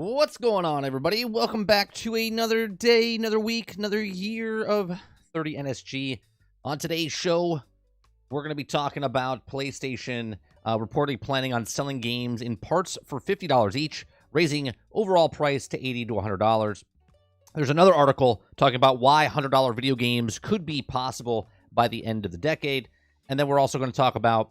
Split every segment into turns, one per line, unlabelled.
What's going on, everybody? Welcome back to another day, another week, another year of 30 NSG. On today's show, we're going to be talking about PlayStation reportedly planning on selling games in parts for $50 each, raising overall price to $80 to $100. There's another article talking about why $100 video games could be possible by the end of the decade. And then we're also going to talk about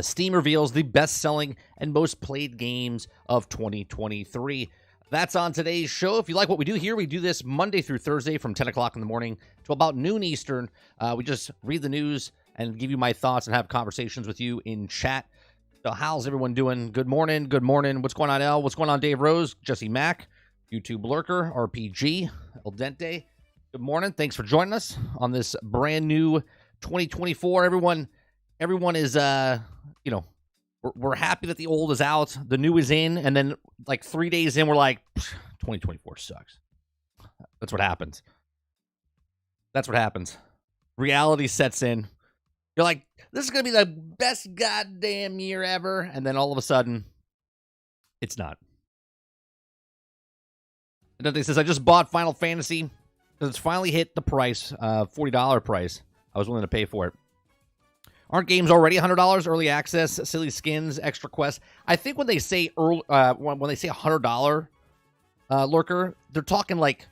Steam reveals the best-selling and most played games of 2023. That's on today's show. If you like what we do here, we do this Monday through Thursday from 10 o'clock in the morning to about noon Eastern. We just read the news and give you my thoughts and have conversations with you in chat. So how's everyone doing? Good morning. Good morning. What's going on, El? What's going on, Dave Rose, Jesse Mack, YouTube Lurker, RPG, El Dente? Good morning. Thanks for joining us on this brand new 2024. Everyone is, we're happy that the old is out, the new is in, and then like 3 days in, we're like, 2024 sucks. That's what happens. That's what happens. Reality sets in. You're like, this is going to be the best goddamn year ever. And then all of a sudden, it's not. And then they says, I just bought Final Fantasy because it's finally hit the price, $40 price. I was willing to pay for it. Aren't games already $100? Early access, silly skins, extra quests. I think when they say when they say $100 lurker, they're talking like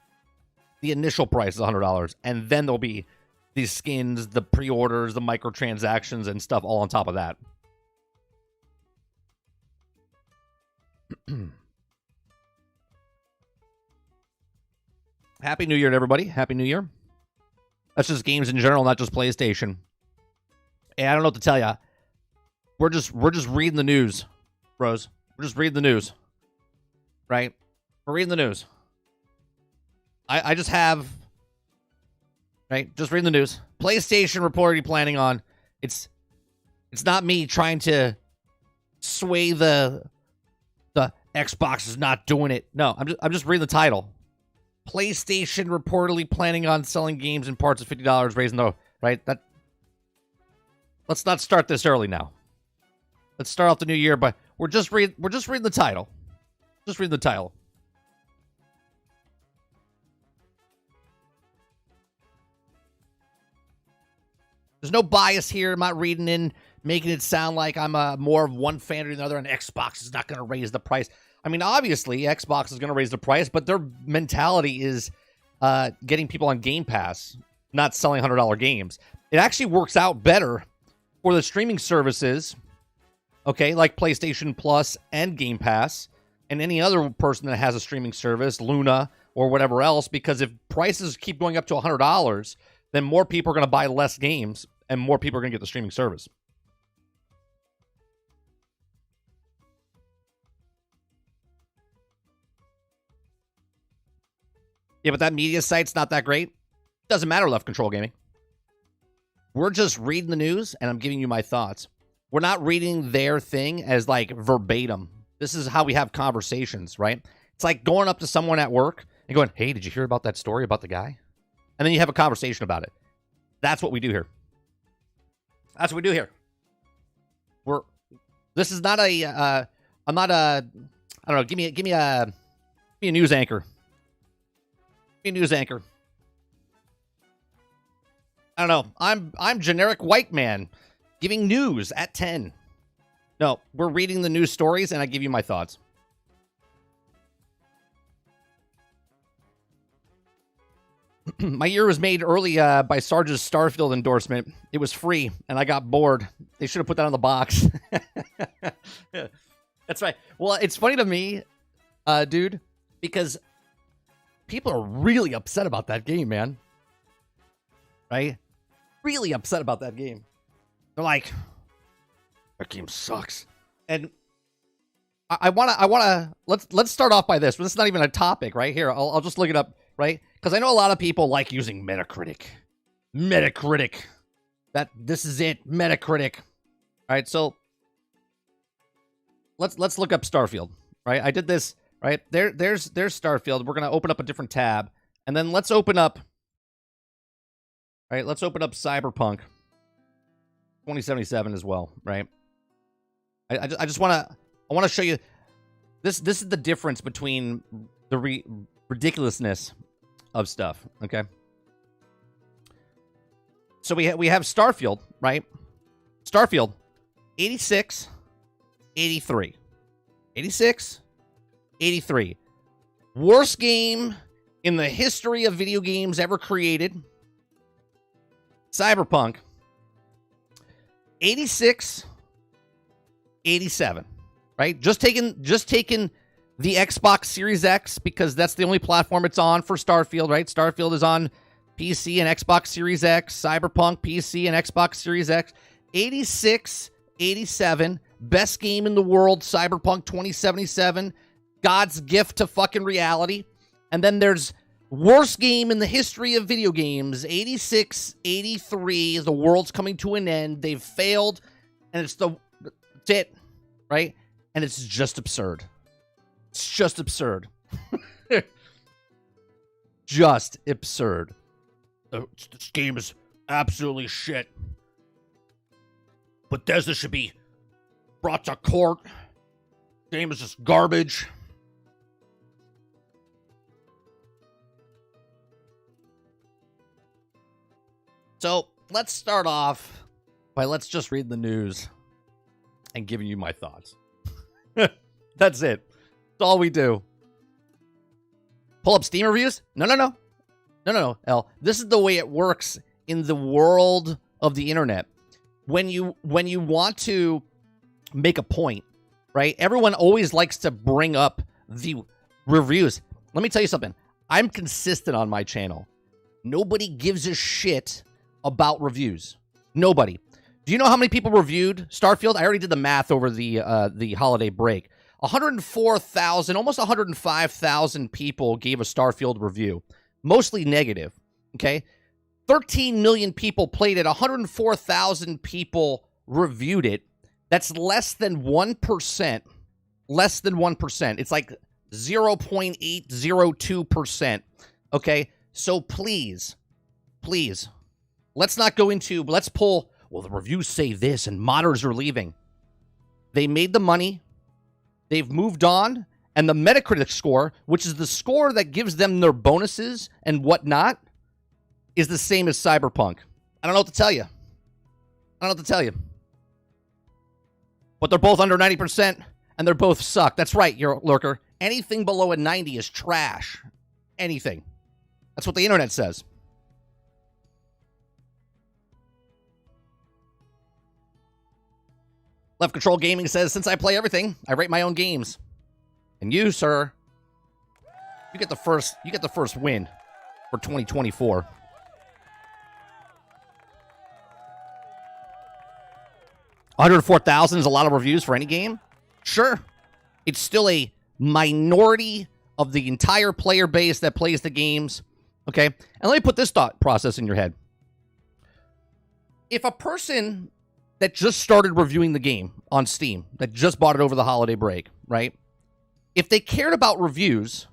the initial price is $100, and then there'll be these skins, the pre-orders, the microtransactions, and stuff all on top of that. Happy New Year to everybody! Happy New Year. That's just games in general, not just PlayStation. Hey, I don't know what to tell you. We're just reading the news, bros. We're just reading the news, right? We're reading the news. I just have, right? Just reading the news. PlayStation reportedly planning on. It's not me trying to sway the Xbox is not doing it. No, I'm just reading the title. PlayStation reportedly planning on selling games in parts of $50, raising the right that. Let's not start this early now. Let's start off the new year, but we're just reading the title. Just read the title. There's no bias here. I'm not reading in, making it sound like I'm more of one fan or the other, and Xbox is not going to raise the price. I mean, obviously, Xbox is going to raise the price, but their mentality is getting people on Game Pass, not selling $100 games. It actually works out better for the streaming services, okay, like PlayStation Plus and Game Pass, and any other person that has a streaming service, Luna or whatever else, because if prices keep going up to $100, then more people are going to buy less games, and more people are going to get the streaming service. Yeah, but that media site's not that great. Doesn't matter, Left Control Gaming. We're just reading the news, and I'm giving you my thoughts. We're not reading their thing as, like, verbatim. This is how we have conversations, right? It's like going up to someone at work and going, hey, did you hear about that story about the guy? And then you have a conversation about it. That's what we do here. That's what we do here. This is not a, I'm not a, I don't know, give me a news anchor. Give me a news anchor. I don't know. I'm generic white man giving news at 10. No, we're reading the news stories, and I give you my thoughts. My year was made early by Sarge's Starfield endorsement. It was free, and I got bored. They should have put that on the box. That's right. Well, it's funny to me, dude, because people are really upset about that game, man. Right? Really upset about that game. They're like, that game sucks. And I wanna let's start off by this. This is not even a topic right here. I'll just look it up, right? Because I know a lot of people like using Metacritic. This is it, Metacritic. All right, so let's look up Starfield. Right, I did this. Right there's Starfield. We're gonna open up a different tab, and then let's open up. All right, let's open up Cyberpunk 2077 as well, right? I just want to show you This is the difference between the ridiculousness of stuff, okay? So we have Starfield, right? Starfield, 86, 83. 86, 83. Worst game in the history of video games ever created. Cyberpunk, 86, 87. Right? Just taking the Xbox Series X because that's the only platform it's on for Starfield, right? Starfield is on PC and Xbox Series X, Cyberpunk, PC and Xbox Series X. 86, 87, best game in the world, Cyberpunk 2077, God's gift to fucking reality. And then there's worst game in the history of video games, 86, 83, the world's coming to an end, they've failed, and it's it, right? And it's just absurd. It's just absurd. Just absurd. This game is absolutely shit. Bethesda should be brought to court. Game is just garbage. So let's start off by let's just read the news and giving you my thoughts. That's it. That's all we do. Pull up Steam reviews? No, L. This is the way it works in the world of the internet. When you want to make a point, right? Everyone always likes to bring up the reviews. Let me tell you something. I'm consistent on my channel. Nobody gives a shit about reviews. Nobody. Do you know how many people reviewed Starfield? I already did the math over the holiday break. 104,000, almost 105,000 people gave a Starfield review. Mostly negative, okay? 13 million people played it. 104,000 people reviewed it. That's less than 1%. Less than 1%. It's like 0.802%, okay? So please, let's not go into, let's pull, well, the reviews say this and modders are leaving. They made the money. They've moved on. And the Metacritic score, which is the score that gives them their bonuses and whatnot, is the same as Cyberpunk. I don't know what to tell you. But they're both under 90%, and they're both suck. That's right, you're a lurker. Anything below a 90 is trash. Anything. That's what the internet says. Left Control Gaming says, since I play everything, I rate my own games. And you, sir, you get the first win for 2024. $104,000 is a lot of reviews for any game. Sure. It's still a minority of the entire player base that plays the games. Okay? And let me put this thought process in your head. If a person that just started reviewing the game on Steam, that just bought it over the holiday break, right? If they cared about reviews,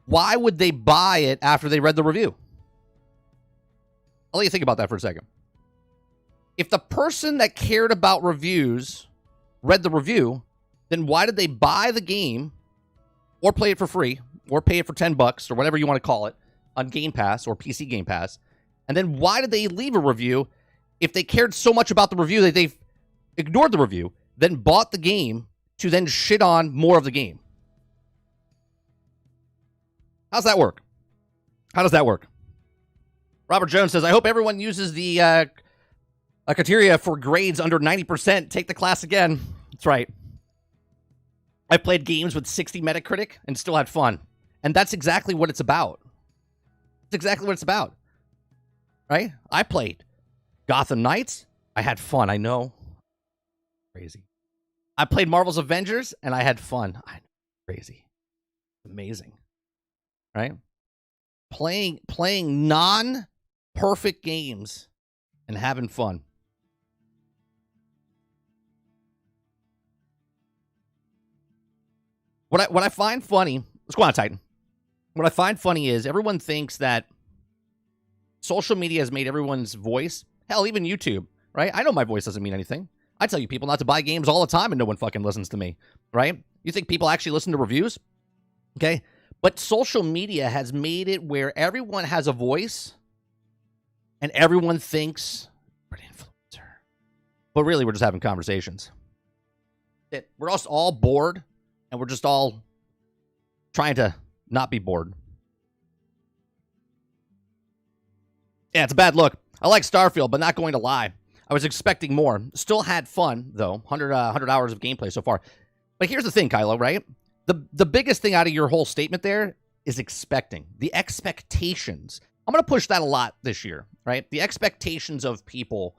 why would they buy it after they read the review? I'll let you think about that for a second. If the person that cared about reviews read the review, then why did they buy the game or play it for free or pay it for $10 or whatever you want to call it on Game Pass or PC Game Pass? And then why did they leave a review if they cared so much about the review that they've ignored the review, then bought the game to then shit on more of the game? How's that work? How does that work? Robert Jones says, I hope everyone uses the criteria for grades under 90%. Take the class again. That's right. I played games with 60 Metacritic and still had fun. And that's exactly what it's about. It's exactly what it's about. Right? I played Gotham Knights. I had fun. I know. Crazy. I played Marvel's Avengers and I had fun. Crazy. Amazing. Right? Playing non-perfect games and having fun. What I find funny, let's go on, Titan. What I find funny is everyone thinks that social media has made everyone's voice, hell, even YouTube, right? I know my voice doesn't mean anything. I tell you people not to buy games all the time and no one fucking listens to me, right? You think people actually listen to reviews? Okay. But social media has made it where everyone has a voice and everyone thinks we're an influencer. But really, we're just having conversations. We're just all bored and we're just all trying to not be bored. Yeah, it's a bad look. I like Starfield, but not going to lie. I was expecting more. Still had fun, though. 100 hours of gameplay so far. But here's the thing, Kylo, right? The biggest thing out of your whole statement there is expecting. The expectations. I'm going to push that a lot this year, right? The expectations of people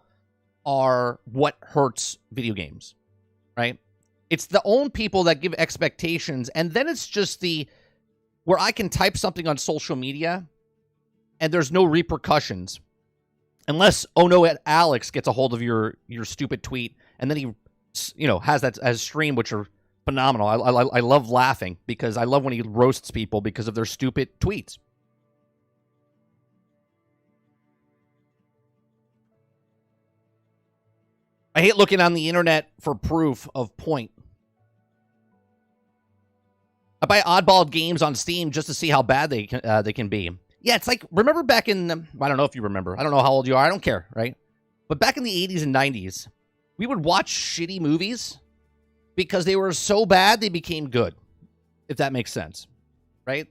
are what hurts video games, right? It's the own people that give expectations, and then it's just where I can type something on social media and there's no repercussions. Unless, oh no, Alex gets a hold of your stupid tweet, and then he, has that as stream, which are phenomenal. I love laughing because I love when he roasts people because of their stupid tweets. I hate looking on the internet for proof of point. I buy oddball games on Steam just to see how bad they can be. Yeah, it's like, remember back in, I don't know if you remember. I don't know how old you are. I don't care, right? But back in the 80s and 90s, we would watch shitty movies because they were so bad they became good, if that makes sense, right?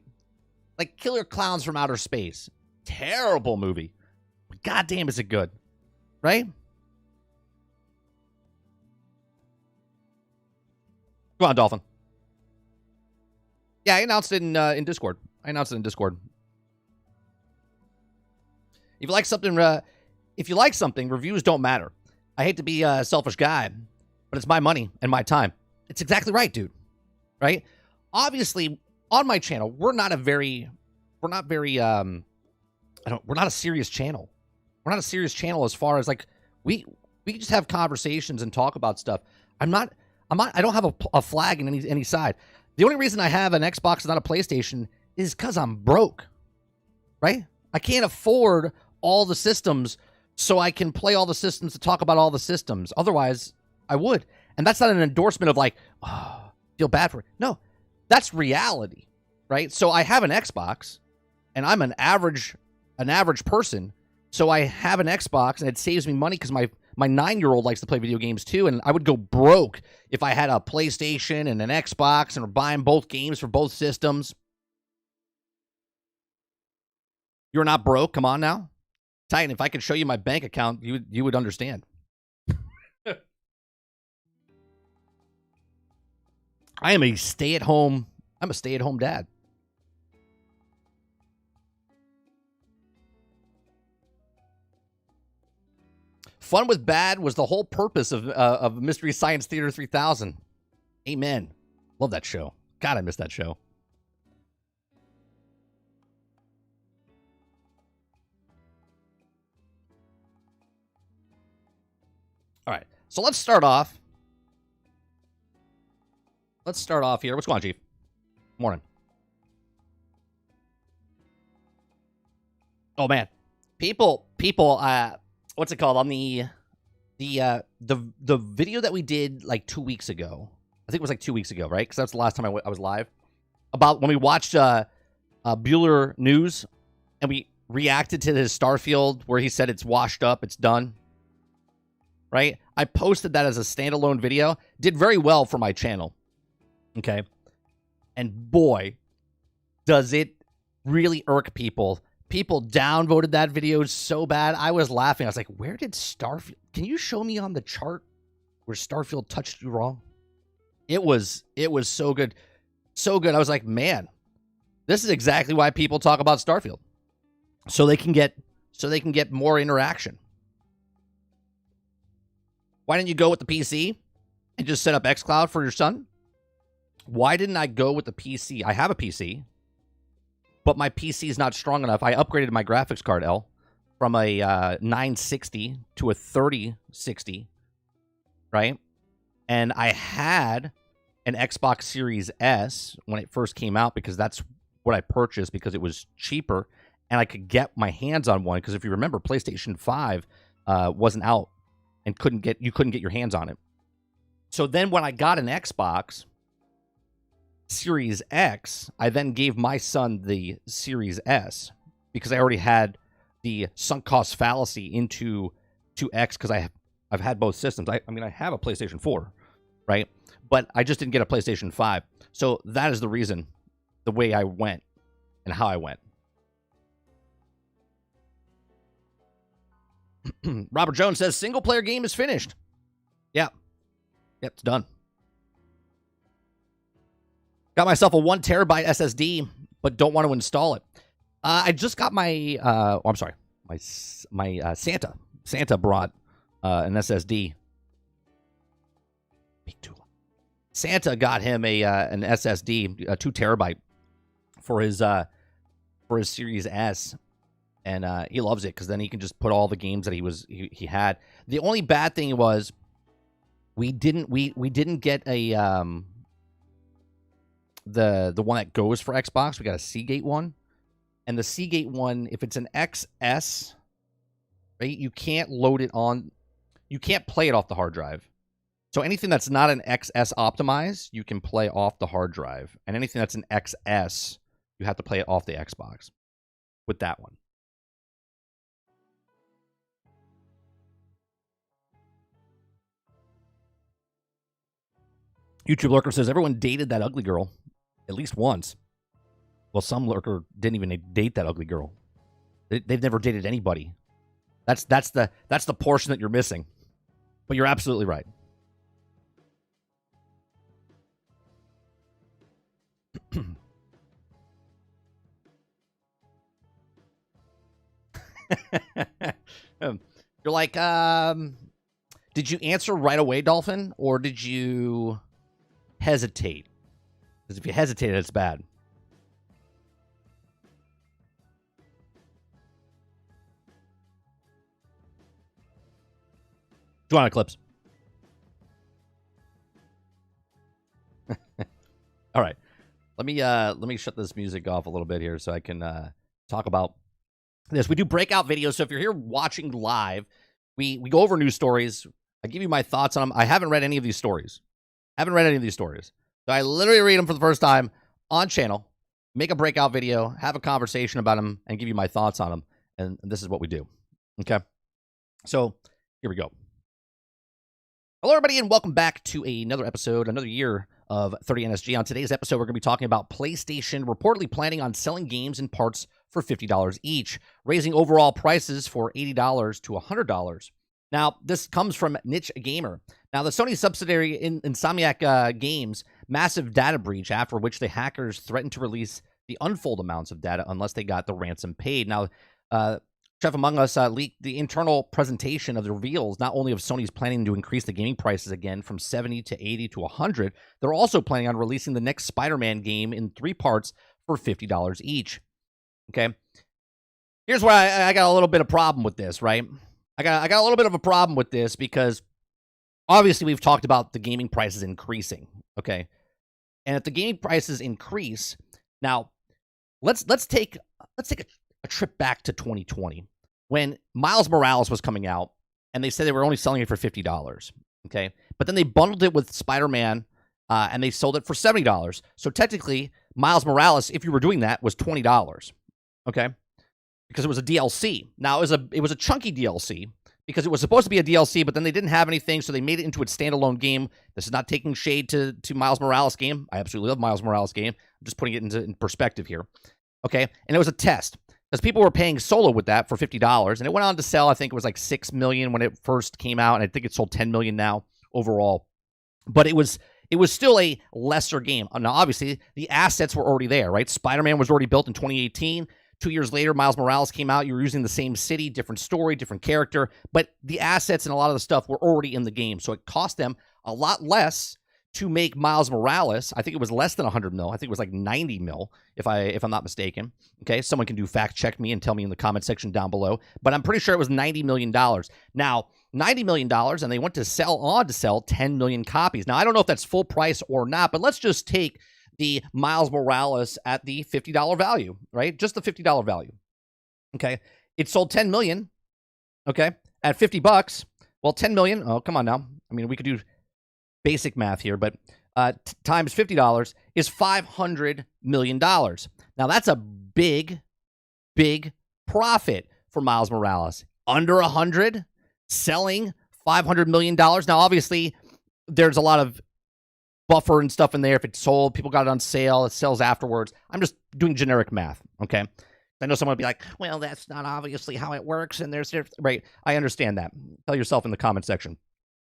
Like Killer Clowns from Outer Space. Terrible movie. But goddamn, is it good, right? Go on, Dolphin. Yeah, I announced it in Discord. If you like something, reviews don't matter. I hate to be a selfish guy, but it's my money and my time. It's exactly right, dude. Right? Obviously, on my channel, we're not a serious channel. We're not a serious channel as far as like we just have conversations and talk about stuff. I don't have a flag in any side. The only reason I have an Xbox and not a PlayStation is because I'm broke. Right? I can't afford all the systems so I can play all the systems to talk about all the systems. Otherwise, I would. And that's not an endorsement of like, oh, feel bad for it. No, that's reality, right? So I have an Xbox, and I'm an average person. So I have an Xbox, and it saves me money because my 9-year-old likes to play video games too, and I would go broke if I had a PlayStation and an Xbox and were buying both games for both systems. You're not broke? Come on now. Titan, if I could show you my bank account, you would understand. I'm a stay-at-home dad. Fun with bad was the whole purpose of Mystery Science Theater 3000. Amen. Love that show. God, I miss that show. All right, so let's start off. Here. What's going on, Chief? Morning. Oh man, people. What's it called on the video that we did like 2 weeks ago? I think it was like 2 weeks ago, right? Because that's the last time I was live. About when we watched Bueller News and we reacted to his Starfield where he said it's washed up, it's done. Right? I posted that as a standalone video. Did very well for my channel. Okay? And boy, does it really irk people. People downvoted that video so bad. I was laughing. I was like, where did Starfield... Can you show me on the chart where Starfield touched you wrong? It was so good. So good. I was like, man, this is exactly why people talk about Starfield. So they can get more interaction. Why didn't you go with the PC and just set up xCloud for your son? Why didn't I go with the PC? I have a PC, but my PC is not strong enough. I upgraded my graphics card, L, from a 960 to a 3060, right? And I had an Xbox Series S when it first came out because that's what I purchased because it was cheaper and I could get my hands on one. Because if you remember, PlayStation 5 wasn't out and you couldn't get your hands on it. So then when I got an Xbox, Series X, I then gave my son the Series S because I already had the sunk cost fallacy into X because I've had both systems. I mean, I have a PlayStation 4, right? But I just didn't get a PlayStation 5. So that is the reason, the way I went and how I went. Robert Jones says, single-player game is finished. Yeah. Yep, it's done. Got myself a 1 terabyte SSD, but don't want to install it. I just got my, I'm sorry, my Santa. Santa brought an SSD. Big tool. Santa got him an SSD, a 2 terabyte for his Series S, and he loves it because then he can just put all the games that he had. The only bad thing was we didn't get a the one that goes for Xbox. We got a Seagate one, and the Seagate one, if it's an XS, right, you can't load it on. You can't play it off the hard drive. So anything that's not an XS optimized, you can play off the hard drive, and anything that's an XS, you have to play it off the Xbox with that one. YouTube Lurker says, everyone dated that ugly girl at least once. Well, some Lurker didn't even date that ugly girl. They've never dated anybody. That's the portion that you're missing. But you're absolutely right. You're like, did you answer right away, Dolphin, or did you hesitate? Because if you hesitated, it's bad. Do you want Eclipse? All right. Let me shut this music off a little bit here so I can talk about this. We do breakout videos, so if you're here watching live, we go over news stories. I give you my thoughts on them. I haven't read any of these stories. So I literally read them for the first time on channel, make a breakout video, have a conversation about them, and give you my thoughts on them. And this is what we do. Okay? So here we go. Hello, everybody, and welcome back to another episode, another year of 30NSG. On today's episode, we're going to be talking about PlayStation reportedly planning on selling games and parts for $50 each, raising overall prices for $80 to $100. Now, this comes from Niche Gamer. Now, the Sony subsidiary Insomniac Games, massive data breach, after which the hackers threatened to release the unfold amounts of data unless they got the ransom paid. Now, Chef Among Us leaked the internal presentation of the reveals, not only of Sony's planning to increase the gaming prices again from 70 to 80 to 100, they're also planning on releasing the next Spider-Man game in 3 parts for $50 each. Okay? Here's where I got a little bit of problem with this, right? I got a little bit of a problem with this because obviously we've talked about the gaming prices increasing, okay? And if the gaming prices increase, now let's take a trip back to 2020 when Miles Morales was coming out and they said they were only selling it for $50, okay? But then they bundled it with Spider-Man and they sold it for $70. So technically, Miles Morales, if you were doing that, was $20, okay? Because it was a DLC. Now, it was a chunky DLC because it was supposed to be a DLC, but then they didn't have anything, so they made it into a standalone game. This is not taking shade to Miles Morales game. I absolutely love Miles Morales game. I'm just putting it in perspective here, okay? And it was a test because people were paying solo with that for $50, and it went on to sell. I think it was like 6 million when it first came out, and I think it sold 10 million now overall. But it was still a lesser game. Now, obviously, the assets were already there, right? Spider-Man was already built in 2018. 2 years later, Miles Morales came out. You were using the same city, different story, different character, but the assets and a lot of the stuff were already in the game. So it cost them a lot less to make Miles Morales. I think it was less than 100 mil. I think it was like 90 mil, if I'm not mistaken. Okay, someone can do fact check me and tell me in the comment section down below. But I'm pretty sure it was $90 million. Now, $90 million, and they went to sell 10 million copies. Now, I don't know if that's full price or not, but let's just take the Miles Morales at the $50 value, right? Just the $50 value. Okay. It sold 10 million. Okay. At $50. Well, 10 million. Oh, come on now. I mean, we could do basic math here, but times $50 is $500 million. Now, that's a big, big profit for Miles Morales. Under 100, selling $500 million. Now, obviously, there's a lot of buffer and stuff in there. If it's sold, people got it on sale, it sells afterwards. I'm just doing generic math, okay? I know someone would be like, well, that's not obviously how it works, and there's, right, I understand that. Tell yourself in the comment section.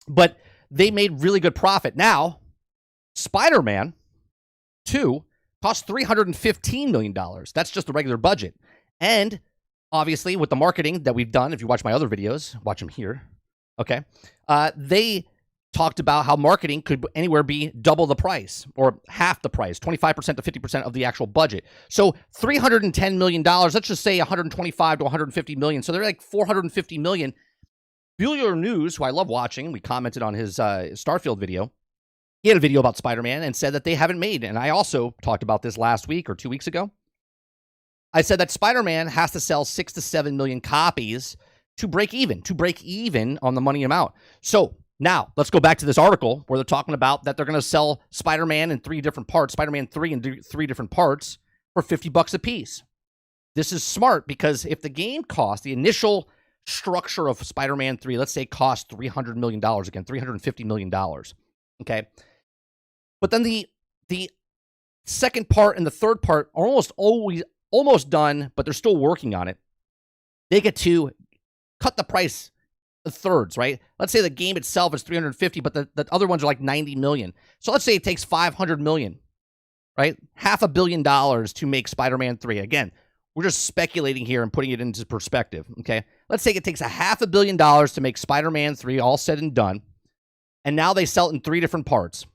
But they made really good profit. Now, Spider-Man 2 cost $315 million. That's just the regular budget. And obviously, with the marketing that we've done, if you watch my other videos, watch them here, okay? They talked about how marketing could anywhere be double the price or half the price, 25% to 50% of the actual budget. So $310 million, let's just say 125 to 150 million. So they're like 450 million. Bueller News, who I love watching, we commented on his Starfield video. He had a video about Spider-Man and said that they haven't made, and I also talked about this last week or 2 weeks ago. I said that Spider-Man has to sell 6 to 7 million copies to break even on the money amount. So now let's go back to this article where they're talking about that they're going to sell Spider-Man in 3 different parts, Spider-Man 3 in 3 different parts for $50 a piece. This is smart because if the game cost, the initial structure of Spider-Man 3, let's say cost $300 million, again, $350 million, okay? But then the second part and the third part are almost done, but they're still working on it. They get to cut the price the thirds, right? Let's say the game itself is 350, but the other ones are like 90 million. So let's say it takes 500 million, right? $500 million to make Spider-Man 3. Again, we're just speculating here and putting it into perspective, okay? Let's say it takes $500 million to make Spider-Man 3 all said and done, and now they sell it in 3 different parts,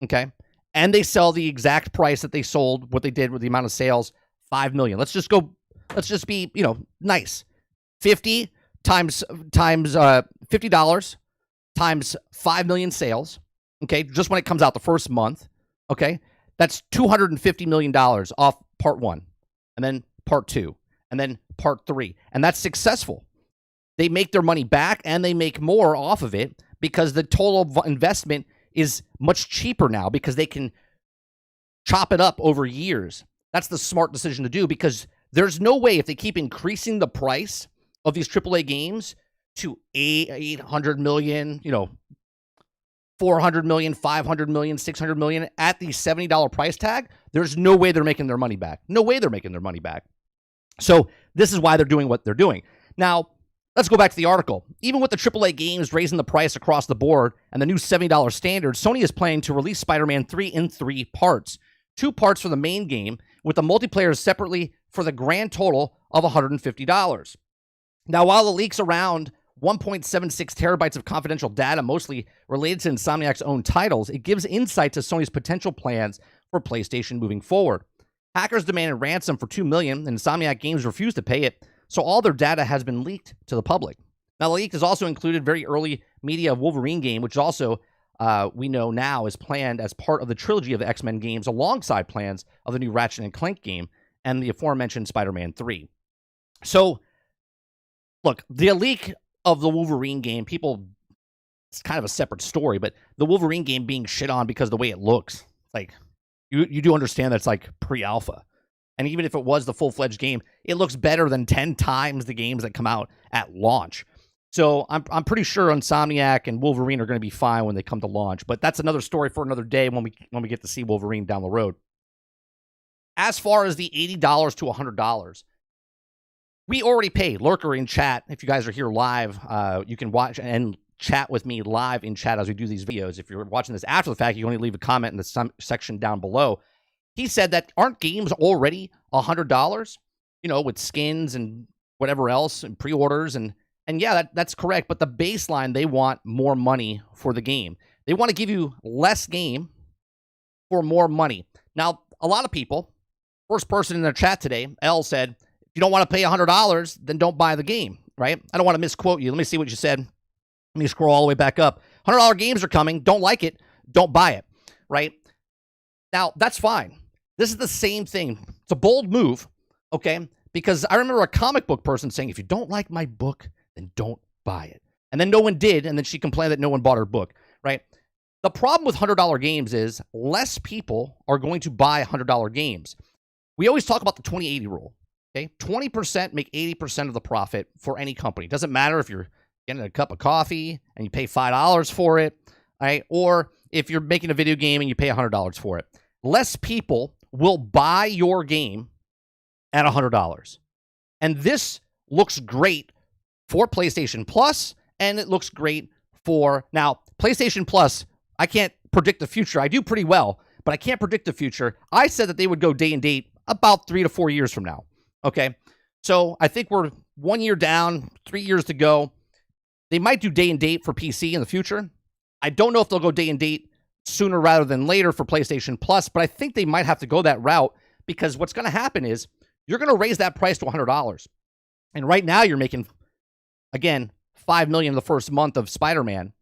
okay? And they sell the exact price that they sold, what they did with the amount of sales, $5 million. Let's just be, nice. 50 times $50 times 5 million sales, okay? Just when it comes out the first month, okay? That's $250 million off part 1, and then part 2, and then part 3. And that's successful. They make their money back, and they make more off of it because the total investment is much cheaper now because they can chop it up over years. That's the smart decision to do because there's no way if they keep increasing the price of these AAA games to 800 million, 400 million, 500 million, 600 million at the $70 price tag, there's no way they're making their money back. No way they're making their money back. So this is why they're doing what they're doing. Now, let's go back to the article. Even with the AAA games raising the price across the board and the new $70 standard, Sony is planning to release Spider-Man 3 in 3 parts. 2 parts for the main game, with the multiplayer separately for the grand total of $150. Now, while the leaks around 1.76 terabytes of confidential data, mostly related to Insomniac's own titles, it gives insight to Sony's potential plans for PlayStation moving forward. Hackers demanded ransom for $2 million, and Insomniac Games refused to pay it, so all their data has been leaked to the public. Now, the leak has also included very early media of Wolverine game, which also we know now is planned as part of the trilogy of the X-Men games, alongside plans of the new Ratchet & Clank game and the aforementioned Spider-Man 3. So, look, the leak of the Wolverine game, it's kind of a separate story, but the Wolverine game being shit on because of the way it looks, like, you do understand that's like pre-alpha. And even if it was the full-fledged game, it looks better than 10 times the games that come out at launch. So I'm pretty sure Insomniac and Wolverine are going to be fine when they come to launch. But that's another story for another day when we get to see Wolverine down the road. As far as the $80 to $100, we already paid. Lurker in chat, if you guys are here live, you can watch and chat with me live in chat as we do these videos. If you're watching this after the fact, you can only leave a comment in the section down below. He said that aren't games already $100, with skins and whatever else and pre-orders and yeah, that's correct. But the baseline, they want more money for the game. They want to give you less game for more money. Now, a lot of people, first person in the chat today, L, said, if you don't want to pay $100, then don't buy the game, right? I don't want to misquote you. Let me see what you said. Let me scroll all the way back up. $100 games are coming. Don't like it. Don't buy it, right? Now, that's fine. This is the same thing. It's a bold move, okay? Because I remember a comic book person saying, if you don't like my book, then don't buy it. And then no one did, and then she complained that no one bought her book, right? The problem with $100 games is less people are going to buy $100 games. We always talk about the 20-80 rule. Okay, 20% make 80% of the profit for any company. Doesn't matter if you're getting a cup of coffee and you pay $5 for it, right? Or if you're making a video game and you pay $100 for it. Less people will buy your game at $100. And this looks great for PlayStation Plus, and it looks great for... Now, PlayStation Plus, I can't predict the future. I do pretty well, but I can't predict the future. I said that they would go day and date about 3 to 4 years from now. Okay, so I think we're 1 year down, 3 years to go. They might do day and date for PC in the future. I don't know if they'll go day and date sooner rather than later for PlayStation Plus, but I think they might have to go that route because what's going to happen is you're going to raise that price to $100. And right now you're making, again, $5 million the first month of Spider-Man.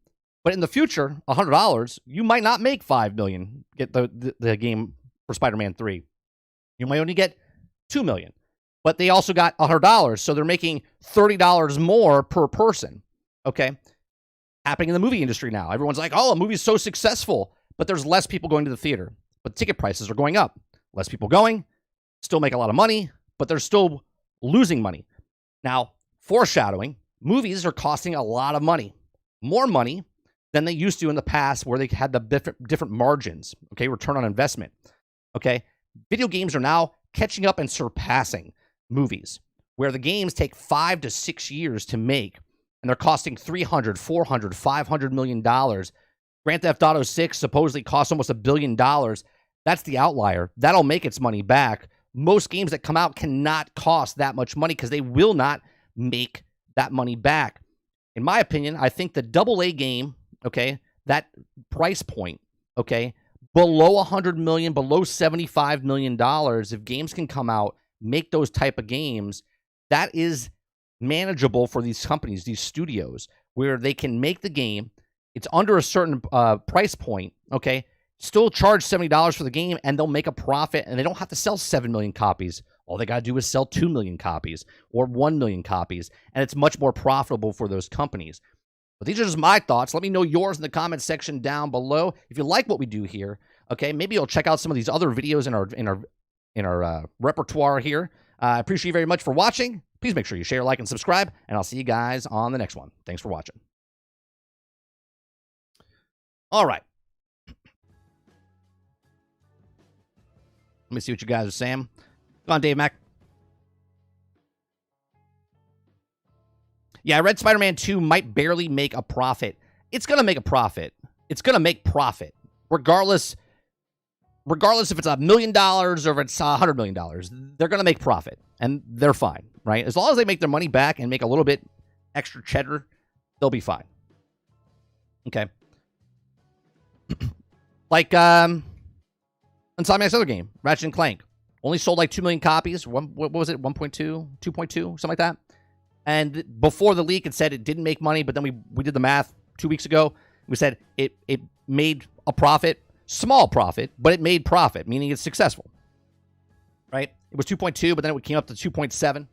But in the future, $100, you might not make $5 million, get the game for Spider-Man 3. You might only get $2 million. But they also got $100, so they're making $30 more per person, okay? Happening in the movie industry now. Everyone's like, oh, a movie's so successful, but there's less people going to the theater. But ticket prices are going up. Less people going, still make a lot of money, but they're still losing money. Now, foreshadowing, movies are costing a lot of money. More money than they used to in the past where they had the different margins, okay? Return on investment, okay? Video games are now catching up and surpassing movies, where the games take 5 to 6 years to make, and they're costing $300, $400, $500 million. Grand Theft Auto 6 supposedly costs almost $1 billion. That's the outlier. That'll make its money back. Most games that come out cannot cost that much money because they will not make that money back. In my opinion, I think the AA game, okay, that price point, okay, below $100 million, below $75 million, if games can come out, make those type of games, that is manageable for these companies, these studios, where they can make the game. It's under a certain price point, okay? Still charge $70 for the game, and they'll make a profit, and they don't have to sell 7 million copies. All they got to do is sell 2 million copies or 1 million copies, and it's much more profitable for those companies. But these are just my thoughts. Let me know yours in the comment section down below. If you like what we do here, okay, maybe you'll check out some of these other videos in our repertoire here. I appreciate you very much for watching. Please make sure you share, like, and subscribe, and I'll see you guys on the next one. Thanks for watching. All right. Let me see what you guys are saying. Go on, Dave Mack. Yeah, I read Spider-Man 2 might barely make a profit. It's going to make a profit. It's going to make profit. Regardless if it's $1 million or if it's $100 million, they're going to make profit, and they're fine, right? As long as they make their money back and make a little bit extra cheddar, they'll be fine. Okay. Like, Insomniac's other game, Ratchet and Clank, only sold like 2 million copies. What was it? 1.2, 2.2, something like that. And before the leak, it said it didn't make money, but then we did the math 2 weeks ago. We said it made a profit. Small profit, but it made profit, meaning it's successful, right? It was 2.2, but then it came up to 2.7.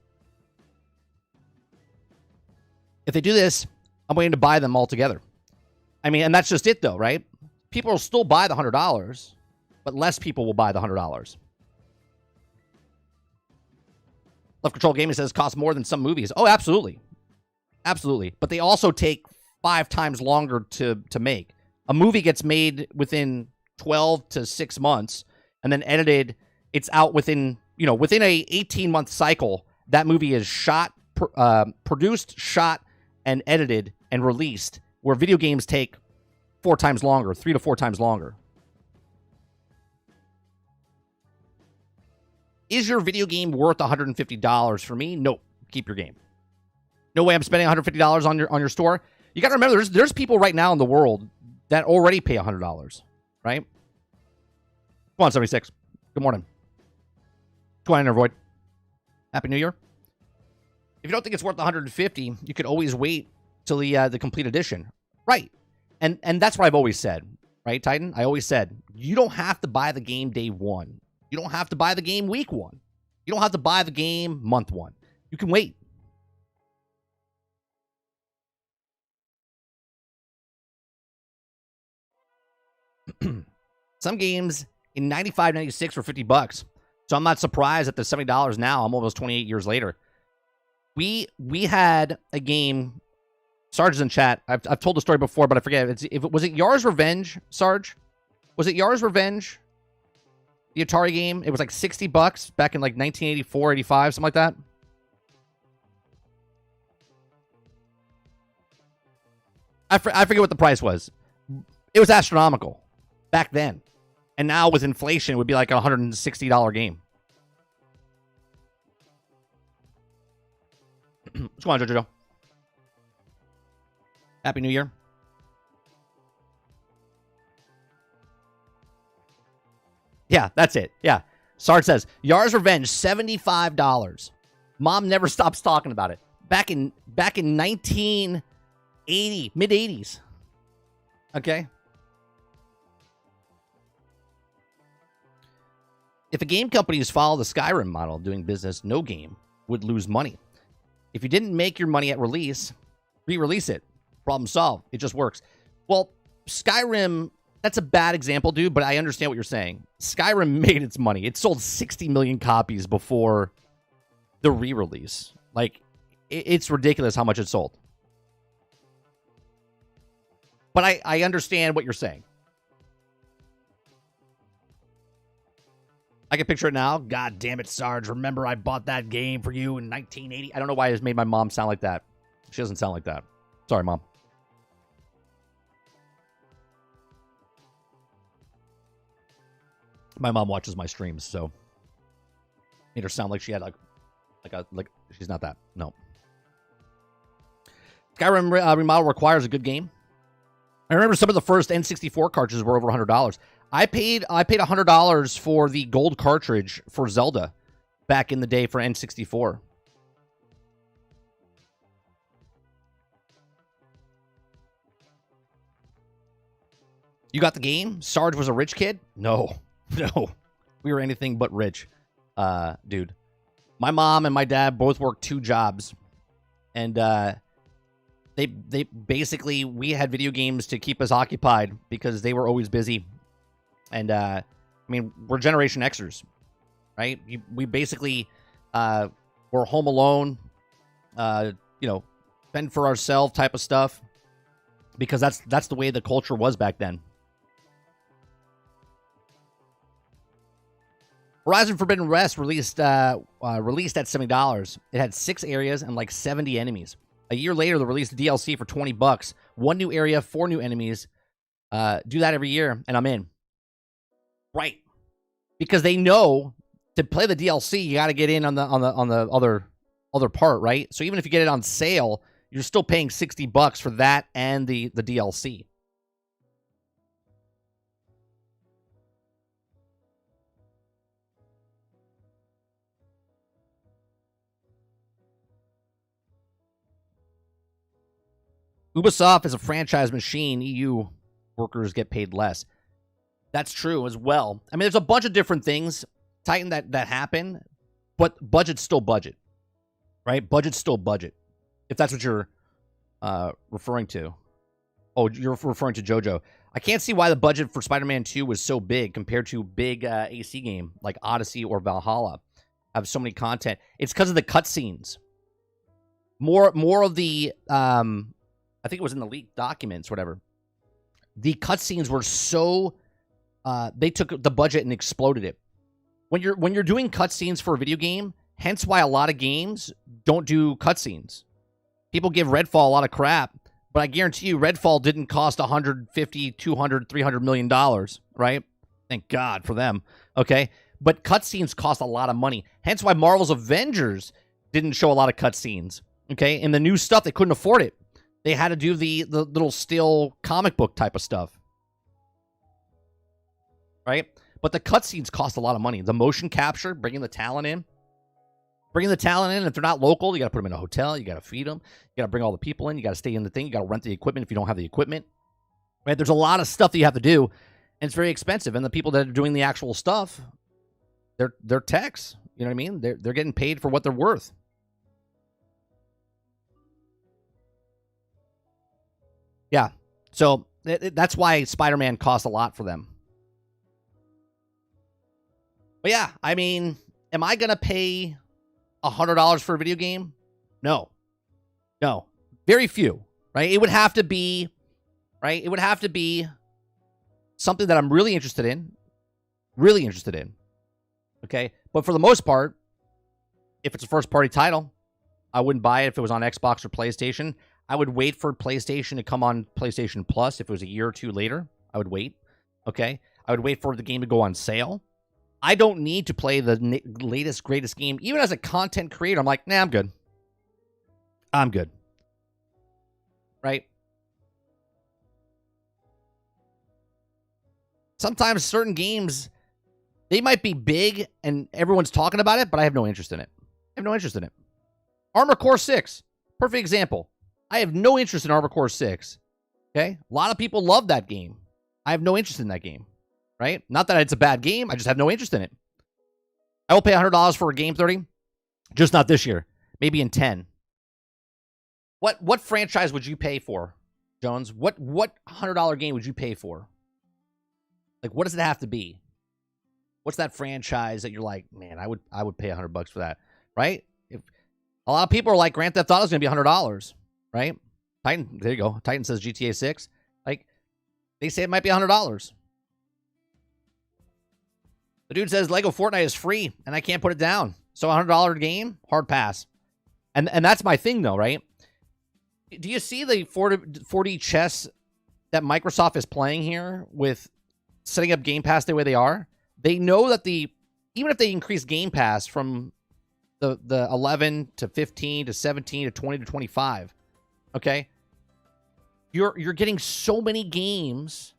If they do this, I'm waiting to buy them all together. I mean, and that's just it, though, right? People will still buy the $100, but less people will buy the $100. Left Control Gaming says costs more than some movies. Oh, absolutely. Absolutely. But they also take 5 times longer to make. A movie gets made within 12 to 6 months, and then edited, it's out within a 18-month cycle. That movie is shot, produced, shot, and edited and released, where video games take 4 times longer, 3 to 4 times longer. Is your video game worth $150 for me? Nope. Keep your game. No way I'm spending $150 on your store. You got to remember, there's people right now in the world that already pay $100, right? Come on, 76. Good morning. What's going on, Void? Happy New Year. If you don't think it's worth $150, you could always wait till the complete edition, right? And that's what I've always said, right, Titan? I always said you don't have to buy the game day 1. You don't have to buy the game week 1. You don't have to buy the game month 1. You can wait. Some games in 95, 96 were $50. So I'm not surprised at the $70 now. I'm almost 28 years later. We had a game. Sarge is in chat. I've told the story before, but I forget. Was it Yar's Revenge, Sarge? Was it Yar's Revenge? The Atari game? It was like $60 back in like 1984, 85, something like that. I forget what the price was. It was astronomical back then. And now with inflation, it would be like a $160 game. What's going on, JoJo? Happy New Year. Yeah, that's it. Yeah. Sarge says, Yar's Revenge, $75. Mom never stops talking about it. Back in 1980, mid-80s. Okay. If a game companies follow the Skyrim model of doing business, no game would lose money. If you didn't make your money at release, re-release it. Problem solved. It just works. Well, Skyrim, that's a bad example, dude, but I understand what you're saying. Skyrim made its money. It sold 60 million copies before the re-release. Like, it's ridiculous how much it sold. But I understand what you're saying. I can picture it now. God damn it, Sarge. Remember I bought that game for you in 1980? I don't know why I just made my mom sound like that. She doesn't sound like that. Sorry, Mom. My mom watches my streams, so made her sound like she had like she's not that. No. Skyrim remodel requires a good game. I remember some of the first N64 cartridges were over $100. I paid $100 for the gold cartridge for Zelda back in the day for N64. You got the game? Sarge was a rich kid? No. No. We were anything but rich. Dude. My mom and my dad both worked 2 jobs. And they basically, we had video games to keep us occupied because they were always busy. And I mean, we're Generation Xers, right? We basically were home alone, fend for ourselves type of stuff, because that's the way the culture was back then. Horizon Forbidden West released at $70. It had 6 areas and like 70 enemies. A year later, they released the DLC for $20. 1 new area, 4 new enemies. Do that every year, and I'm in. Right, because they know to play the DLC, you got to get in on the other part, right? So even if you get it on sale, you're still paying $60 for that and the DLC. Ubisoft is a franchise machine. EU workers get paid less. That's true as well. I mean, there's a bunch of different things, Titan, that happen, but budget's still budget, right? Budget's still budget, if that's what you're referring to. Oh, you're referring to JoJo. I can't see why the budget for Spider-Man 2 was so big compared to big AC game like Odyssey or Valhalla. Have so many content. It's because of the cutscenes. More of the I think it was in the leaked documents, whatever. The cutscenes were so they took the budget and exploded it. When you're doing cutscenes for a video game, hence why a lot of games don't do cutscenes. People give Redfall a lot of crap, but I guarantee you Redfall didn't cost 150, 200, 300 million dollars, right? Thank God for them. Okay? But cutscenes cost a lot of money. Hence why Marvel's Avengers didn't show a lot of cutscenes. Okay? And the new stuff, they couldn't afford it. They had to do the little still comic book type of stuff. Right? But the cutscenes cost a lot of money. The motion capture, bringing the talent in. Bringing the talent in, if they're not local, you got to put them in a hotel. You got to feed them. You got to bring all the people in. You got to stay in the thing. You got to rent the equipment if you don't have the equipment. Right? There's a lot of stuff that you have to do, and it's very expensive. And the people that are doing the actual stuff, they're techs. You know what I mean? They're getting paid for what they're worth. Yeah. So that's why Spider-Man costs a lot for them. But yeah, I mean, am I going to pay $100 for a video game? No. No. Very few, right? It would have to be, right? It would have to be something that I'm really interested in. Really interested in. Okay? But for the most part, if it's a first-party title, I wouldn't buy it if it was on Xbox or PlayStation. I would wait for PlayStation to come on PlayStation Plus. If it was a year or two later, I would wait. Okay? I would wait for the game to go on sale. I don't need to play the latest, greatest game. Even as a content creator, I'm like, nah, I'm good. I'm good. Right? Sometimes certain games, they might be big and everyone's talking about it, but I have no interest in it. I have no interest in it. Armored Core 6. Perfect example. I have no interest in Armored Core 6. Okay? A lot of people love that game. I have no interest in that game. Right? Not that it's a bad game. I just have no interest in it. I will pay $100 for a game, 30. Just not this year. Maybe in 10. What franchise would you pay for, Jones? What $100 game would you pay for? Like, what does it have to be? What's that franchise that you're like, man, I would pay $100 for that, right? If a lot of people are like, Grand Theft Auto is going to be $100, right? Titan, there you go. Titan says GTA 6. Like, they say it might be $100. The dude says Lego Fortnite is free, and I can't put it down. So $100 game, hard pass. And that's my thing, though, right? Do you see the 4D chess that Microsoft is playing here with setting up Game Pass the way they are? They know that even if they increase Game Pass from the 11 to 15 to 17 to 20 to 25, okay, you're getting so many games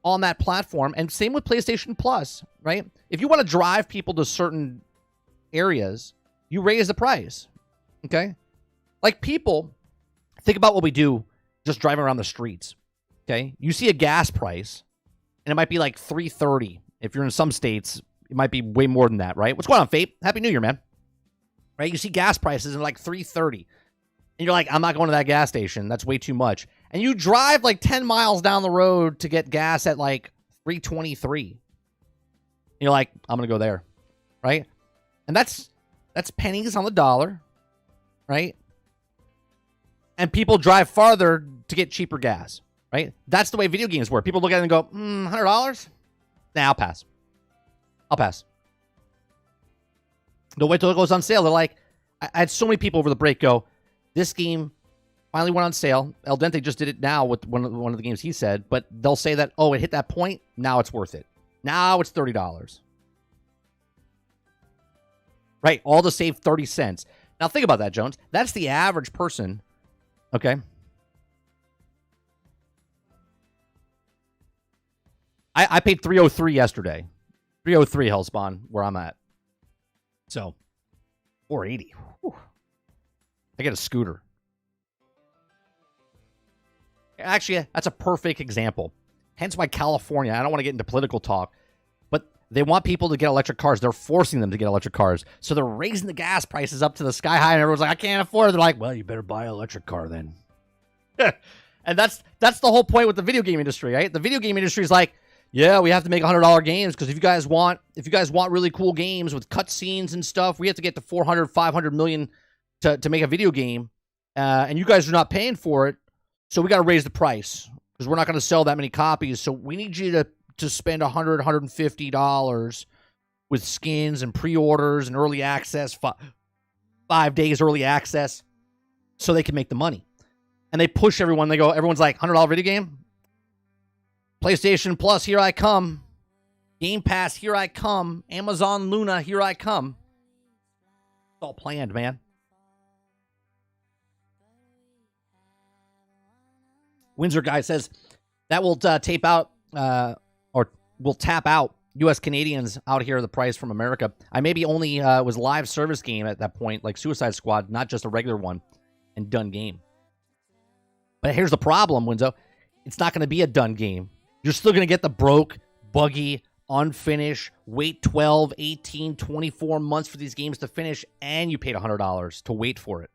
on that platform, and same with PlayStation Plus, right? If you want to drive people to certain areas, you raise the price, okay? Like, people, think about what we do just driving around the streets, okay? You see a gas price, and it might be like $3.30. If you're in some states, it might be way more than that, right? What's going on, Fape? Happy New Year, man. Right? You see gas prices and like $3.30. And you're like, I'm not going to that gas station. That's way too much. And you drive like 10 miles down the road to get gas at like $3.23. And you're like, I'm going to go there, right? And that's pennies on the dollar, right? And people drive farther to get cheaper gas, right? That's the way video games work. People look at it and go, $100? Nah, I'll pass. I'll pass. Don't wait till it goes on sale. They're like, I had so many people over the break go, this game finally went on sale. El Dente just did it now with one of the games he said, but they'll say that, oh, it hit that point. Now it's worth it. Now it's $30. Right? All to save 30 cents. Now think about that, Jones. That's the average person. Okay. I paid $303 yesterday. $303 Hellspawn, where I'm at. So, $480. Whew. I get a scooter. Actually, that's a perfect example. Hence why California, I don't want to get into political talk, but they want people to get electric cars. They're forcing them to get electric cars. So they're raising the gas prices up to the sky high, and everyone's like, I can't afford it. They're like, well, you better buy an electric car then. And that's the whole point with the video game industry, right? The video game industry is like, yeah, we have to make $100 games because if you guys want really cool games with cutscenes and stuff, we have to get to 400, 500 million to make a video game, and you guys are not paying for it, so we got to raise the price because we're not going to sell that many copies. So we need you to spend $100, $150 with skins and pre-orders and early access, 5 days early access, so they can make the money. And they push everyone. Everyone's like, $100 video game? PlayStation Plus, here I come. Game Pass, here I come. Amazon Luna, here I come. It's all planned, man. Windsor guy says that will tape out or will tap out U.S. Canadians out here the price from America. I maybe only was live service game at that point, like Suicide Squad, not just a regular one, and done game. But here's the problem, Windsor. It's not going to be a done game. You're still going to get the broke, buggy, unfinished, wait 12, 18, 24 months for these games to finish, and you paid $100 to wait for it.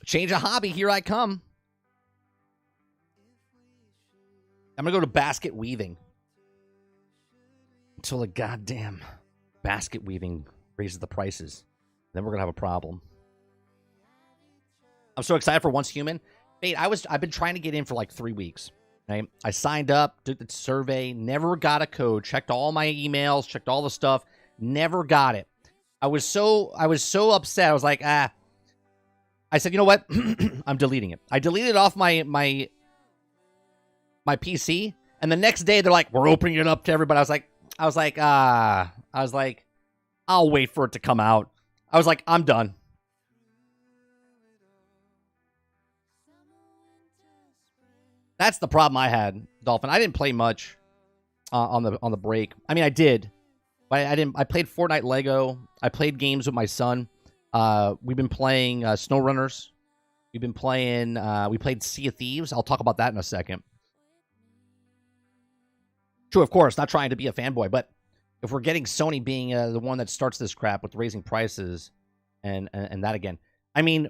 Change a hobby, here I come. I'm going to go to basket weaving. Until the goddamn basket weaving raises the prices. Then we're going to have a problem. I'm so excited for Once Human. Mate, I've been trying to get in for like 3 weeks. Right? I signed up, did the survey, never got a code, checked all my emails, checked all the stuff, never got it. I was so upset. I was like, I said, you know what? I'm deleting it. I deleted it off my PC, and the next day they're like, we're opening it up to everybody. I was like, I'll wait for it to come out. I was like, I'm done. That's the problem I had, Dolphin. I didn't play much on the break. I mean, I did, but I didn't. I played Fortnite Lego. I played games with my son. We've been playing SnowRunners. We've been playing. We played Sea of Thieves. I'll talk about that in a second. True, of course, not trying to be a fanboy, but if we're getting Sony being the one that starts this crap with raising prices and that again, I mean,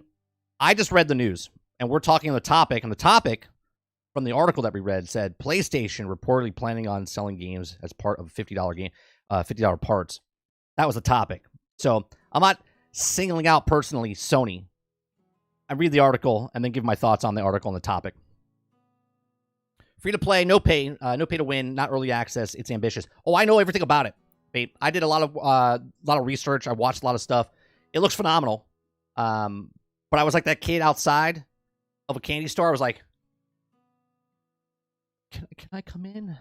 I just read the news and we're talking on the topic, and the topic from the article that we read said PlayStation reportedly planning on selling games as part of a $50 game, $50 parts. That was the topic. So I'm not singling out personally Sony. I read the article and then give my thoughts on the article and the topic. Free to play, no pay to win, not early access. It's ambitious. Oh, I know everything about it, babe. I did a lot of research. I watched a lot of stuff. It looks phenomenal. But I was like that kid outside of a candy store. I was like, Can I come in?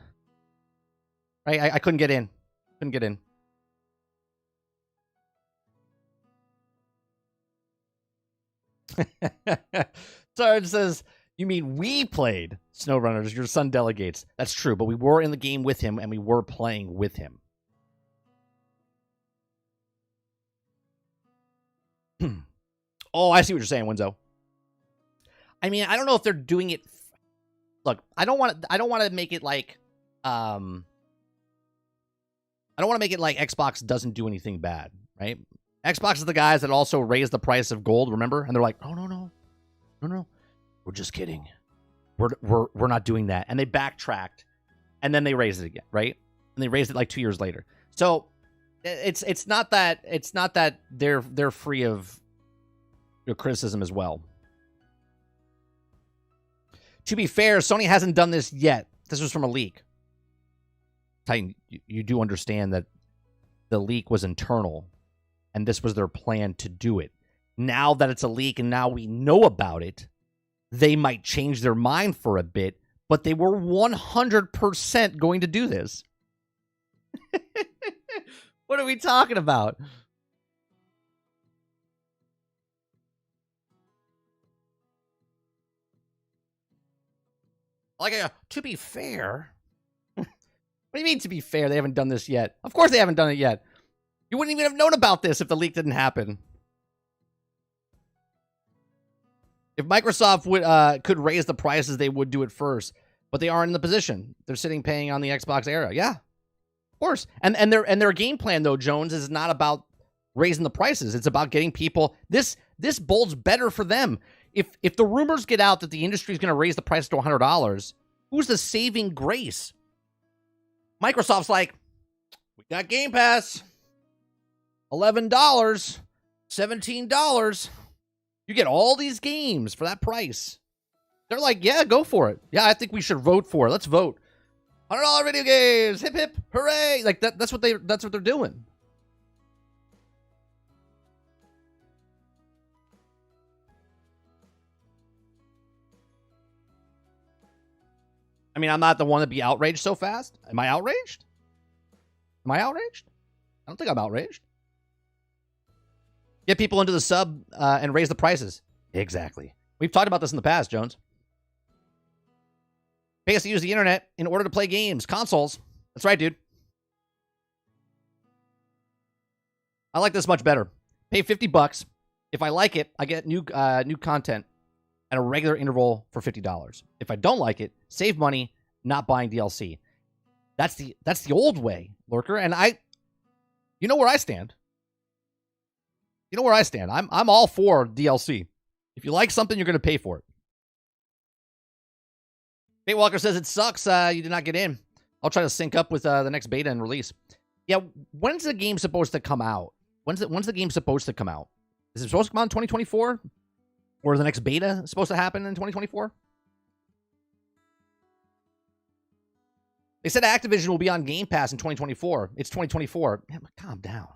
Right? I couldn't get in. Couldn't get in. Sarge says, you mean we played SnowRunners? Your son delegates. That's true, but we were in the game with him, and we were playing with him. Oh, I see what you're saying, Winzo. I mean, I don't know if they're doing it. Look, I don't want to make it like I don't want to make it like Xbox doesn't do anything bad, right? Xbox is the guys that also raised the price of gold, remember? And they're like, "Oh, no. We're just kidding. We're not doing that." And they backtracked, and then they raised it again, right? And they raised it like 2 years later. So it's not that they're free of criticism as well. To be fair, Sony hasn't done this yet. This was from a leak. Titan, you do understand that the leak was internal, and this was their plan to do it. Now that it's a leak and now we know about it, they might change their mind for a bit, but they were 100% going to do this. What are we talking about? Like, to be fair. What do you mean, to be fair? They haven't done this yet. Of course they haven't done it yet. You wouldn't even have known about this if the leak didn't happen. If Microsoft could raise the prices, they would do it first. But they aren't in the position. They're sitting paying on the Xbox era. Yeah, of course. And their game plan, though, Jones, is not about raising the prices. It's about getting people. This bodes better for them. If the rumors get out that the industry is going to raise the price to $100, who's the saving grace? Microsoft's like, we got Game Pass, $11, $17. You get all these games for that price. They're like, yeah, go for it. Yeah, I think we should vote for it. Let's vote. $100 video games. Hip hip, hooray! Like that's what they're doing. I mean, I'm not the one to be outraged so fast. Am I outraged? Am I outraged? I don't think I'm outraged. Get people into the sub and raise the prices. Exactly. We've talked about this in the past, Jones. Pay us to use the internet in order to play games, consoles. That's right, dude. I like this much better. Pay $50. If I like it, I get new content at a regular interval for $50. If I don't like it, save money, not buying DLC. That's the old way, Lurker. And you know where I stand. You know where I stand. I'm all for DLC. If you like something, you're going to pay for it. Fate Walker says it sucks. You did not get in. I'll try to sync up with the next beta and release. Yeah, when's the game supposed to come out? When's the game supposed to come out? Is it supposed to come out in 2024? Or the next beta supposed to happen in 2024? They said Activision will be on Game Pass in 2024. It's 2024. Yeah, calm down.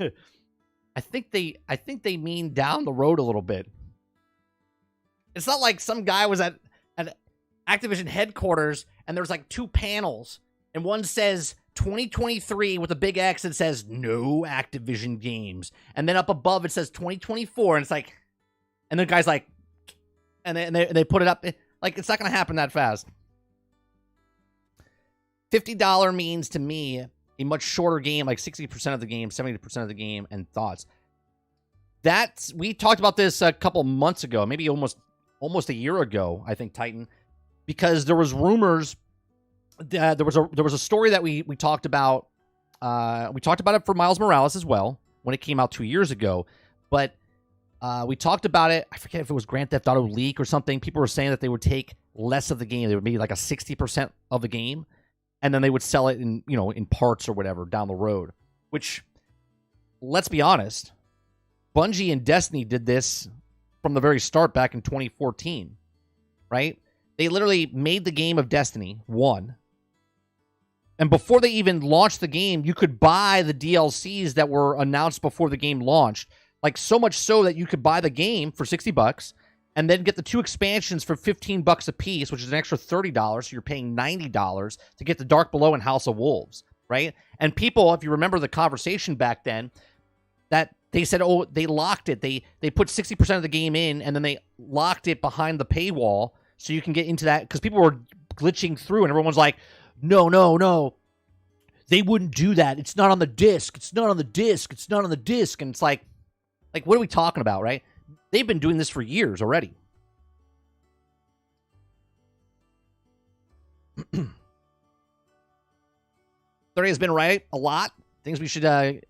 I think they mean down the road a little bit. It's not like some guy was at Activision headquarters and there's like 2 panels and one says 2023 with a big X and says no Activision games, and then up above it says 2024 and it's like, and the guy's like, and they put it up like it's not gonna happen that fast. $50 means to me a much shorter game, like 60% of the game, 70% of the game, and thoughts. We talked about this a couple months ago, maybe almost a year ago, I think, Titan, because there was rumors. There was a story that we talked about. We talked about it for Miles Morales as well when it came out 2 years ago, but we talked about it. I forget if it was Grand Theft Auto leak or something. People were saying that they would take less of the game. They would maybe like a 60% of the game, and then they would sell it in parts or whatever down the road. Which, let's be honest, Bungie and Destiny did this from the very start back in 2014, right? They literally made the game of Destiny 1. And before they even launched the game, you could buy the DLCs that were announced before the game launched. Like, so much so that you could buy the game for $60 and then get the 2 expansions for $15 a piece, which is an extra $30. So you're paying $90 to get the Dark Below and House of Wolves, right? And people, if you remember the conversation back then, that they said, oh, they locked it. They put 60% of the game in, and then they locked it behind the paywall so you can get into that, because people were glitching through, and everyone's like, no. They wouldn't do that. It's not on the disc. It's not on the disc. It's not on the disc. And it's like, what are we talking about, right? They've been doing this for years already. Thirty has been right a lot. Things we should have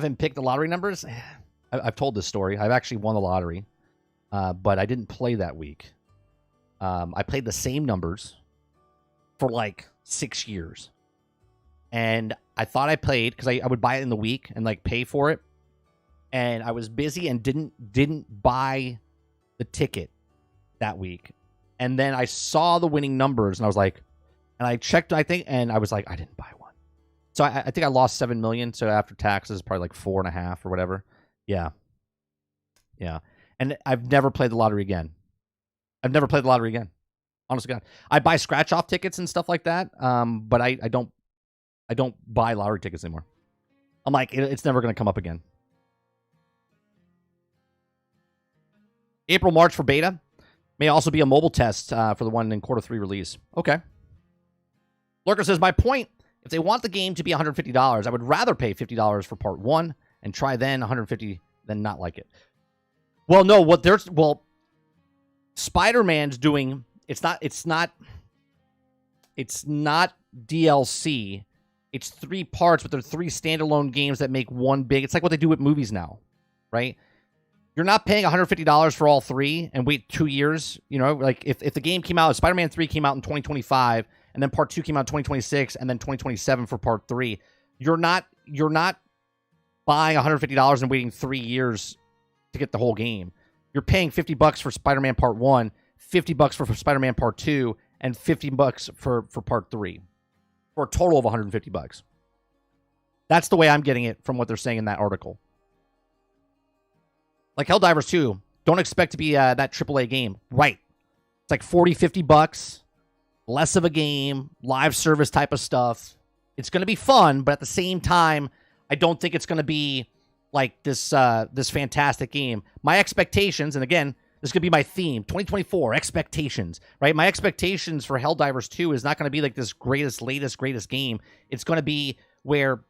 him pick the lottery numbers. I've told this story. I've actually won the lottery, but I didn't play that week. I played the same numbers for like 6 years. And I thought I played, because I would buy it in the week and like pay for it. And I was busy and didn't buy the ticket that week. And then I saw the winning numbers and I was like, and I checked, I think, and I was like, I didn't buy one. So I think I lost 7 million. So after taxes, probably like 4.5 or whatever. Yeah. And I've never played the lottery again. Honestly, God, I buy scratch off tickets and stuff like that. But I don't buy lottery tickets anymore. I'm like, it's never going to come up again. April, March for beta. May also be a mobile test for the one in Q3 release. Okay. Lurker says, my point, if they want the game to be $150, I would rather pay $50 for part 1 and try then $150 than not like it. Well, no, Spider-Man's doing, it's not DLC. It's 3 parts, but they're 3 standalone games that make one big. It's like what they do with movies now, right? You're not paying $150 for all 3 and wait 2 years. Like if the game came out, Spider-Man 3 came out in 2025, and then part 2 came out in 2026, and then 2027 for part 3. You're not buying $150 and waiting 3 years to get the whole game. You're paying $50 for Spider-Man Part 1, $50 for Spider-Man Part 2, and $50 for Part 3. For a total of $150. That's the way I'm getting it from what they're saying in that article. Like Helldivers 2, don't expect to be that AAA game. Right. It's like $40-$50, less of a game, live service type of stuff. It's going to be fun, but at the same time, I don't think it's going to be like this fantastic game. My expectations, and again, this could be my theme, 2024, expectations, right? My expectations for Helldivers 2 is not going to be like this latest game. It's going to be where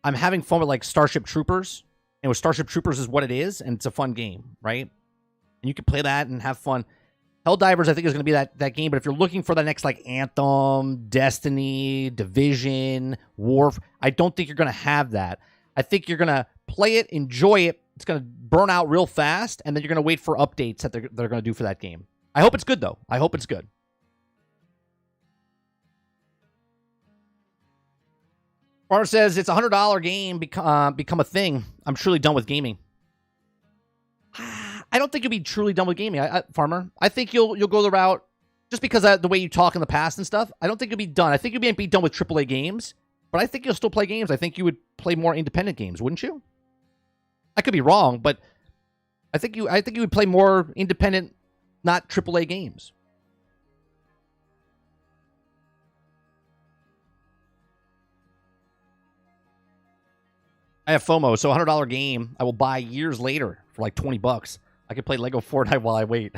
I'm having fun with like Starship Troopers, and with Starship Troopers is what it is, and it's a fun game, right? And you can play that and have fun. Helldivers, I think, is going to be that game, but if you're looking for the next like Anthem, Destiny, Division, War, I don't think you're going to have that. I think you're going to play it, enjoy it, gonna burn out real fast, and then you're gonna wait for updates that they're gonna do for that game. I hope it's good though. I hope it's good. Farmer says it's $100 game become a thing. I'm truly done with gaming. I don't think you'll be truly done with gaming, Farmer. I think you'll go the route just because of the way you talk in the past and stuff. I don't think you'll be done. I think you'll be done with AAA games, but I think you'll still play games. I think you would play more independent games, wouldn't you? I could be wrong, but I think you would play more independent, not AAA games. I have FOMO, so $100 game I will buy years later for like $20. I could play Lego Fortnite while I wait.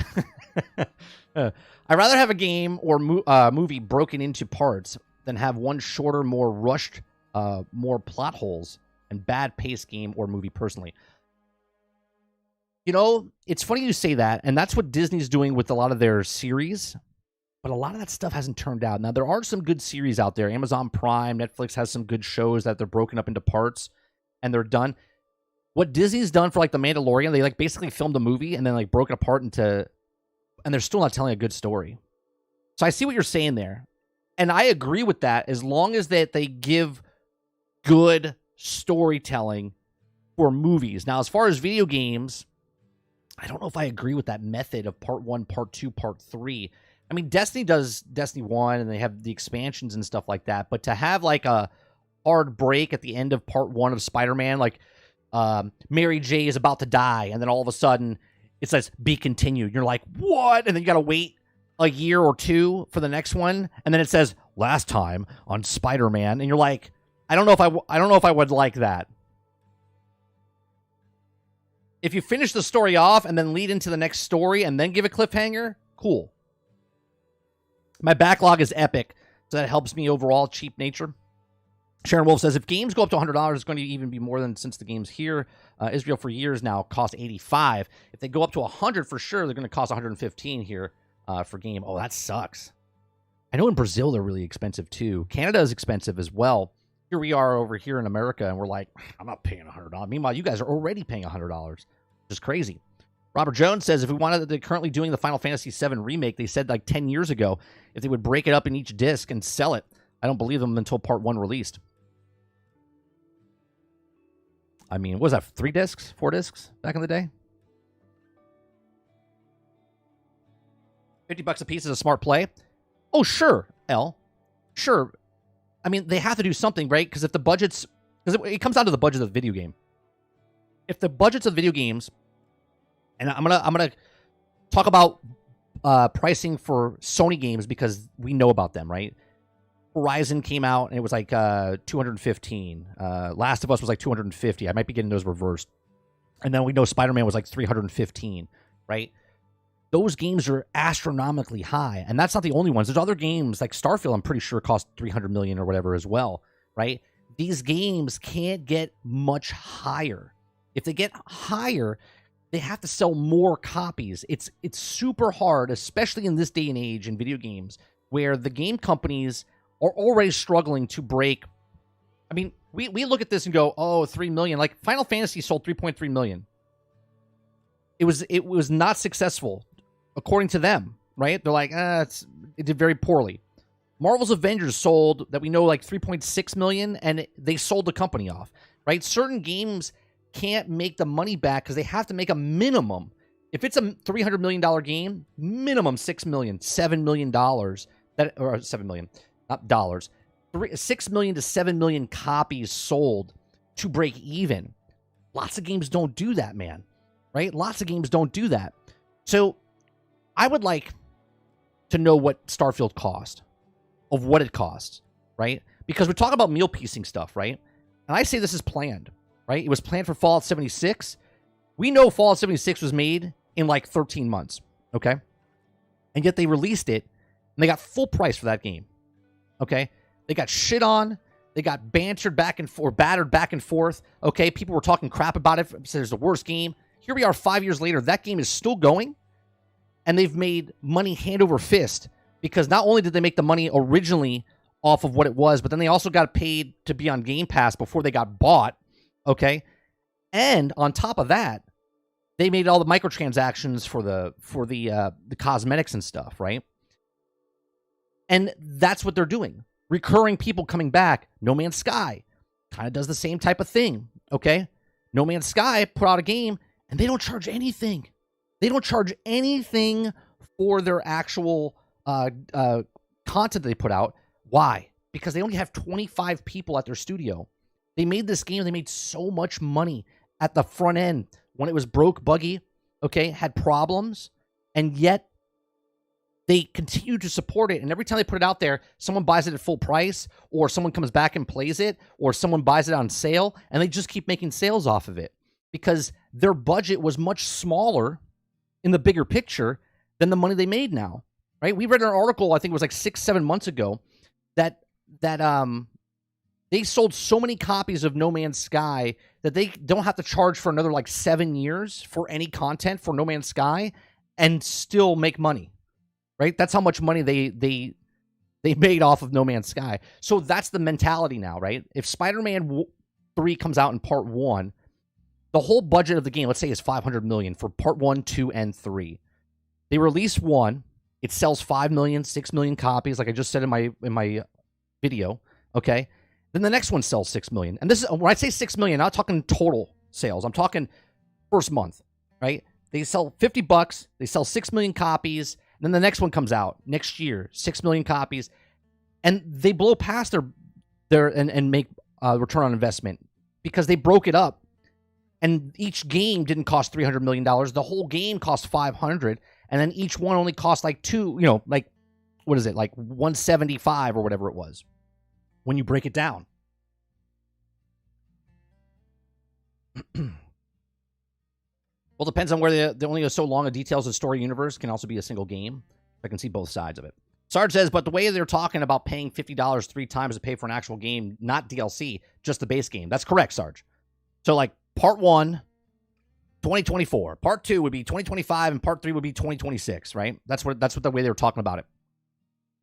I'd rather have a game or movie broken into parts than have one shorter, more rushed, more plot holes and bad paced game or movie personally. You know, it's funny you say that, and that's what Disney's doing with a lot of their series, but a lot of that stuff hasn't turned out. Now, there are some good series out there. Amazon Prime, Netflix has some good shows that they're broken up into parts, and they're done. What Disney's done for, like, The Mandalorian, they, like, basically filmed a movie and then, like, broke it apart into... And they're still not telling a good story. So I see what you're saying there. And I agree with that as long as that they give good storytelling for movies. Now, as far as video games, I don't know if I agree with that method of part 1, part 2, part 3. I mean, Destiny does Destiny 1, and they have the expansions and stuff like that. But to have, like, a hard break at the end of part 1 of Spider-Man, like, Mary J is about to die, and then all of a sudden it says, be continued. You're like, what? And then you got to wait a year or two for the next one. And then it says, last time on Spider-Man. And you're like, I don't know if I would like that. If you finish the story off and then lead into the next story and then give a cliffhanger, cool. My backlog is epic, so that helps me overall, cheap nature. Sharon Wolf says, if games go up to $100, it's going to even be more than since the games here. Israel for years now cost $85. If they go up to $100 for sure, they're going to cost $115 here for game. Oh, that sucks. I know in Brazil they're really expensive too. Canada is expensive as well. Here we are over here in America, and we're like, I'm not paying $100. Meanwhile, you guys are already paying $100, which is crazy. Robert Jones says, if we wanted, they're currently doing the Final Fantasy VII remake. They said like 10 years ago if they would break it up in each disc and sell it. I don't believe them until part 1 released. I mean, what was that, 3 discs, 4 discs back in the day? $50 a piece is a smart play. Oh, sure, L. Sure. I mean, they have to do something, right? Because if the budgets... Because it comes down to the budget of the video game. If the budgets of video games... And I'm gonna talk about pricing for Sony games because we know about them, right? Horizon came out and it was like $215. Last of Us was like $250. I might be getting those reversed. And then we know Spider-Man was like $315, right? Those games are astronomically high, and that's not the only ones. There's other games like Starfield. I'm pretty sure cost $300 million or whatever as well, right? These games can't get much higher. If they get higher, they have to sell more copies. It's super hard, especially in this day and age in video games, where the game companies are already struggling to break. I mean, we look at this and go, oh, 3 million. Like Final Fantasy sold 3.3 million. It was not successful, according to them, right? They're like, it did very poorly. Marvel's Avengers sold, that we know, like 3.6 million, and they sold the company off, right? Certain games can't make the money back because they have to make a minimum. If it's a $300 million game, minimum $6 million, $7 million, or $7 million, not dollars, 6 million to 7 million copies sold to break even. Lots of games don't do that, man, right? Lots of games don't do that. So I would like to know what Starfield cost, of what it costs, right? Because we're talking about meal piecing stuff, right? And I say this is planned, right? It was planned for Fallout 76. We know Fallout 76 was made in like 13 months, okay? And yet they released it, and they got full price for that game, okay? They got shit on. They got bantered back and forth, battered back and forth, okay? People were talking crap about it. Said it's the worst game. Here we are 5 years later. That game is still going, and they've made money hand over fist because not only did they make the money originally off of what it was, but then they also got paid to be on Game Pass before they got bought, okay? And on top of that, they made all the microtransactions for the cosmetics and stuff, right? And that's what they're doing. Recurring people coming back. No Man's Sky kind of does the same type of thing, okay? No Man's Sky put out a game, and they don't charge anything. They don't charge anything for their actual content they put out. Why? Because they only have 25 people at their studio. They made this game. They made so much money at the front end when it was broke, buggy, okay, had problems, and yet they continue to support it. And every time they put it out there, someone buys it at full price, or someone comes back and plays it, or someone buys it on sale, and they just keep making sales off of it because their budget was much smaller in the bigger picture than the money they made now, right? We read an article, I think it was like 6-7 months ago, that they sold so many copies of No Man's Sky that they don't have to charge for another like 7 years for any content for No Man's Sky and still make money, right? That's how much money they made off of No Man's Sky. So that's the mentality now, right? If Spider-Man 3 comes out in part 1, the whole budget of the game, let's say, is $500 million for part 1, 2, and 3. They release 1, it sells 5 million, 6 million copies, like I just said in my video, okay? Then the next one sells 6 million. And this is, when I say 6 million, I'm not talking total sales. I'm talking first month, right? They sell $50, they sell 6 million copies, and then the next one comes out next year, 6 million copies, and they blow past their and make return on investment because they broke it up. And each game didn't cost $300 million. The whole game cost $500, and then each one only cost like what is it, like $175 or whatever it was when you break it down. Well, it depends on where they only go so long. A details of story universe can also be a single game. I can see both sides of it. Sarge says, but the way they're talking about paying $50 3 times to pay for an actual game, not DLC, just the base game. That's correct, Sarge. So like part 1, 2024. Part 2 would be 2025, and part 3 would be 2026, right? That's what the way they were talking about it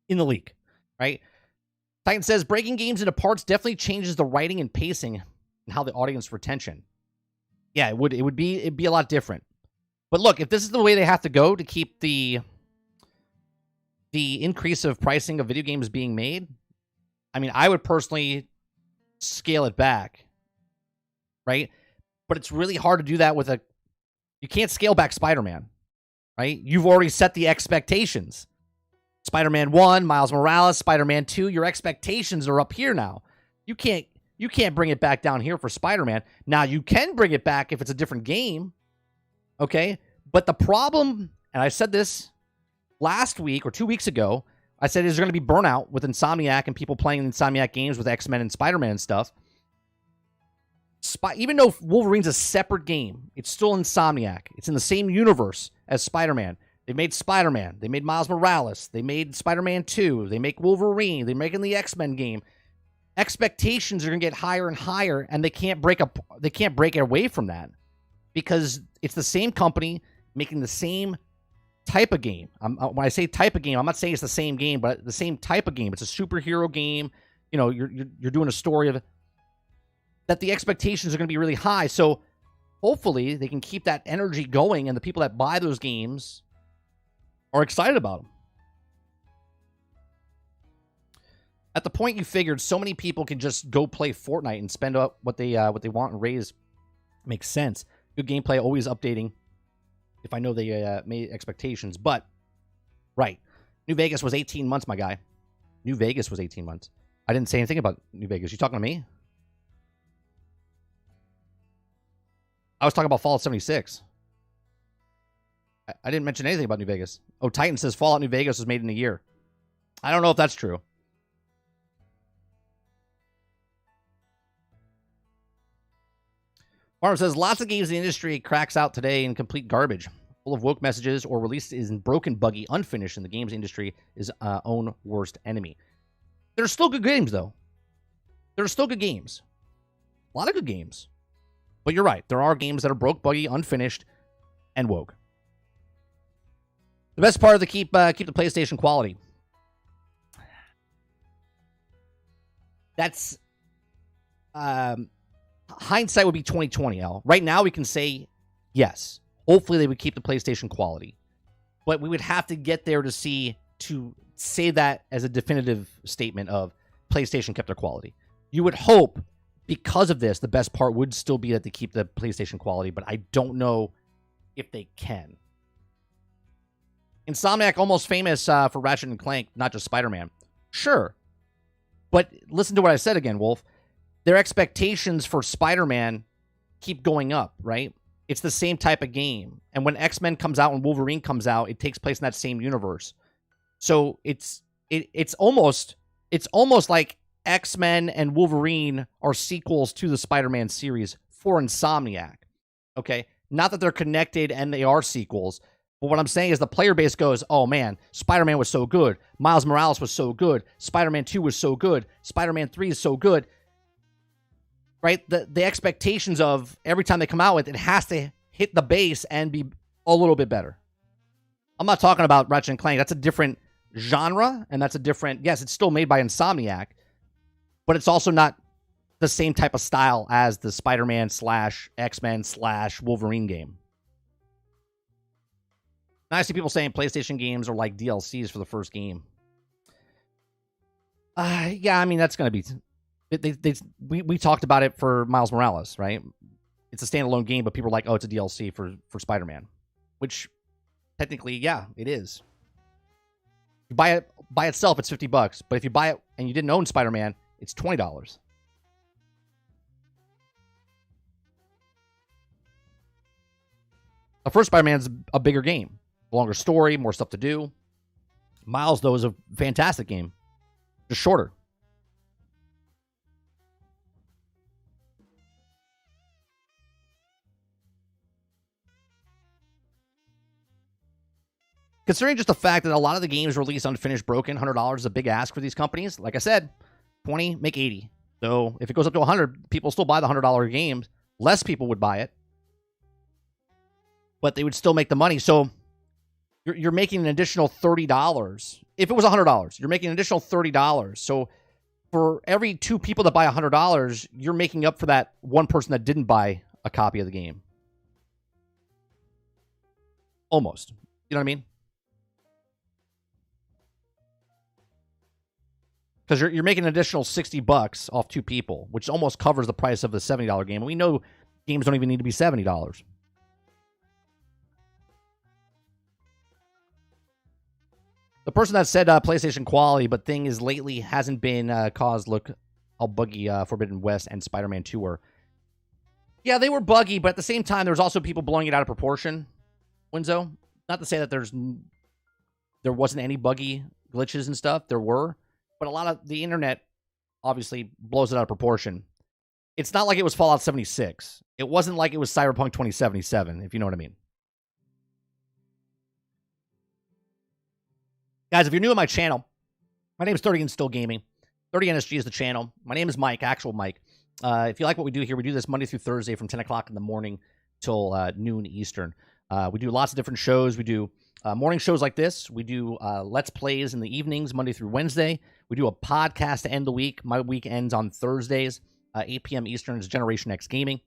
in the leak, right? Titan says, breaking games into parts definitely changes the writing and pacing and how the audience retention. Yeah, it'd be a lot different. But look, if this is the way they have to go to keep the increase of pricing of video games being made, I mean, I would personally scale it back, right? But it's really hard to do that with you can't scale back Spider-Man, right? You've already set the expectations. Spider-Man 1, Miles Morales, Spider-Man 2, your expectations are up here now. You can't bring it back down here for Spider-Man. Now, you can bring it back if it's a different game, okay? But the problem, and I said this last week or 2 weeks ago, I said there's going to be burnout with Insomniac and people playing Insomniac games with X-Men and Spider-Man and stuff. Even though Wolverine's a separate game, it's still Insomniac. It's in the same universe as Spider-Man. They made Spider-Man. They made Miles Morales. They made Spider-Man 2. They make Wolverine. They're making the X-Men game. Expectations are going to get higher and higher, and they can't break it away from that because it's the same company making the same type of game. When I say type of game, I'm not saying it's the same game, but the same type of game. It's a superhero game. You know, you're doing a story of that. The expectations are going to be really high, so hopefully they can keep that energy going, and the people that buy those games are excited about them. At the point you figured so many people can just go play Fortnite and spend up what they want and raise makes sense. Good gameplay, always updating. If I know they made expectations, but right, New Vegas was 18 months, my guy. New Vegas was 18 months. I didn't say anything about New Vegas. You talking to me? I was talking about Fallout 76. I didn't mention anything about New Vegas. Oh, Titan says Fallout New Vegas was made in a year. I don't know if that's true. Farm says lots of games in the industry cracks out today in complete garbage, full of woke messages or released in broken, buggy, unfinished, and the games industry is own worst enemy. There are still good games, though. There are still good games. A lot of good games. But you're right. There are games that are broke, buggy, unfinished, and woke. The best part of keep the PlayStation quality. That's hindsight would be 2020, Al. Right now, we can say yes. Hopefully, they would keep the PlayStation quality. But we would have to get there to say that as a definitive statement of PlayStation kept their quality. You would hope, because of this, the best part would still be that they keep the PlayStation quality, but I don't know if they can. Insomniac, almost famous for Ratchet and Clank, not just Spider-Man. Sure. But listen to what I said again, Wolf. Their expectations for Spider-Man keep going up, right? It's the same type of game. And when X-Men comes out and Wolverine comes out, it takes place in that same universe. So it's almost like X-Men and Wolverine are sequels to the Spider-Man series for Insomniac. Okay? Not that they're connected and they are sequels, but what I'm saying is the player base goes, oh man, Spider-Man was so good. Miles Morales was so good. Spider-Man 2 was so good. Spider-Man 3 is so good. Right? The expectations of every time they come out with it has to hit the base and be a little bit better. I'm not talking about Ratchet and Clank. That's a different genre, and that's a different... Yes, it's still made by Insomniac, but it's also not the same type of style as the Spider-Man / X-Men / Wolverine game. Now I see people saying PlayStation games are like DLCs for the first game. Yeah, I mean, that's going to be... We talked about it for Miles Morales, right? It's a standalone game, but people are like, oh, it's a DLC for Spider-Man. Which, technically, yeah, it is. If you buy it by itself, it's $50. But if you buy it and you didn't own Spider-Man, it's $20. The first Spider-Man's a bigger game. Longer story, more stuff to do. Miles, though, is a fantastic game. Just shorter. Considering just the fact that a lot of the games released unfinished, broken, $100 is a big ask for these companies. Like I said, 20, make 80. So if it goes up to 100, people still buy the $100 games. Less people would buy it, but they would still make the money. So you're making an additional $30. If it was $100, you're making an additional $30. So for every 2 people that buy $100, you're making up for that one person that didn't buy a copy of the game. Almost. You know what I mean? Because you're making an additional $60 off 2 people, which almost covers the price of the $70 game. And we know games don't even need to be $70. The person that said PlayStation quality, but thing is lately hasn't been caused look how buggy Forbidden West and Spider-Man 2 were. Yeah, they were buggy, but at the same time, there was also people blowing it out of proportion. Winzo, not to say that there wasn't any buggy glitches and stuff. There were. But a lot of the internet obviously blows it out of proportion. It's not like it was Fallout 76. It wasn't like it was Cyberpunk 2077, if you know what I mean. Guys, if you're new to my channel, my name is 30 and Still Gaming. 30NSG is the channel. My name is Mike, actual Mike. If you like what we do here, we do this Monday through Thursday from 10 o'clock in the morning till noon Eastern. We do lots of different shows. We do morning shows like this. We do Let's Plays in the evenings, Monday through Wednesday. We do a podcast to end the week. My week ends on Thursdays, 8 p.m. Eastern. Is Generation X Gaming.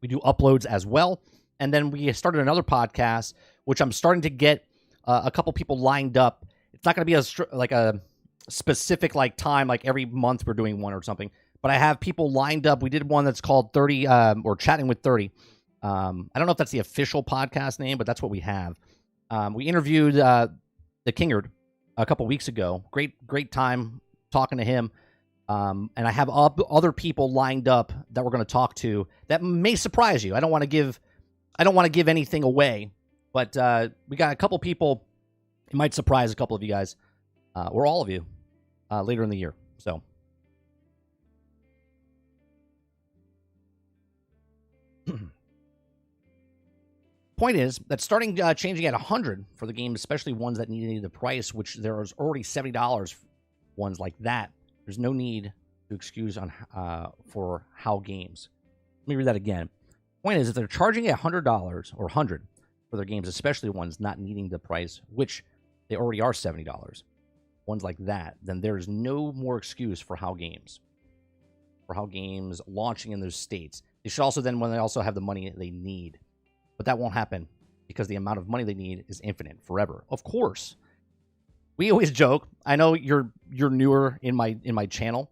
We do uploads as well. And then we started another podcast, which I'm starting to get a couple people lined up. It's not going to be a specific like time, like every month we're doing one or something. But I have people lined up. We did one that's called 30 or Chatting with 30. I don't know if that's the official podcast name, but that's what we have. We interviewed the Kingard a couple weeks ago. Great time talking to him. And I have other people lined up that we're going to talk to that may surprise you. I don't want to give anything away, but we got a couple people. It might surprise a couple of you guys, or all of you, later in the year. So. Point is that starting changing at 100 for the game, especially ones that needed the price, which there is already $70 ones like that. There's no need to excuse on for how games. Let me read that again. Point is, if they're charging $100 or 100 for their games, especially ones not needing the price, which they already are $70, ones like that, then there's no more excuse for how games. for how games launching in those states. They should also then, when they also have the money they need. But that won't happen because the amount of money they need is infinite, forever. Of course. We always joke. I know you're newer in my channel.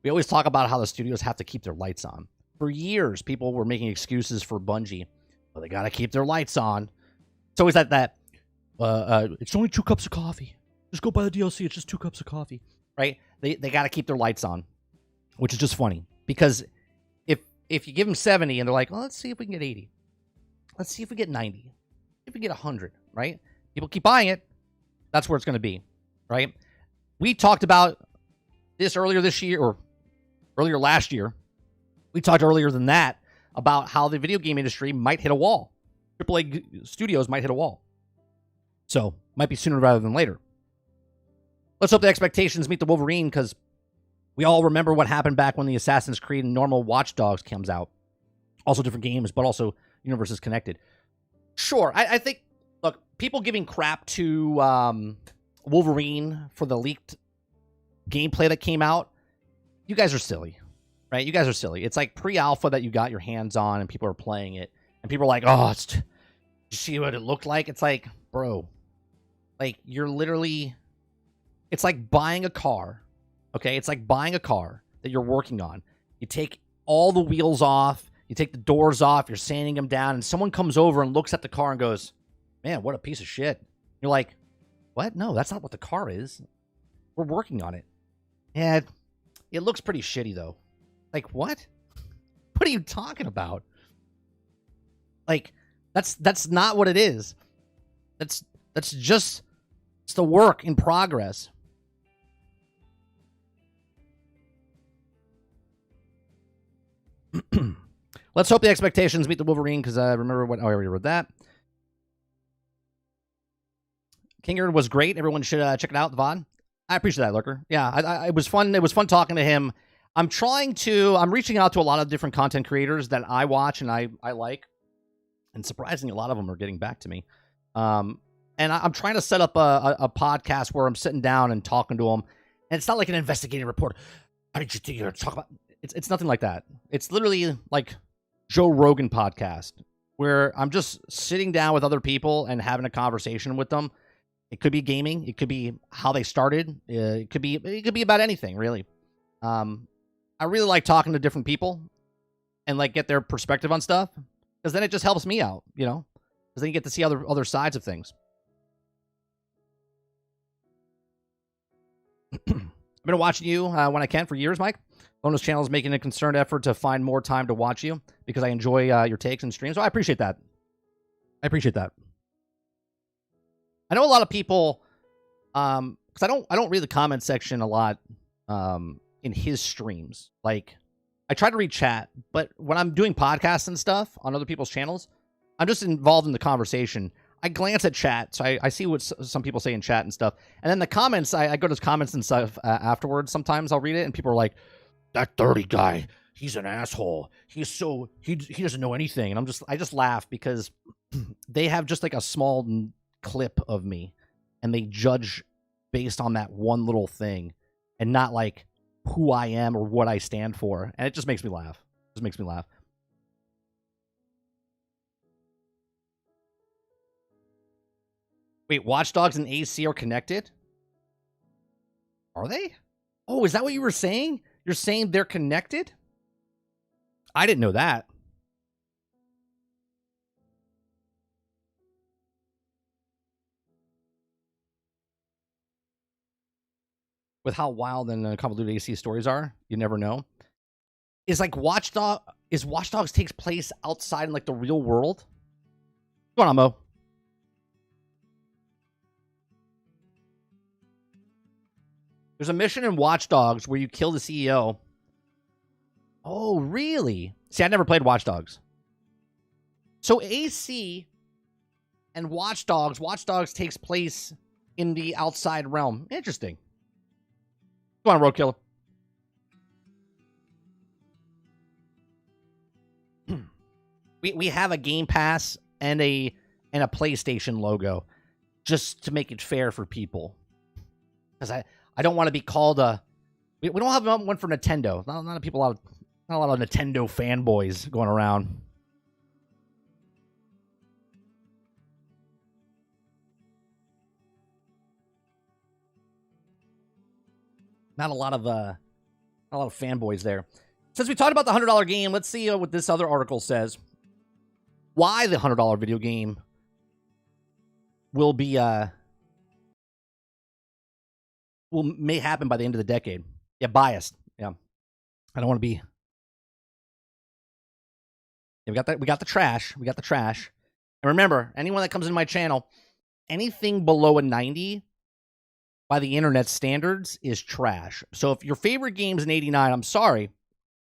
We always talk about how the studios have to keep their lights on. For years, people were making excuses for Bungie. Well, they got to keep their lights on. It's always that it's only 2 cups of coffee. Just go buy the DLC. It's just 2 cups of coffee, right? They got to keep their lights on, which is just funny because if you give them 70 and they're like, well, let's see if we can get 80. Let's see if we get 90. If we get 100, right? People keep buying it. That's where it's going to be, right? We talked about this earlier this year or earlier last year. We talked earlier than that about how the video game industry might hit a wall. AAA studios might hit a wall. So, might be sooner rather than later. Let's hope the expectations meet the Wolverine, because we all remember what happened back when the Assassin's Creed and normal Watch Dogs comes out. Also different games, but also universes connected. Sure, I think, look, people giving crap to Wolverine for the leaked gameplay that came out, you guys are silly, right? You guys are silly. It's like pre-alpha that you got your hands on and people are playing it. And people are like, oh, you see what it looked like? It's like, bro, like you're literally, it's like buying a car, okay? It's like buying a car that you're working on. You take all the wheels off, you take the doors off, you're sanding them down, and someone comes over and looks at the car and goes, man, what a piece of shit. You're like, what? No, that's not what the car is. We're working on it. Yeah, it looks pretty shitty, though. Like, what? What are you talking about? Like, that's not what it is. That's just, it's the work in progress. Let's hope the expectations meet the Wolverine, because I remember what, oh, I already read that. Kingard was great. Everyone should check it out, the VOD. I appreciate that, Lurker. Yeah, it was fun. It was fun talking to him. I'm reaching out to a lot of different content creators that I watch and I like. And surprisingly, a lot of them are getting back to me. And I'm trying to set up a podcast where I'm sitting down and talking to them. And it's not like an investigative report. How did you think you're talking about? It's nothing like that. It's literally like Joe Rogan podcast, where I'm just sitting down with other people and having a conversation with them. It could be gaming. It could be how they started. It could be about anything, really. I really like talking to different people and like get their perspective on stuff, because then it just helps me out, you know, because then you get to see other sides of things. I've been watching you when I can for years, Mike. Bonus Channel is making a concerted effort to find more time to watch you because I enjoy your takes and streams. So I appreciate that. I appreciate that. I know a lot of people, because I don't read the comment section a lot in his streams. Like, I try to read chat, but when I'm doing podcasts and stuff on other people's channels, I'm just involved in the conversation. I glance at chat, so I see what some people say in chat and stuff. And then the comments, I go to comments and stuff afterwards. Sometimes I'll read it, and people are like, that 30 guy, he's an asshole. He doesn't know anything. And I just laugh because they have just like a small clip of me, and they judge based on that one little thing and not like who I am or what I stand for. And it just makes me laugh. It just makes me laugh. Wait, Watch Dogs and AC are connected? Are they? Oh, is that what you were saying? You're saying they're connected? I didn't know that. With how wild and convoluted AC stories are, you never know. Is like Watch Dogs takes place outside in like the real world? What's going on, Mo? There's a mission in Watch Dogs where you kill the CEO. Oh, really? See, I never played Watch Dogs. So AC and Watch Dogs takes place in the outside realm. Interesting. Go on, Roadkiller. we have a Game Pass and a PlayStation logo just to make it fair for people. Because I don't want to be called a... We don't have one for Nintendo. Not a lot of Nintendo fanboys going around. Not a lot of fanboys there. Since we talked about the $100 game, let's see what this other article says. Why the $100 video game will be may happen by the end of the decade. Yeah, biased. Yeah, I don't want to be. Yeah, we got the trash. We got the trash. And remember, anyone that comes into my channel, anything below a 90 by the internet standards is trash. So if your favorite game's an 89, I'm sorry,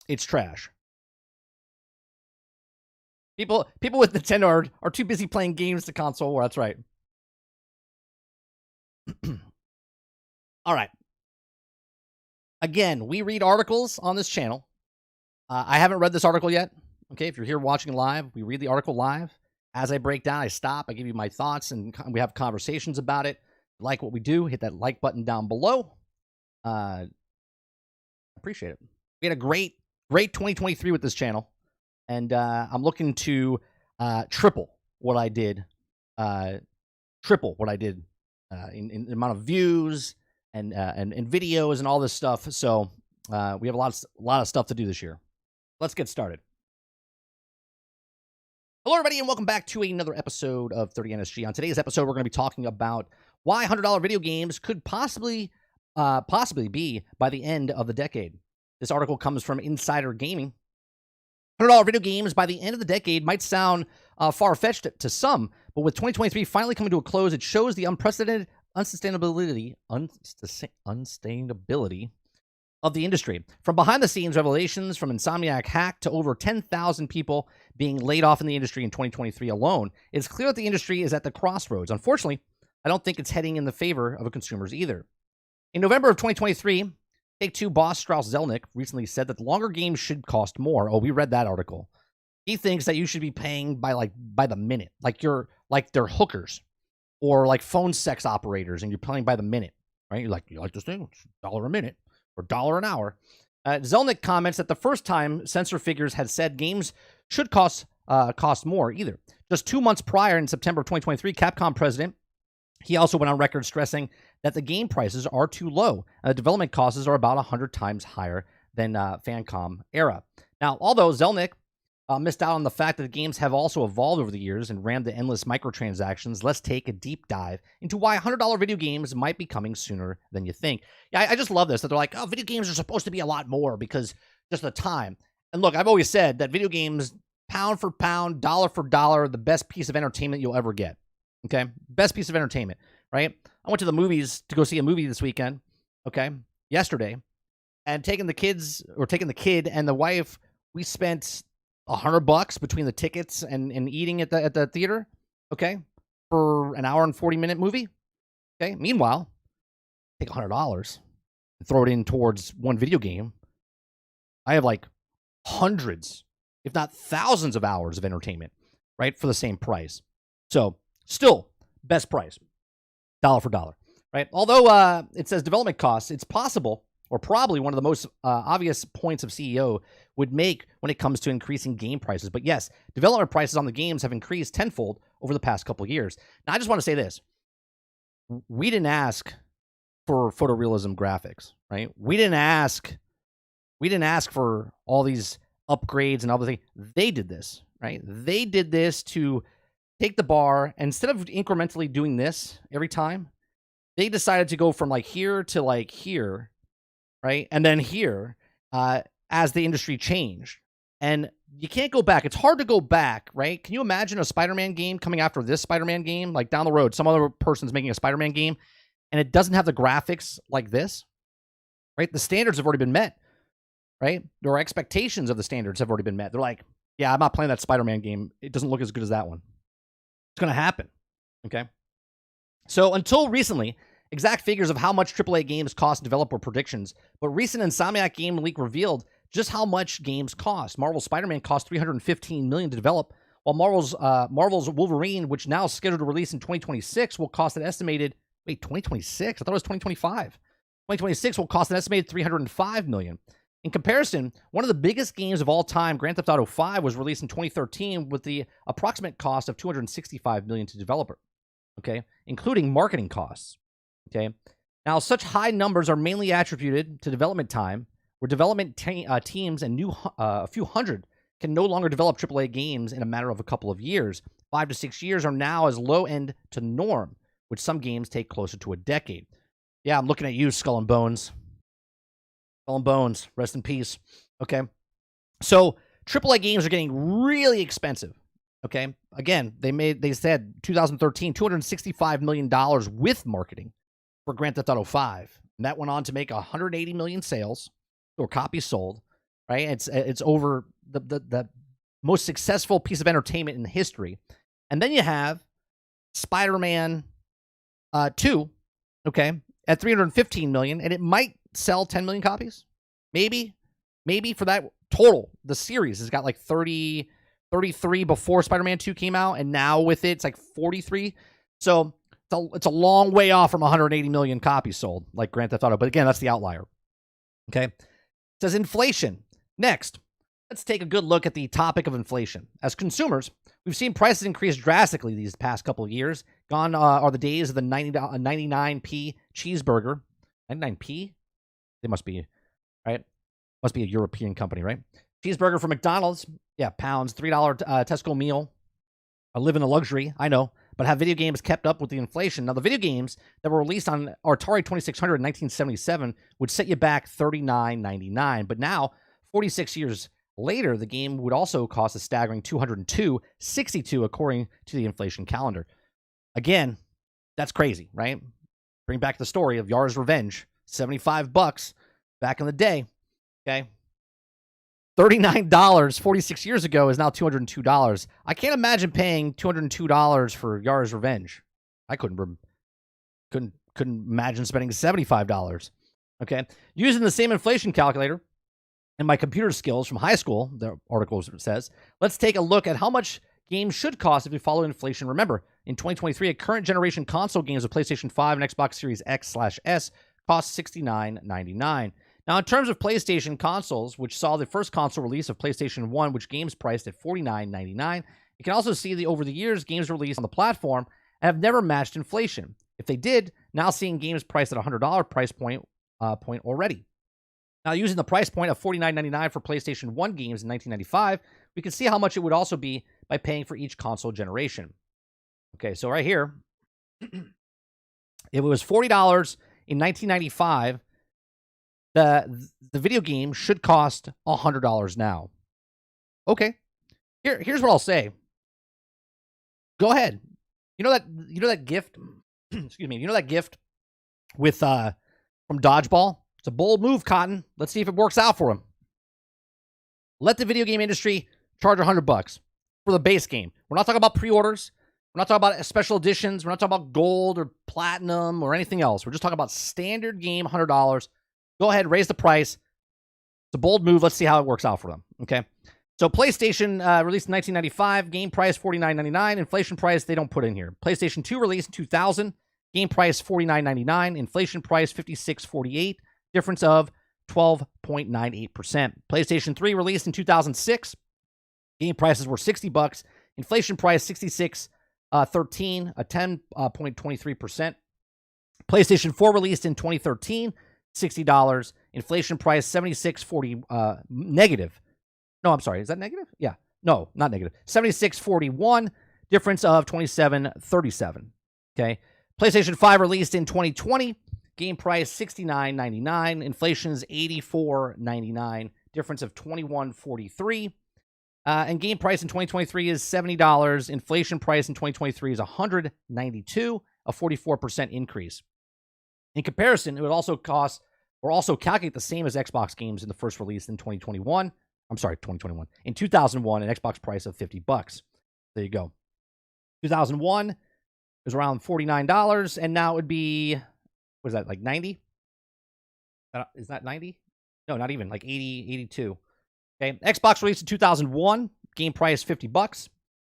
it's trash. People with Nintendo are too busy playing games to console war. That's right. All right. Again, we read articles on this channel. I haven't read this article yet. Okay, if you're here watching live, we read the article live. As I break down, I stop. I give you my thoughts, and we have conversations about it. If you like what we do, hit that like button down below. Appreciate it. We had a great 2023 with this channel, and I'm looking to triple what I did. In amount of views and videos and all this stuff. So we have a lot of stuff to do this year. Let's get started. Hello, everybody, and welcome back to another episode of 30NSG. On today's episode, we're going to be talking about why $100 video games could possibly be by the end of the decade. This article comes from Insider Gaming. $100 video games by the end of the decade might sound far-fetched to some, but with 2023 finally coming to a close, it shows the unprecedented unsustainability of the industry. From behind-the-scenes revelations from Insomniac hack to over 10,000 people being laid off in the industry in 2023 alone, it's clear that the industry is at the crossroads. Unfortunately, I don't think it's heading in the favor of consumers either. In November of 2023, Take-Two boss Strauss Zelnick recently said that longer games should cost more. Oh, we read that article. He thinks that you should be paying by the minute, like they're hookers or like phone sex operators, and you're paying by the minute, right? You like this thing? It's $1 a minute or $1 an hour. Zelnick comments that the first time censor figures had said games should cost more either. Just 2 months prior, in September of 2023, Capcom president, he also went on record stressing that the game prices are too low. Development costs are about 100 times higher than Famicom era. Now, although Zelnick missed out on the fact that the games have also evolved over the years and ran the endless microtransactions, let's take a deep dive into why $100 video games might be coming sooner than you think. Yeah, I just love this, that they're like, oh, video games are supposed to be a lot more because just the time. And look, I've always said that video games, pound for pound, dollar for dollar, the best piece of entertainment you'll ever get. Okay? Best piece of entertainment, right? I went to the movies to go see a movie this weekend, okay, yesterday, and taking the kid and the wife, we spent $100 between the tickets and eating at the theater, okay, for an hour and 40-minute movie. Okay. Meanwhile, take $100 and throw it in towards one video game. I have like hundreds, if not thousands of hours of entertainment, right, for the same price. So still best price, dollar for dollar, right? Although it says development costs, it's possible, or probably one of the most obvious points of CEO would make when it comes to increasing game prices. But yes, development prices on the games have increased tenfold over the past couple of years. Now, I just want to say this. We didn't ask for photorealism graphics, right? We didn't ask for all these upgrades and other things. They did this, right? They did this to take the bar. Instead of incrementally doing this every time, they decided to go from like here to like here, right? And then here, as the industry changed. And you can't go back. It's hard to go back, right? Can you imagine a Spider-Man game coming after this Spider-Man game? Like down the road, some other person's making a Spider-Man game, and it doesn't have the graphics like this, right? The standards have already been met, right? Their expectations of the standards have already been met. They're like, yeah, I'm not playing that Spider-Man game. It doesn't look as good as that one. It's going to happen, okay? So until recently, exact figures of how much AAA games cost develop were predictions, but recent Insomniac Game Leak revealed just how much games cost. Marvel's Spider-Man cost $315 million to develop, while Marvel's Wolverine, which now is scheduled to release in 2026, will cost an estimated 2026? I thought it was 2025. 2026 will cost an estimated $305 million. In comparison, one of the biggest games of all time, Grand Theft Auto 5, was released in 2013 with the approximate cost of $265 million to developer, okay, including marketing costs, okay? Now, such high numbers are mainly attributed to development time, where development teams and a few hundred can no longer develop AAA games in a matter of a couple of years. 5 to 6 years are now as low end to norm, which some games take closer to a decade. Yeah, I'm looking at you, Skull and Bones. Skull and Bones, rest in peace. Okay, so AAA games are getting really expensive. Okay, again, they said 2013 $265 million with marketing for Grand Theft Auto 5, and that went on to make 180 million sales or copies sold. Right, it's over the most successful piece of entertainment in history. And then you have Spider-Man 2, okay, at 315 million, and it might sell 10 million copies. Maybe for that total. The series has got like 33 before Spider-Man 2 came out, and now with it, it's like 43. So it's a long way off from 180 million copies sold, like Grand Theft Auto. But again, that's the outlier. Okay. It says inflation. Next, let's take a good look at the topic of inflation. As consumers, we've seen prices increase drastically these past couple of years. Gone are the days of the 99p cheeseburger. 99p? They must be, right? Must be a European company, right? Cheeseburger from McDonald's. Yeah, pounds. $3 Tesco meal. I live in a luxury, I know. But have video games kept up with the inflation? Now, the video games that were released on Atari 2600 in 1977 would set you back $39.99. But now, 46 years later, the game would also cost a staggering $202.62 according to the inflation calendar. Again, that's crazy, right? Bring back the story of Yara's Revenge, $75 back in the day, okay? $39 46 years ago is now $202. I can't imagine paying $202 for Yara's Revenge. I couldn't imagine spending $75. Okay, using the same inflation calculator and my computer skills from high school, the article says, let's take a look at how much games should cost if we follow inflation. Remember, in 2023, a current generation console games of PlayStation 5 and Xbox Series X/S cost $69.99. Now, in terms of PlayStation consoles, which saw the first console release of PlayStation 1, which games priced at $49.99, you can also see that over the years, games released on the platform have never matched inflation. If they did, now seeing games priced at a $100 price point already. Now, using the price point of $49.99 for PlayStation 1 games in 1995, we can see how much it would also be by paying for each console generation. Okay, so right here, if it was $40 in 1995, the video game should cost $100 now. Okay, here's what I'll say. Go ahead. You know that gift. Excuse me. You know that gift with from Dodgeball. It's a bold move, Cotton. Let's see if it works out for him. Let the video game industry charge $100 for the base game. We're not talking about pre-orders. We're not talking about special editions. We're not talking about gold or platinum or anything else. We're just talking about standard game, $100. Go ahead, raise the price. It's a bold move. Let's see how it works out for them. Okay. So PlayStation released in 1995, game price $49.99. Inflation price they don't put in here. PlayStation 2 released in 2000, game price $49.99. Inflation price $56.48. Difference of 12.98%. PlayStation 3 released in 2006. Game prices were $60. Inflation price $66.13, a 10.23%. PlayStation 4 released in 2013, $60. Inflation price $76.40 negative. No, I'm sorry. Is that negative? Yeah. No, not negative. $76.41. Difference of $27.37. Okay. PlayStation 5 released in 2020. Game price $69.99. Inflation is $84.99. Difference of $21.43. And game price in 2023 is $70. Inflation price in 2023 is $192, a 44% increase. In comparison, it would also cost or also calculate the same as Xbox games in the first release in 2021. I'm sorry, 2021. In 2001, an Xbox price of $50. There you go. 2001 it was around $49, and now it would be, what is that, like 90? Is that 90? No, not even, like 80, 82. Okay, Xbox released in 2001, game price $50. Xbox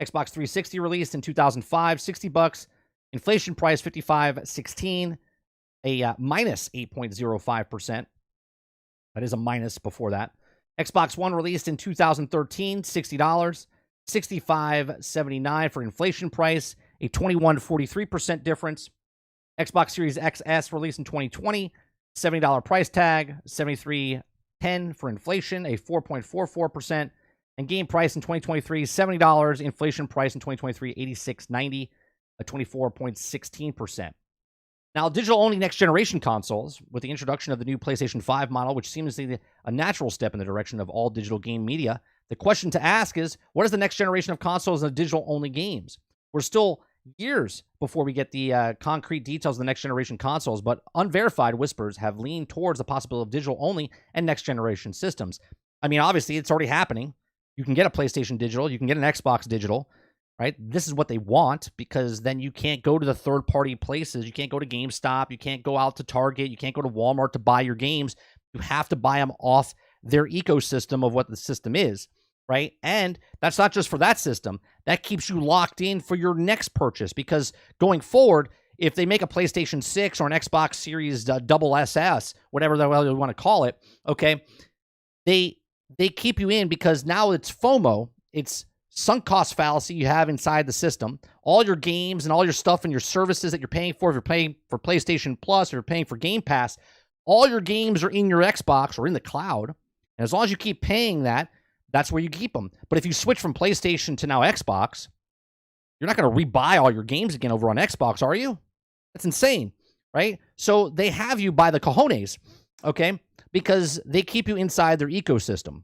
360 released in 2005, $60. Inflation price $55.16. a minus 8.05%. That is a minus before that. Xbox One released in 2013, $60, $65.79 for inflation price, a 21.43% difference. Xbox Series XS released in 2020, $70 price tag, $73.10 for inflation, a 4.44%. And game price in 2023, $70. Inflation price in 2023, $86.90, a 24.16%. Now, digital-only next-generation consoles, with the introduction of the new PlayStation 5 model, which seems to be a natural step in the direction of all digital game media, the question to ask is, what is the next generation of consoles and digital-only games? We're still years before we get the concrete details of the next-generation consoles, but unverified whispers have leaned towards the possibility of digital-only and next-generation systems. I mean, obviously, it's already happening. You can get a PlayStation digital. You can get an Xbox digital. Right? This is what they want, because then you can't go to the third-party places. You can't go to GameStop. You can't go out to Target. You can't go to Walmart to buy your games. You have to buy them off their ecosystem of what the system is, right? And that's not just for that system. That keeps you locked in for your next purchase, because going forward, if they make a PlayStation 6 or an Xbox Series double SS, whatever the hell you want to call it, okay, they keep you in because now it's FOMO. It's sunk cost fallacy you have inside the system. All your games and all your stuff and your services that you're paying for, if you're paying for PlayStation Plus or you're paying for Game Pass, all your games are in your Xbox or in the cloud. And as long as you keep paying that, that's where you keep them. But if you switch from PlayStation to now Xbox, you're not going to rebuy all your games again over on Xbox, are you? That's insane, right? So they have you by the cojones, okay? Because they keep you inside their ecosystem.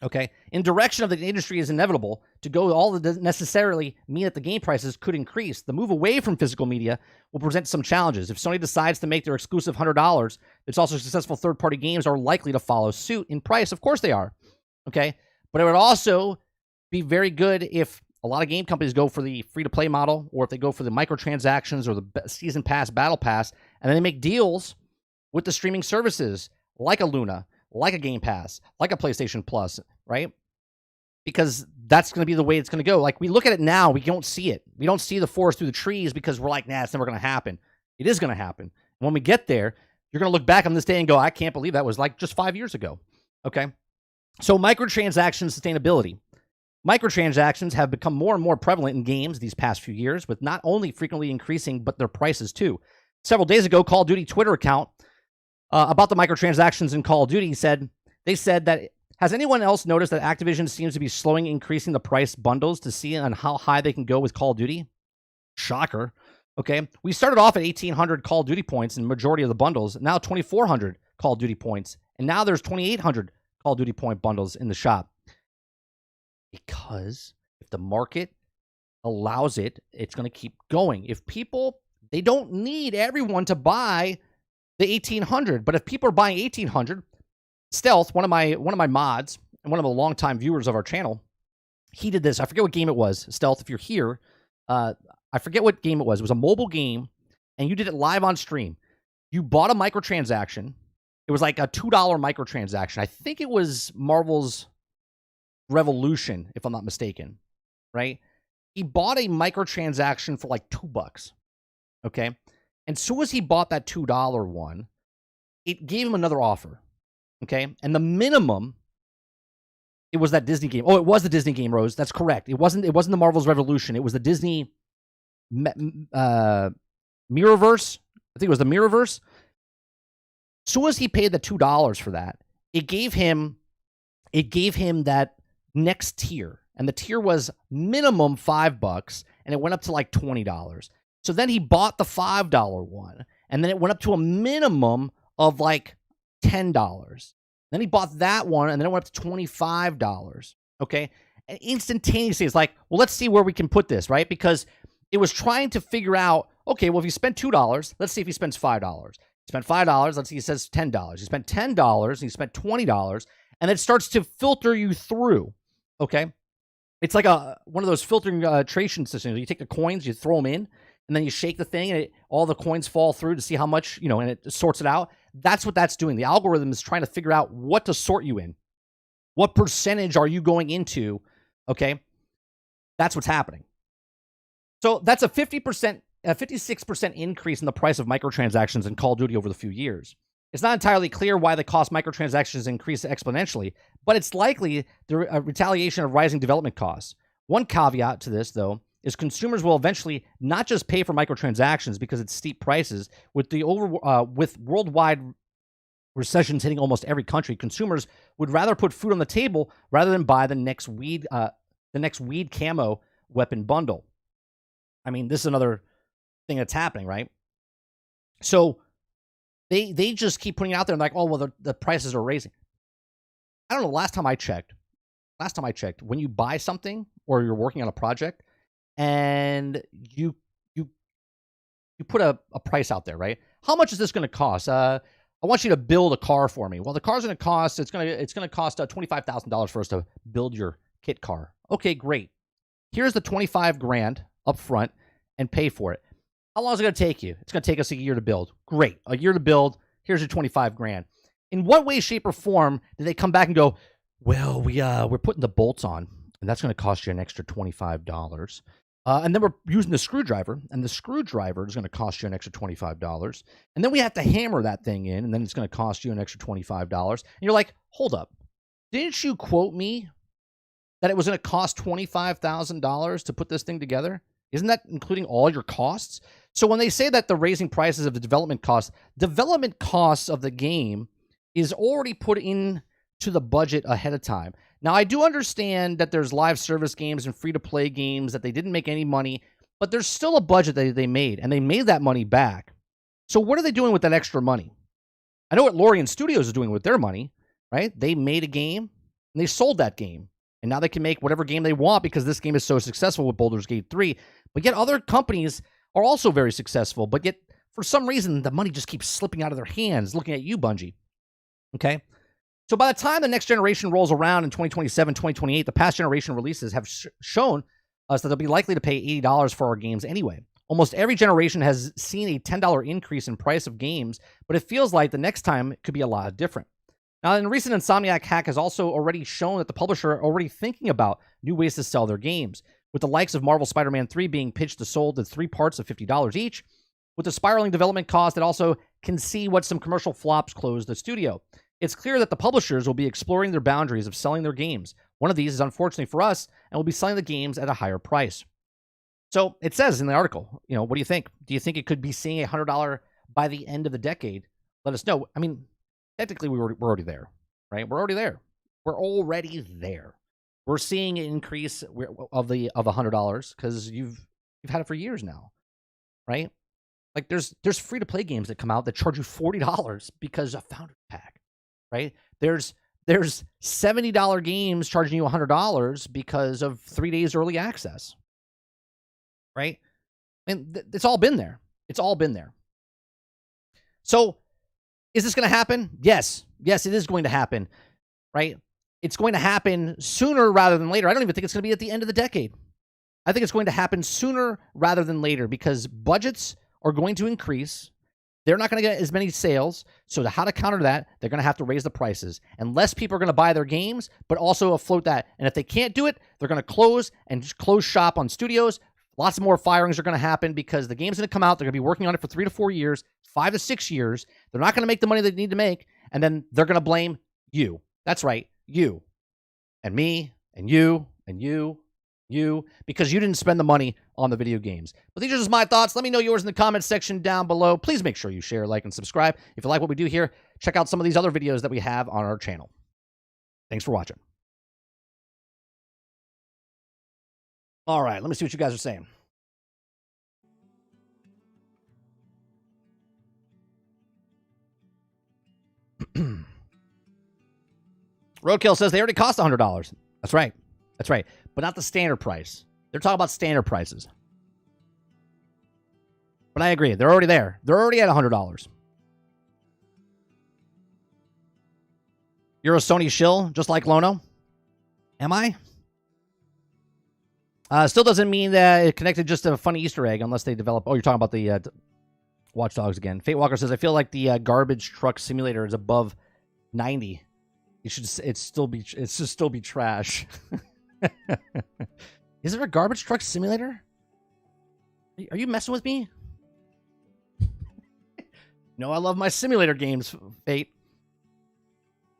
Okay, in direction of the industry is inevitable to go. All that doesn't necessarily mean that the game prices could increase. The move away from physical media will present some challenges. If Sony decides to make their exclusive $100, it's also successful third-party games are likely to follow suit in price. Of course they are. Okay, but it would also be very good if a lot of game companies go for the free-to-play model, or if they go for the microtransactions or the season pass, battle pass, and then they make deals with the streaming services like a Luna, like a Game Pass, like a PlayStation Plus, right? Because that's going to be the way it's going to go. Like, we look at it now, we don't see it. We don't see the forest through the trees because we're like, nah, it's never going to happen. It is going to happen. And when we get there, you're going to look back on this day and go, I can't believe that was like just 5 years ago. Okay? So microtransaction sustainability. Microtransactions have become more and more prevalent in games these past few years, with not only frequently increasing, but their prices too. Several days ago, Call of Duty Twitter account about the microtransactions in Call of Duty said that, has anyone else noticed that Activision seems to be slowing increasing the price bundles to see on how high they can go with Call of Duty? Shocker. Okay, we started off at 1,800 Call of Duty points in the majority of the bundles, now 2,400 Call of Duty points, and now there's 2,800 Call of Duty point bundles in the shop. Because if the market allows it, it's going to keep going. If people, they don't need everyone to buy the 1,800, but if people are buying 1,800, Stealth, one of my mods and one of the longtime viewers of our channel, he did this. I forget what game it was. Stealth, if you're here, I forget what game it was. It was a mobile game, and you did it live on stream. You bought a microtransaction. It was like a $2 microtransaction. I think it was Marvel's Revolution, if I'm not mistaken, right? He bought a microtransaction for like $2. Okay? And soon as he bought that $2 one, it gave him another offer. Okay? And the minimum, it was that Disney game. Oh, it was the Disney game, Rose. That's correct. It wasn't the Marvel's Revolution. It was the Disney Mirrorverse. I think it was the Mirrorverse. Soon as he paid the $2 for that, it gave him that next tier. And the tier was minimum $5, and it went up to like $20. So then he bought the $5 one, and then it went up to a minimum of like $10. Then he bought that one, and then it went up to $25. Okay? And instantaneously, it's like, well, let's see where we can put this, right? Because it was trying to figure out, okay, well, if you spend $2, let's see if he spends $5. He spent $5, let's see, he says $10. He spent $10, and he spent $20, and it starts to filter you through, okay? It's like one of those filtration systems. You take the coins, you throw them in, and then you shake the thing, and all the coins fall through to see how much, and it sorts it out. That's what that's doing. The algorithm is trying to figure out what to sort you in. What percentage are you going into, okay? That's what's happening. So that's a 50% 56% increase in the price of microtransactions in Call of Duty over the few years. It's not entirely clear why the cost microtransactions increase exponentially, but it's likely the retaliation of rising development costs. One caveat to this, though, is consumers will eventually not just pay for microtransactions because it's steep prices. With worldwide recessions hitting almost every country, consumers would rather put food on the table rather than buy the next weed camo weapon bundle. I mean, this is another thing that's happening, right? So they just keep putting it out there and like, oh, well, the prices are raising. I don't know. Last time I checked, when you buy something or you're working on a project and you put a price out there, right? How much is this going to cost? I want you to build a car for me. Well, the car's going to cost, it's going to cost $25,000 for us to build your kit car. Okay, great. Here's the $25,000 up front and pay for it. How long is it going to take you? It's going to take us a year to build. Great. A year to build. Here's your $25,000. In what way, shape, or form did they come back and go, well, we're putting the bolts on, and that's going to cost you an extra $25. And then we're using the screwdriver, and the screwdriver is going to cost you an extra $25. And then we have to hammer that thing in, and then it's going to cost you an extra $25. And you're like, hold up. Didn't you quote me that it was going to cost $25,000 to put this thing together? Isn't that including all your costs? So when they say that the raising prices of the development costs of the game is already put into the budget ahead of time. Now, I do understand that there's live service games and free-to-play games that they didn't make any money, but there's still a budget that they made, and they made that money back. So what are they doing with that extra money? I know what Lorien Studios is doing with their money, right? They made a game, and they sold that game. And now they can make whatever game they want because this game is so successful with Baldur's Gate 3. But yet other companies are also very successful. But yet, for some reason, the money just keeps slipping out of their hands, looking at you, Bungie. Okay? So by the time the next generation rolls around in 2027, 2028, the past generation releases have shown us that they'll be likely to pay $80 for our games anyway. Almost every generation has seen a $10 increase in price of games, but it feels like the next time it could be a lot different. Now, in recent Insomniac hack has also already shown that the publisher are already thinking about new ways to sell their games, with the likes of Marvel Spider-Man 3 being pitched to sold at 3 parts of $50 each. With the spiraling development cost, it also can see what some commercial flops close the studio. It's clear that the publishers will be exploring their boundaries of selling their games. One of these is unfortunately for us, and will be selling the games at a higher price. So it says in the article, what do you think? Do you think it could be seeing a $100 by the end of the decade? Let us know. I mean, technically, we're already there, right? We're already there. We're seeing an increase of $100 because you've had it for years now, right? Like there's free to play games that come out that charge you $40 because of Founders Pack, right? There's $70 games charging you $100 because of 3 days early access, right? And it's all been there. It's all been there. So, is this going to happen? Yes. Yes, it is going to happen, right? It's going to happen sooner rather than later. I don't even think it's going to be at the end of the decade. I think it's going to happen sooner rather than later because budgets are going to increase. They're not going to get as many sales. So how to counter that, they're going to have to raise the prices. And less people are going to buy their games, but also afloat that. And if they can't do it, they're going to close shop on studios. Lots of more firings are going to happen because the game's going to come out. They're going to be working on it for 3 to 4 years, 5 to 6 years. They're not going to make the money they need to make. And then they're going to blame you. That's right. You and me and you and you, because you didn't spend the money on the video games. But these are just my thoughts. Let me know yours in the comments section down below. Please make sure you share, like, and subscribe. If you like what we do here, check out some of these other videos that we have on our channel. Thanks for watching. All right, let me see what you guys are saying. Roadkill says they already cost $100. That's right. That's right. But not the standard price. They're talking about standard prices. But I agree. They're already there. They're already at $100. You're a Sony shill, just like Lono? Am I? Still doesn't mean that it connected just to a funny Easter egg unless they develop... Oh, you're talking about the Watch Dogs again. Fate Walker says, I feel like the garbage truck simulator is above 90. It should still be trash. Is there a garbage truck simulator? Are you messing with me? No, I love my simulator games, Fate.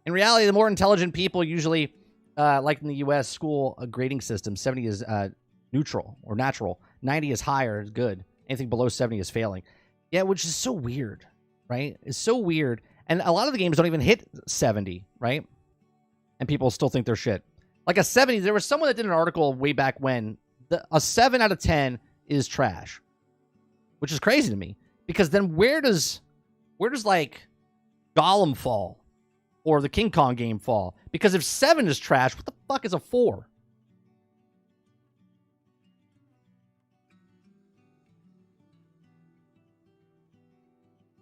In reality, the more intelligent people usually, like in the U.S. school grading system, 70 is neutral or natural. 90 is higher, is good. Anything below 70 is failing. Yeah, which is so weird, right? It's so weird. And a lot of the games don't even hit 70, right? And people still think they're shit. Like a 70, there was someone that did an article way back when a 7 out of 10 is trash, which is crazy to me. Because then where does like Gollum fall? Or the King Kong game fall? Because if 7 is trash, what the fuck is a 4?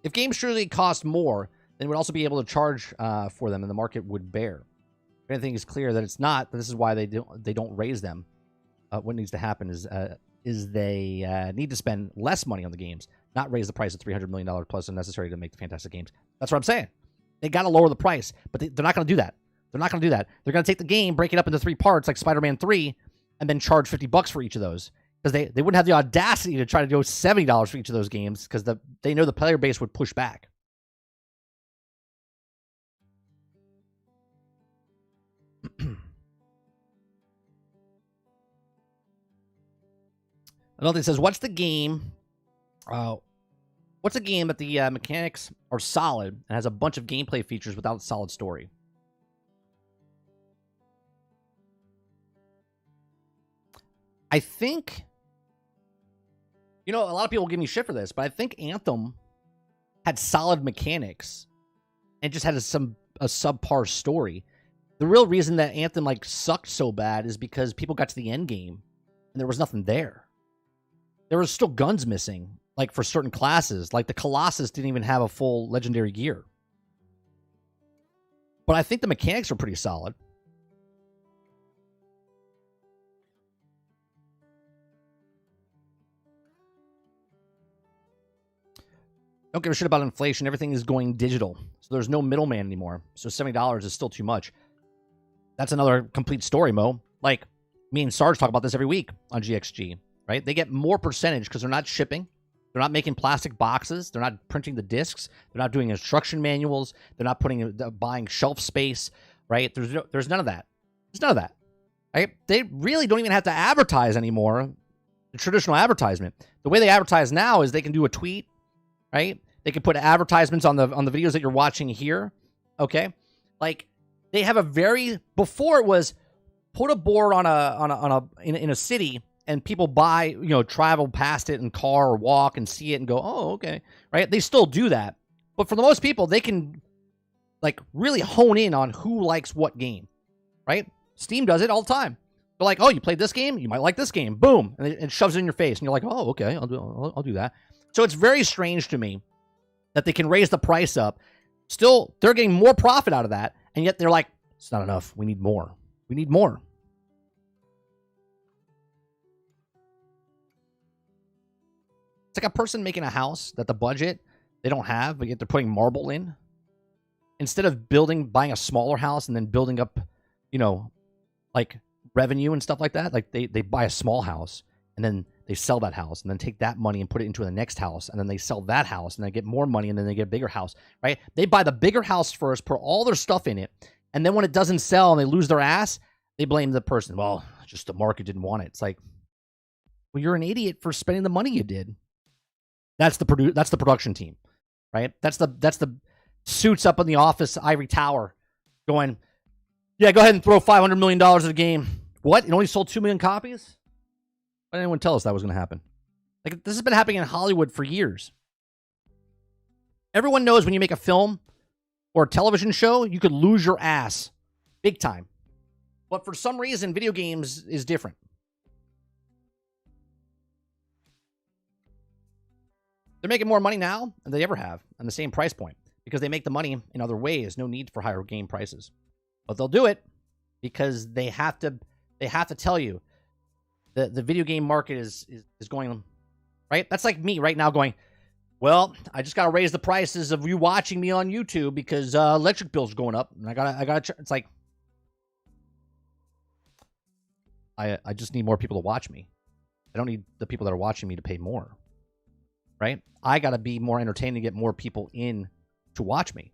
If games truly cost more, then we'd also be able to charge for them, and the market would bear. If anything is clear that it's not, this is why they don't raise them. What needs to happen is they need to spend less money on the games, not raise the price of $300 million plus unnecessary to make the fantastic games. That's what I'm saying. They got to lower the price, but they're not going to do that. They're not going to do that. They're going to take the game, break it up into 3 parts like Spider-Man 3, and then charge $50 for each of those. Because they wouldn't have the audacity to try to go $70 for each of those games because they know the player base would push back. Another thing says, what's the game that the mechanics are solid and has a bunch of gameplay features without a solid story? I think, a lot of people give me shit for this, but I think Anthem had solid mechanics and just had a subpar story. The real reason that Anthem sucked so bad is because people got to the end game and there was nothing there. There was still guns missing. Like for certain classes, like the Colossus didn't even have a full legendary gear. But I think the mechanics are pretty solid. Don't give a shit about inflation. Everything is going digital. So there's no middleman anymore. So $70 is still too much. That's another complete story, Mo. Like, me and Sarge talk about this every week on GXG, right? They get more percentage because they're not shipping. They're not making plastic boxes. They're not printing the discs. They're not doing instruction manuals. They're not buying shelf space, right? There's none of that. There's none of that, right? They really don't even have to advertise anymore. The traditional advertisement. The way they advertise now is they can do a tweet, right? They can put advertisements on the videos that you're watching here, okay? Like they have before it was put a board in a city. And people buy, travel past it in car or walk and see it and go, oh, okay, right? They still do that. But for the most people, they can, really hone in on who likes what game, right? Steam does it all the time. They're like, oh, you played this game? You might like this game. Boom. And it shoves it in your face. And you're like, oh, okay, I'll do that. So it's very strange to me that they can raise the price up. Still, they're getting more profit out of that. And yet they're like, it's not enough. We need more. We need more. It's like a person making a house that the budget they don't have, but yet they're putting marble in. Instead of buying a smaller house and then building up, revenue and stuff like that. Like they buy a small house and then they sell that house and then take that money and put it into the next house. And then they sell that house and they get more money and then they get a bigger house, right? They buy the bigger house first, put all their stuff in it. And then when it doesn't sell and they lose their ass, they blame the person. Well, just the market didn't want it. It's like, well, you're an idiot for spending the money you did. That's the production team, right? That's the suits up in the office, ivory tower, going, yeah, go ahead and throw $500 million at a game. What? It only sold 2 million copies? Why didn't anyone tell us that was going to happen? Like, this has been happening in Hollywood for years. Everyone knows when you make a film or a television show, you could lose your ass big time. But for some reason, video games is different. They're making more money now than they ever have on the same price point because they make the money in other ways. No need for higher game prices, but they'll do it because they have to. They have to tell you the video game market is going right. That's like me right now going, well, I just got to raise the prices of you watching me on YouTube because electric bills are going up, and I gotta. It's like I just need more people to watch me. I don't need the people that are watching me to pay more. right? I got to be more entertaining to get more people in to watch me.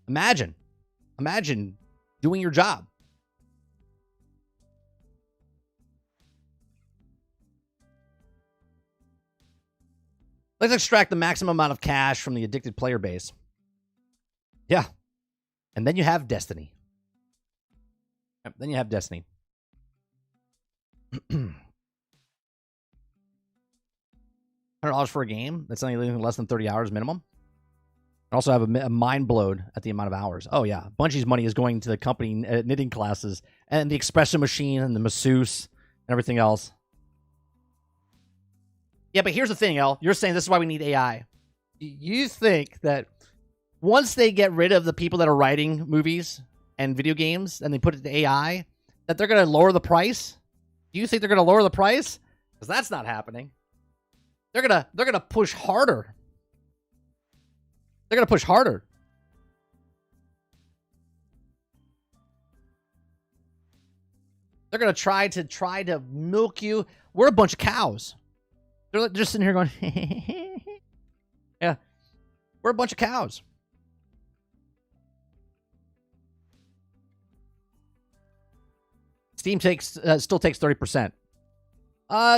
Imagine doing your job. Let's extract the maximum amount of cash from the addicted player base. Yeah. And then you have Destiny. Then you have Destiny. $100 for a game that's not anything less than 30 hours minimum. I also have a mind blown at the amount of hours. Oh, yeah. Bungie's money is going to the company knitting classes and the espresso machine and the masseuse and everything else. Yeah, but here's the thing, El. You're saying this is why we need AI. You think that once they get rid of the people that are writing movies and video games and they put it to AI, that they're going to lower the price? Do you think they're going to lower the price? Because that's not happening. They're gonna push harder. They're gonna push harder. They're gonna try to milk you. We're a bunch of cows. They're just sitting here going, yeah. We're a bunch of cows. Steam still takes 30%.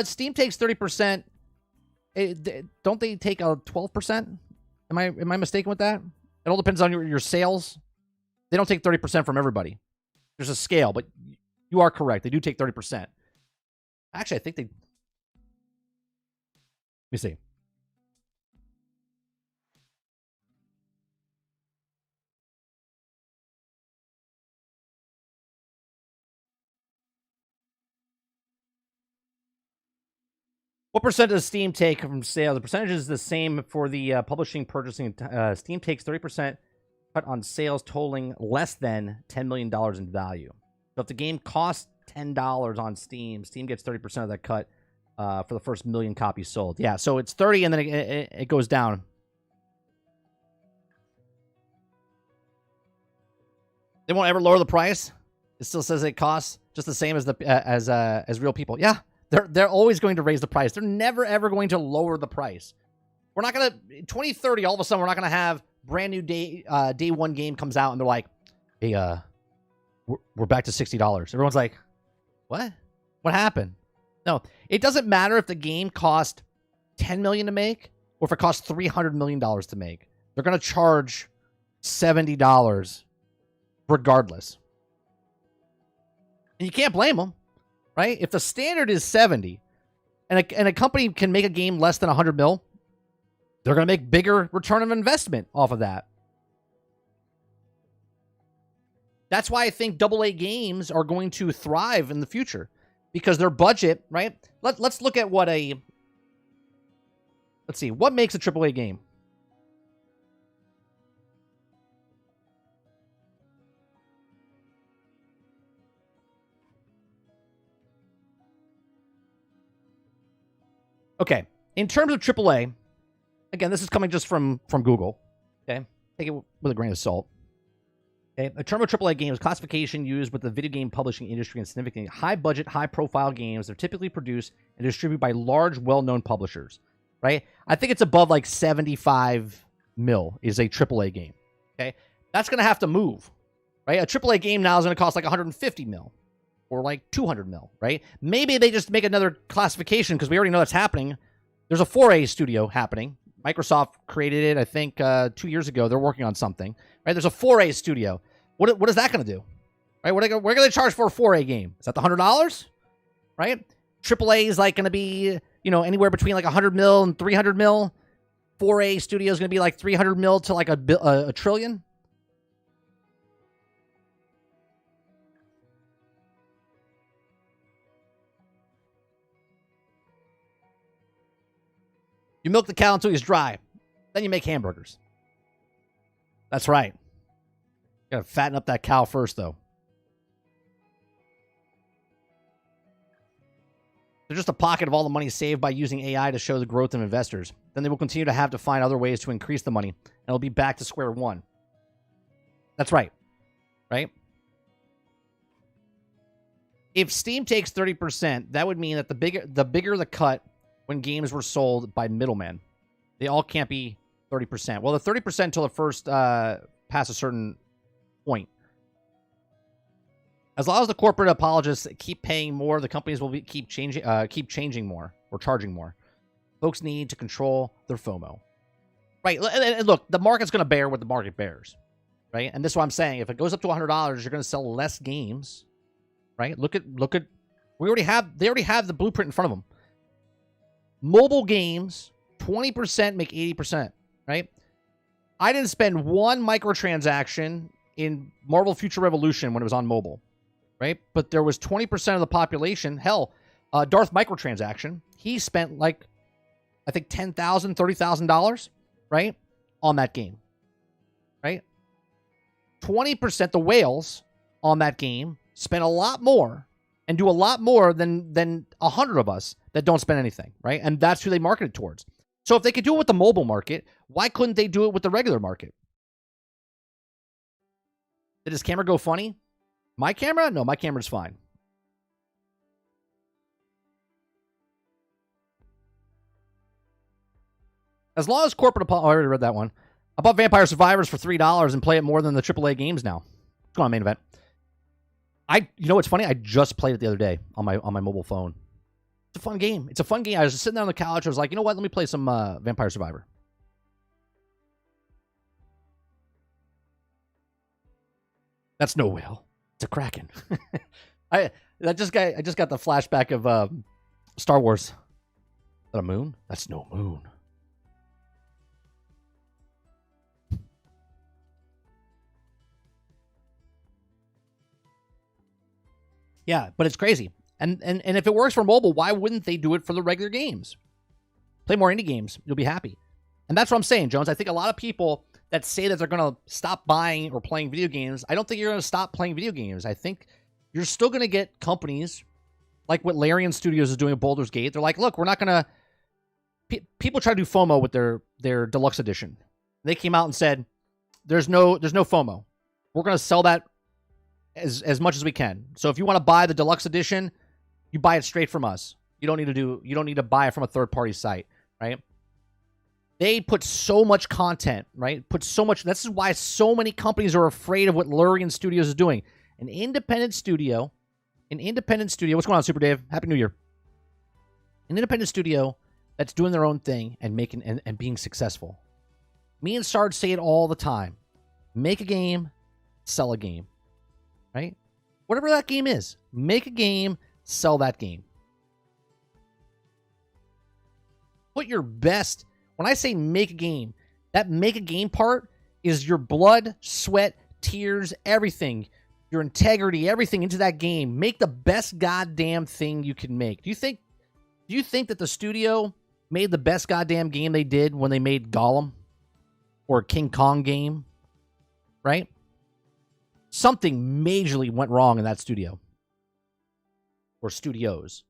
Steam takes 30%. Don't they take a 12%? Am I mistaken with that? It all depends on your sales. They don't take 30% from everybody. There's a scale, but you are correct. They do take 30%. Actually, I think they... Let me see. What percent does Steam take from sales? The percentage is the same for the publishing, purchasing. Steam takes 30% cut on sales totaling less than $10 million in value. So if the game costs $10 on Steam, Steam gets 30% of that cut for the first million copies sold. Yeah, so it's 30 and then it goes down. They won't ever lower the price. It still says it costs just the same as the as real people. Yeah. They're always going to raise the price. They're never, ever going to lower the price. We're not going to... 2030, all of a sudden, we're not going to have brand new day one game comes out, and they're like, hey, we're back to $60. Everyone's like, what? What happened? No, it doesn't matter if the game cost $10 million to make or if it costs $300 million to make. They're going to charge $70 regardless. And you can't blame them. Right? If the standard is 70 and a company can make a game less than 100 mil, they're going to make bigger return of investment off of that. That's why I think AA games are going to thrive in the future because their budget, right? Let's look at what let's see, what makes a AAA game? Okay, in terms of AAA, again, this is coming just from Google. Okay, take it with a grain of salt. Okay, a term of AAA games classification used with the video game publishing industry and significant high-budget, high-profile games. They're typically produced and distributed by large, well-known publishers. Right? I think it's above like 75 mil is a AAA game. Okay, that's gonna have to move. Right? A AAA game now is gonna cost like 150 mil. Or like 200 mil, right? Maybe they just make another classification because we already know that's happening. There's a 4A studio happening. Microsoft created it, I think, 2 years ago. They're working on something, right? There's a 4A studio. What is that going to do, right? What are they going to charge for a 4A game? Is that the $100, right? AAA is like going to be, anywhere between like 100 mil and 300 mil. 4A studio is going to be like 300 mil to like a trillion. You milk the cow until he's dry. Then you make hamburgers. That's right. You gotta fatten up that cow first, though. They're just a pocket of all the money saved by using AI to show the growth of investors. Then they will continue to have to find other ways to increase the money, and it'll be back to square one. That's right. Right? If Steam takes 30%, that would mean that the bigger the cut when games were sold by middlemen. They all can't be 30%. Well, the 30% until it first pass a certain point. As long as the corporate apologists keep paying more, the companies will keep changing more or charging more. Folks need to control their FOMO. Right, and look, the market's going to bear what the market bears, right? And this is what I'm saying. If it goes up to $100, you're going to sell less games, right? Look at. They already have the blueprint in front of them. Mobile games, 20% make 80%, right? I didn't spend one microtransaction in Marvel Future Revolution when it was on mobile, right? But there was 20% of the population. Hell, Darth microtransaction, he spent like, I think $10,000, $30,000. Right? On that game. Right? 20% the whales on that game spend a lot more and do a lot more than 100 of us that don't spend anything. Right? And that's who they marketed towards. So if they could do it with the mobile market, why couldn't they do it with the regular market? Did his camera go funny? My camera? No, my camera's fine. As long as corporate... I already read that one. I bought Vampire Survivors for $3 and play it more than the AAA games now. What's going on, main event? You know what's funny? I just played it the other day on my mobile phone. It's a fun game. It's a fun game. I was just sitting there on the couch. I was like, you know what? Let me play some Vampire Survivor. That's no whale. It's a kraken. I just got the flashback of Star Wars. Is that a moon? That's no moon. Yeah, but it's crazy. And if it works for mobile, why wouldn't they do it for the regular games? Play more indie games. You'll be happy. And that's what I'm saying, Jones. I think a lot of people that say that they're going to stop buying or playing video games, I don't think you're going to stop playing video games. I think you're still going to get companies like what Larian Studios is doing at Baldur's Gate. They're like, look, we're not going to... People try to do FOMO with their deluxe edition. They came out and said, there's no FOMO. We're going to sell that as much as we can. So if you want to buy the deluxe edition, you buy it straight from us. You don't need to buy it from a third-party site, right? They put so much content, right? This is why so many companies are afraid of what Larian Studios is doing. An independent studio. What's going on, Super Dave? Happy New Year. An independent studio that's doing their own thing and making and being successful. Me and Sarge say it all the time. Make a game, sell a game. Right? Whatever that game is. Make a game, sell that game. Put your best... When I say make a game, that make a game part is your blood, sweat, tears, everything. Your integrity, everything into that game. Make the best goddamn thing you can make. Do you think that the studio made the best goddamn game they did when they made Gollum? Or a King Kong game? Right? Something majorly went wrong in that studio. Or studios.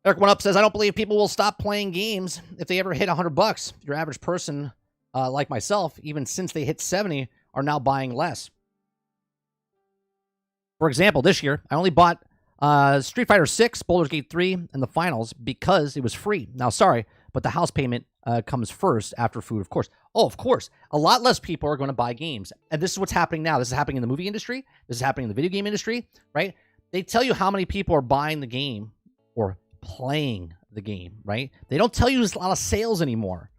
Eric One Up says, I don't believe people will stop playing games if they ever hit $100. Your average person, like myself, even since they hit 70, are now buying less. For example, this year, I only bought Street Fighter 6, Baldur's Gate 3, and the finals because it was free. Now, sorry, but the house payment comes first after food, of course. Oh, of course. A lot less people are going to buy games. And this is what's happening now. This is happening in the movie industry. This is happening in the video game industry, right? They tell you how many people are buying the game or playing the game, right? They don't tell you there's a lot of sales anymore.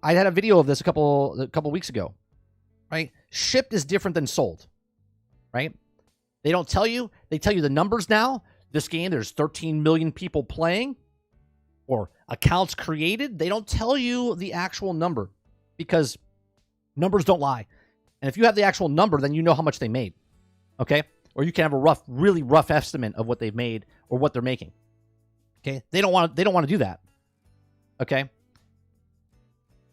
I had a video of this a couple weeks ago, right? Shipped is different than sold, right? They don't tell you. They tell you the numbers now. This game, there's 13 million people playing or accounts created. They don't tell you the actual number because numbers don't lie. And if you have the actual number, then you know how much they made, okay? Or you can have a really rough estimate of what they've made or what they're making. Okay, they don't want to do that. Okay,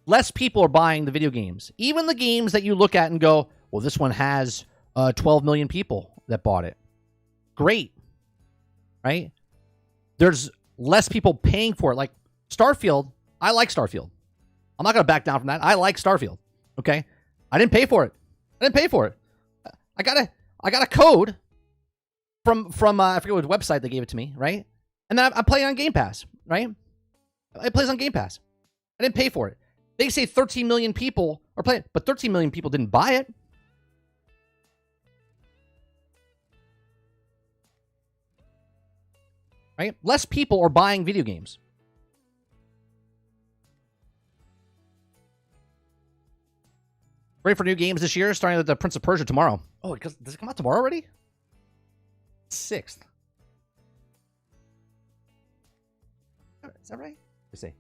less people are buying the video games. Even the games that you look at and go, well, this one has 12 million people that bought it. Great, right? There's less people paying for it. Like Starfield, I like Starfield. I'm not going to back down from that. I like Starfield. Okay, I didn't pay for it. I got a code. from I forget what website they gave it to me, right? And then I play it on Game Pass, right? It plays on Game Pass. I didn't pay for it. They say 13 million people are playing, but 13 million people didn't buy it. Right? Less people are buying video games. Ready for new games this year, starting with the Prince of Persia tomorrow. Oh, does it come out tomorrow already? 6th. Is that right? Let's see.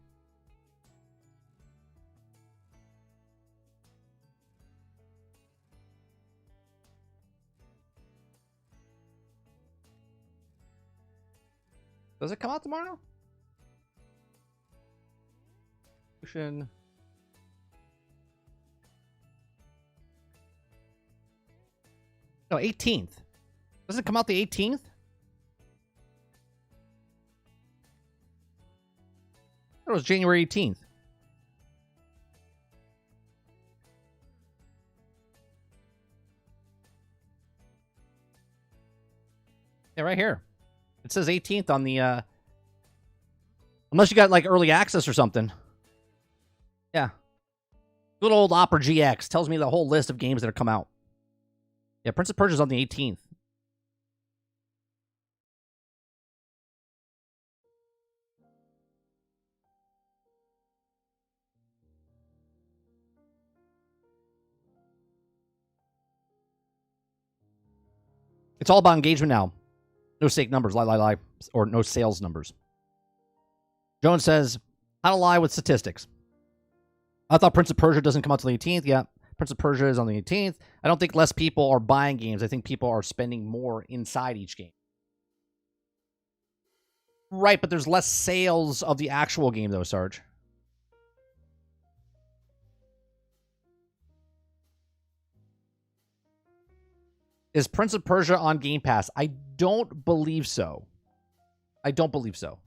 Does it come out tomorrow? No, 18th. Does it come out the 18th? It was January 18th. Yeah, right here. It says 18th on the, unless you got, like, early access or something. Yeah. Good old Opera GX tells me the whole list of games that have come out. Yeah, Prince of Persia is on the 18th. It's all about engagement now. No fake numbers, lie, or no sales numbers. Jones says, how to lie with statistics. I thought Prince of Persia doesn't come out till the 18th. Yeah, Prince of Persia is on the 18th. I don't think less people are buying games. I think people are spending more inside each game. Right, but there's less sales of the actual game, though, Sarge. Is Prince of Persia on Game Pass? I don't believe so. I don't believe so.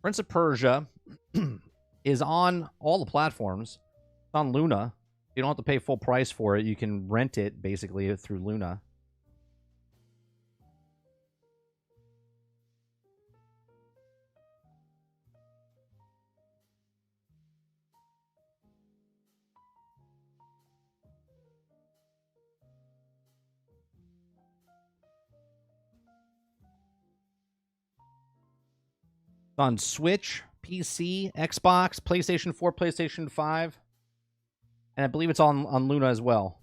Prince of Persia is on all the platforms. It's on Luna. You don't have to pay full price for it. You can rent it, basically, through Luna. It's on Switch, PC, Xbox, PlayStation 4, PlayStation 5. And I believe it's on Luna as well.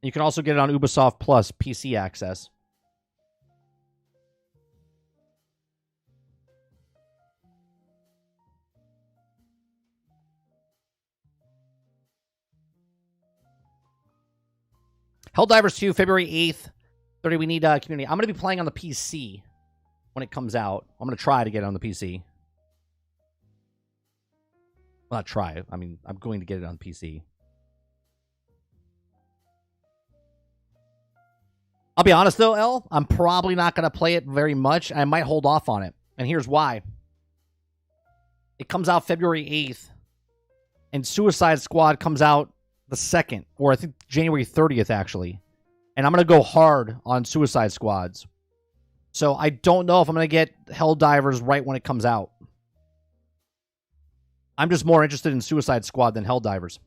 You can also get it on Ubisoft Plus PC access. Helldivers 2, February 8th. 30, we need community. I'm going to be playing on the PC when it comes out. I'm going to try to get it on the PC. Well, not try. I mean, I'm going to get it on PC. I'll be honest, though, El. I'm probably not going to play it very much. I might hold off on it. And here's why. It comes out February 8th. And Suicide Squad comes out the 2nd. Or I think January 30th, actually. And I'm going to go hard on Suicide Squads. So I don't know if I'm going to get Helldivers right when it comes out. I'm just more interested in Suicide Squad than Helldivers.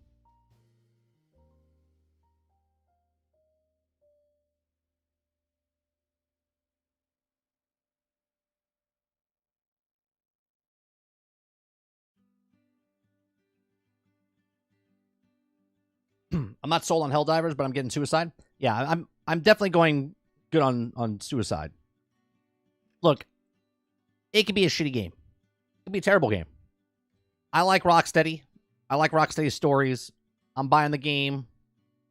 I'm not sold on Helldivers, but I'm getting Suicide. Yeah, I'm definitely going good on Suicide. Look, it could be a shitty game. It could be a terrible game. I like Rocksteady. I like Rocksteady's stories. I'm buying the game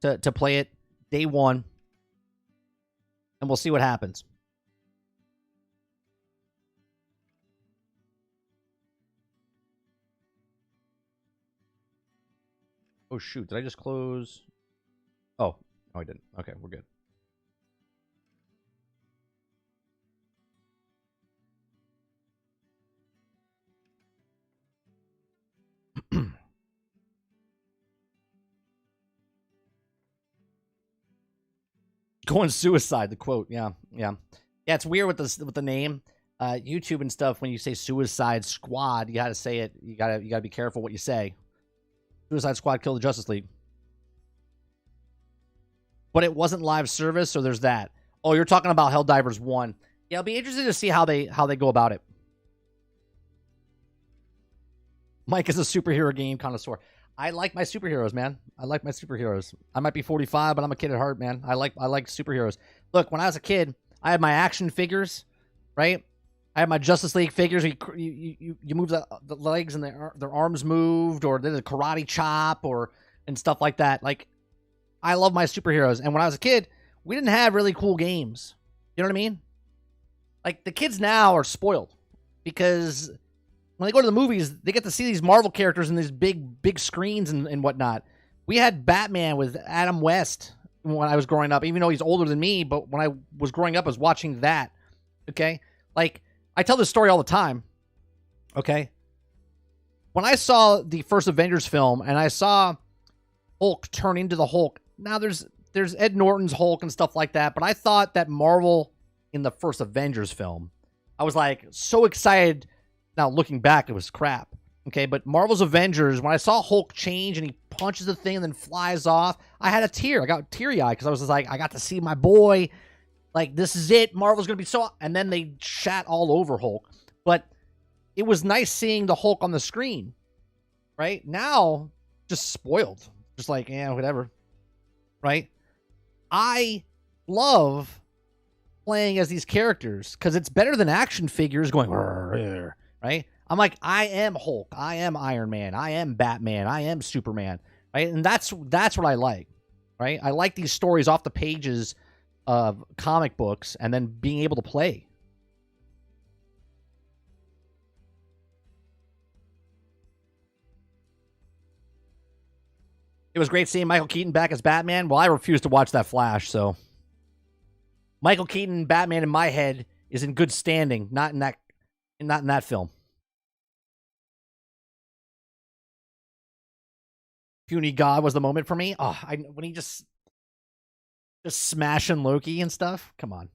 to play it day one. And we'll see what happens. Oh, shoot. Did I just close? Oh, I didn't. Okay, we're good. Going suicide, the quote. Yeah, yeah. Yeah, it's weird with the name. YouTube and stuff, when you say Suicide Squad, you gotta say it. You gotta be careful what you say. Suicide Squad killed the Justice League. But it wasn't live service, so there's that. Oh, you're talking about Helldivers 1. Yeah, I'll be interested to see how they go about it. Mike is a superhero game connoisseur. I like my superheroes, man. I like my superheroes. I might be 45, but I'm a kid at heart, man. I like superheroes. Look, when I was a kid, I had my action figures, right? I had my Justice League figures. You move the legs and their arms moved, or did a karate chop, and stuff like that. Like, I love my superheroes. And when I was a kid, we didn't have really cool games. You know what I mean? Like, the kids now are spoiled because when they go to the movies, they get to see these Marvel characters in these big screens and whatnot. We had Batman with Adam West when I was growing up, even though he's older than me. But when I was growing up, I was watching that. Okay? Like, I tell this story all the time. Okay? When I saw the first Avengers film and I saw Hulk turn into the Hulk, now there's Ed Norton's Hulk and stuff like that, but I thought that Marvel in the first Avengers film, I was like so excited. Now looking back, it was crap. Okay, but Marvel's Avengers, when I saw Hulk change and he punches the thing and then flies off, I had a tear. I got teary-eyed because I was just like, I got to see my boy. Like, this is it. Marvel's going to be so... And then they shat all over Hulk. But it was nice seeing the Hulk on the screen. Right? Now, just spoiled. Just like, yeah, whatever. Right? I love playing as these characters because it's better than action figures going... Right? I'm like, I am Hulk. I am Iron Man. I am Batman. I am Superman. Right? And that's what I like. Right? I like these stories off the pages of comic books and then being able to play. It was great seeing Michael Keaton back as Batman. Well, I refuse to watch that Flash, so Michael Keaton Batman in my head is in good standing, not in that film. Puny God was the moment for me. Oh, when he just smashing Loki and stuff. Come on.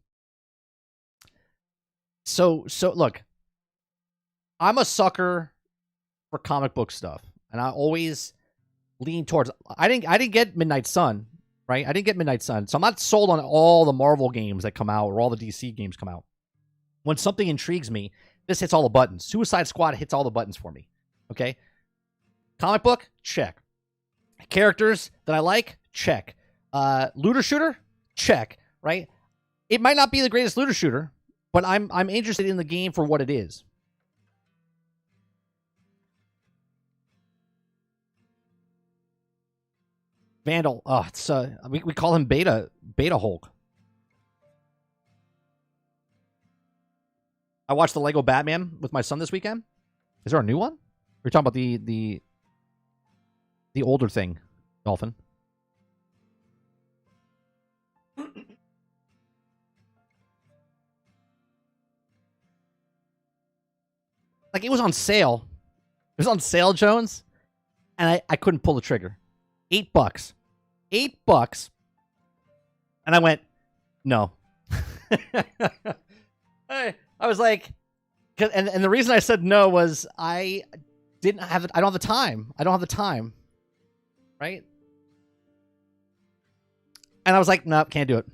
So look, I'm a sucker for comic book stuff, and I always lean towards. I didn't get Midnight Sun, right? I didn't get Midnight Sun, so I'm not sold on all the Marvel games that come out or all the DC games come out. When something intrigues me, this hits all the buttons. Suicide Squad hits all the buttons for me. Okay, comic book, check. Characters that I like, check. Looter shooter, check. Right? It might not be the greatest looter shooter, but I'm interested in the game for what it is. Vandal. It's we call him Beta Hulk. I watched the Lego Batman with my son this weekend. Is there a new one? We're talking about the older thing, Dolphin. Like, it was on sale. It was on sale, Jones, and I couldn't pull the trigger. $8. $8. And I went, no. I was like, and the reason I said no was I don't have the time. I don't have the time. Right? And I was like, no, can't do it.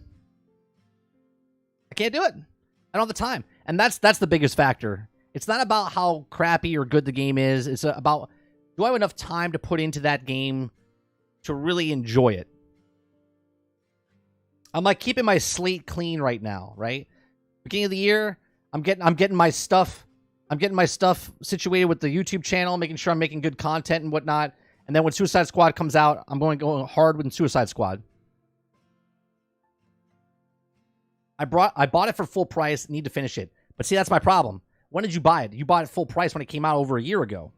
I can't do it. I don't have the time. And that's the biggest factor. It's not about how crappy or good the game is. It's about, do I have enough time to put into that game to really enjoy it? I'm like keeping my slate clean right now, right? Beginning of the year, I'm getting my stuff situated with the YouTube channel, making sure I'm making good content and whatnot. And then when Suicide Squad comes out, I'm going hard with Suicide Squad. I bought it for full price, need to finish it. But see, that's my problem. When did you buy it? You bought it full price when it came out over a year ago.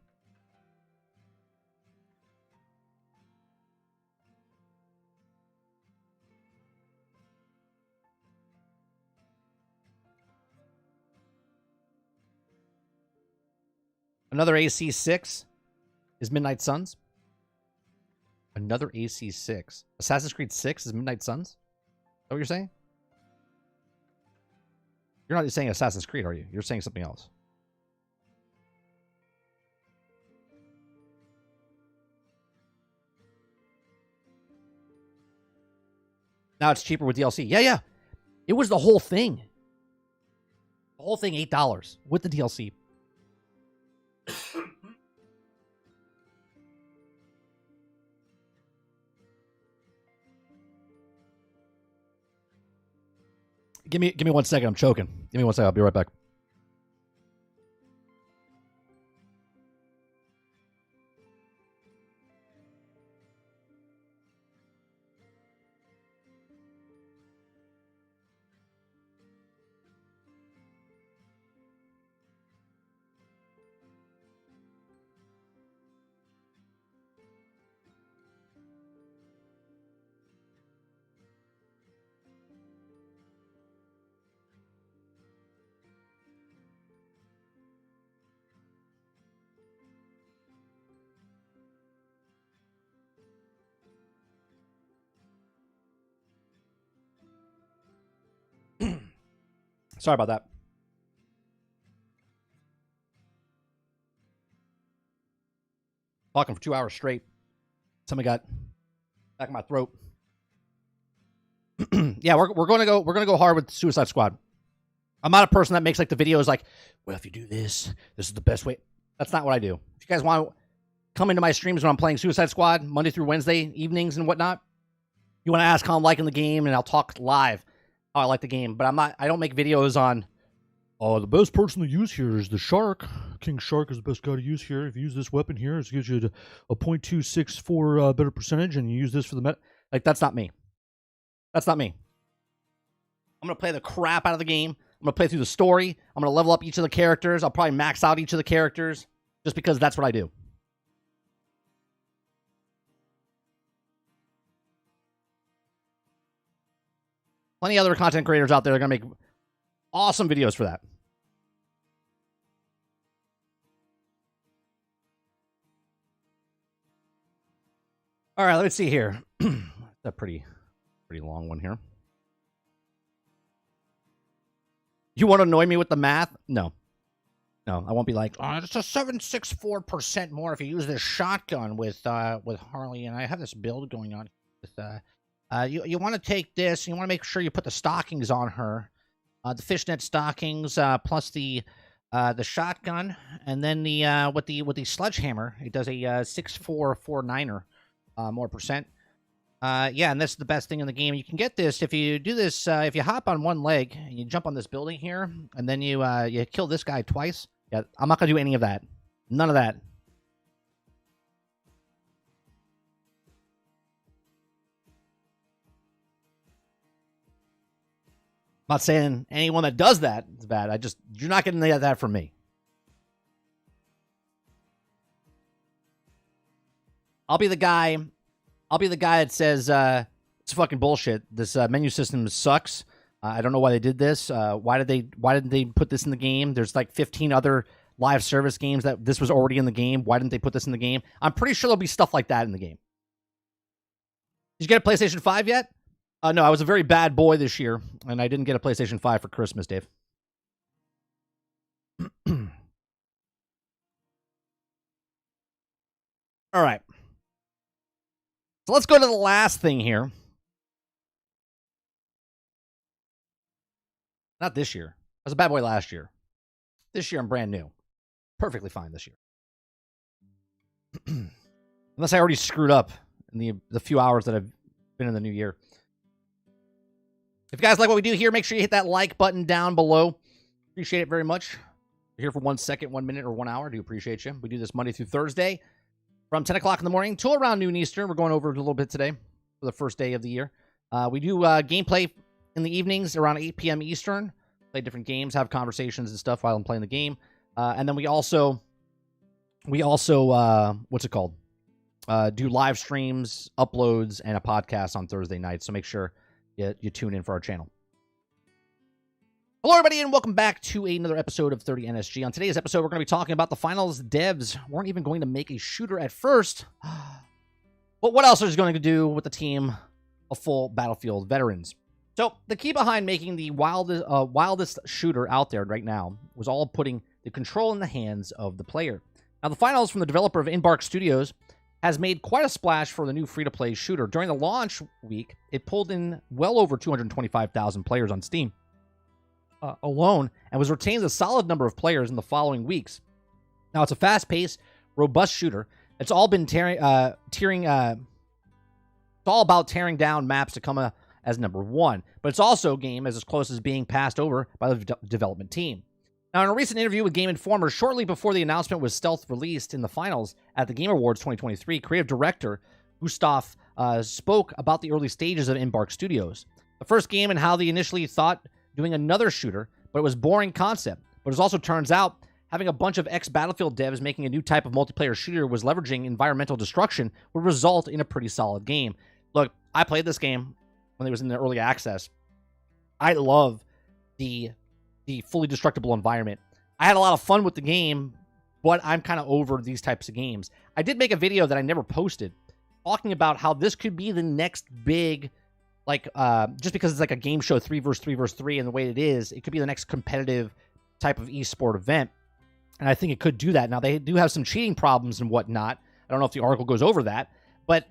Another AC6 is Midnight Suns. Another AC6. Assassin's Creed 6 is Midnight Suns. what you're saying? You're not saying Assassin's Creed, are you? You're saying something else. Now it's cheaper with DLC. Yeah. It was the whole thing. The whole thing, $8 with the DLC. Give me 1 second. I'm choking. Give me 1 second. I'll be right back. Sorry about that. Talking for 2 hours straight. Something got back in my throat. Yeah, we're gonna go hard with Suicide Squad. I'm not a person that makes like the videos like, well, if you do this, this is the best way. That's not what I do. If you guys want to come into my streams when I'm playing Suicide Squad Monday through Wednesday evenings and whatnot, you want to ask how I'm liking the game, and I'll talk live how I like the game. But I don't make videos on, oh, the best person to use here is the Shark. King Shark is the best guy to use here. If you use this weapon here, it gives you a 0.264 better percentage, and you use this for the met. Like, that's not me. That's not me. I'm going to play the crap out of the game. I'm going to play through the story. I'm going to level up each of the characters. I'll probably max out each of the characters just because that's what I do. Plenty of other content creators out there that are going to make awesome videos for that. All right, let's see here. That's a pretty long one here. You want to annoy me with the math? No, I won't be like, oh, it's a 764% more if you use this shotgun with Harley, and I have this build going on with you want to take this, and you want to make sure you put the stockings on her, the fishnet stockings plus the shotgun, and then the with the sledgehammer, it does a 6449er more percent. Yeah, and this is the best thing in the game. You can get this if you do this. If you hop on one leg and you jump on this building here, and then you kill this guy twice. Yeah, I'm not gonna do any of that. None of that. I'm not saying anyone that does that is bad. You're not getting that from me. I'll be the guy that says it's fucking bullshit. This menu system sucks. I don't know why they did this. Why didn't they put this in the game? There's like 15 other live service games that this was already in the game. Why didn't they put this in the game? I'm pretty sure there'll be stuff like that in the game. Did you get a PlayStation 5 yet? No, I was a very bad boy this year, and I didn't get a PlayStation 5 for Christmas, Dave. All right. So let's go to the last thing here. Not this year. I was a bad boy last year. This year, I'm brand new. Perfectly fine this year. Unless I already screwed up in the few hours that I've been in the new year. If you guys like what we do here, make sure you hit that like button down below. Appreciate it very much. You're here for 1 second, 1 minute, or 1 hour. I do appreciate you. We do this Monday through Thursday from 10 o'clock in the morning to around noon Eastern. We're going over it a little bit today for the first day of the year. We do gameplay in the evenings around 8 p.m. Eastern. Play different games, have conversations and stuff while I'm playing the game. And then we also what's it called? Do live streams, uploads, and a podcast on Thursday night. So make sure you tune in for our channel. Hello, everybody, and welcome back to another episode of 30 NSG. On today's episode, we're going to be talking about the finals. Devs weren't even going to make a shooter at first. But what else is going to do with the team of full Battlefield veterans? So the key behind making the wildest shooter out there right now was all putting the control in the hands of the player. Now, the finals from the developer of Embark Studios has made quite a splash for the new free-to-play shooter. During the launch week, it pulled in well over 225,000 players on Steam alone, and was retained a solid number of players in the following weeks. Now, it's a fast-paced, robust shooter. It's all been it's all about tearing down maps to come as number one, but it's also a game as close as being passed over by the development team. Now, in a recent interview with Game Informer, shortly before the announcement was stealth released in the finals at the Game Awards 2023, creative director Gustav spoke about the early stages of Embark Studios. The first game and how they initially thought doing another shooter, but it was boring concept. But it also turns out having a bunch of ex-Battlefield devs making a new type of multiplayer shooter was leveraging environmental destruction would result in a pretty solid game. Look, I played this game when it was in the early access. I love the fully destructible environment. I had a lot of fun with the game, but I'm kind of over these types of games. I did make a video that I never posted talking about how this could be the next big, just because it's like a game show 3v3 and the way it is, it could be the next competitive type of esport event. And I think it could do that. Now, they do have some cheating problems and whatnot. I don't know if the article goes over that, but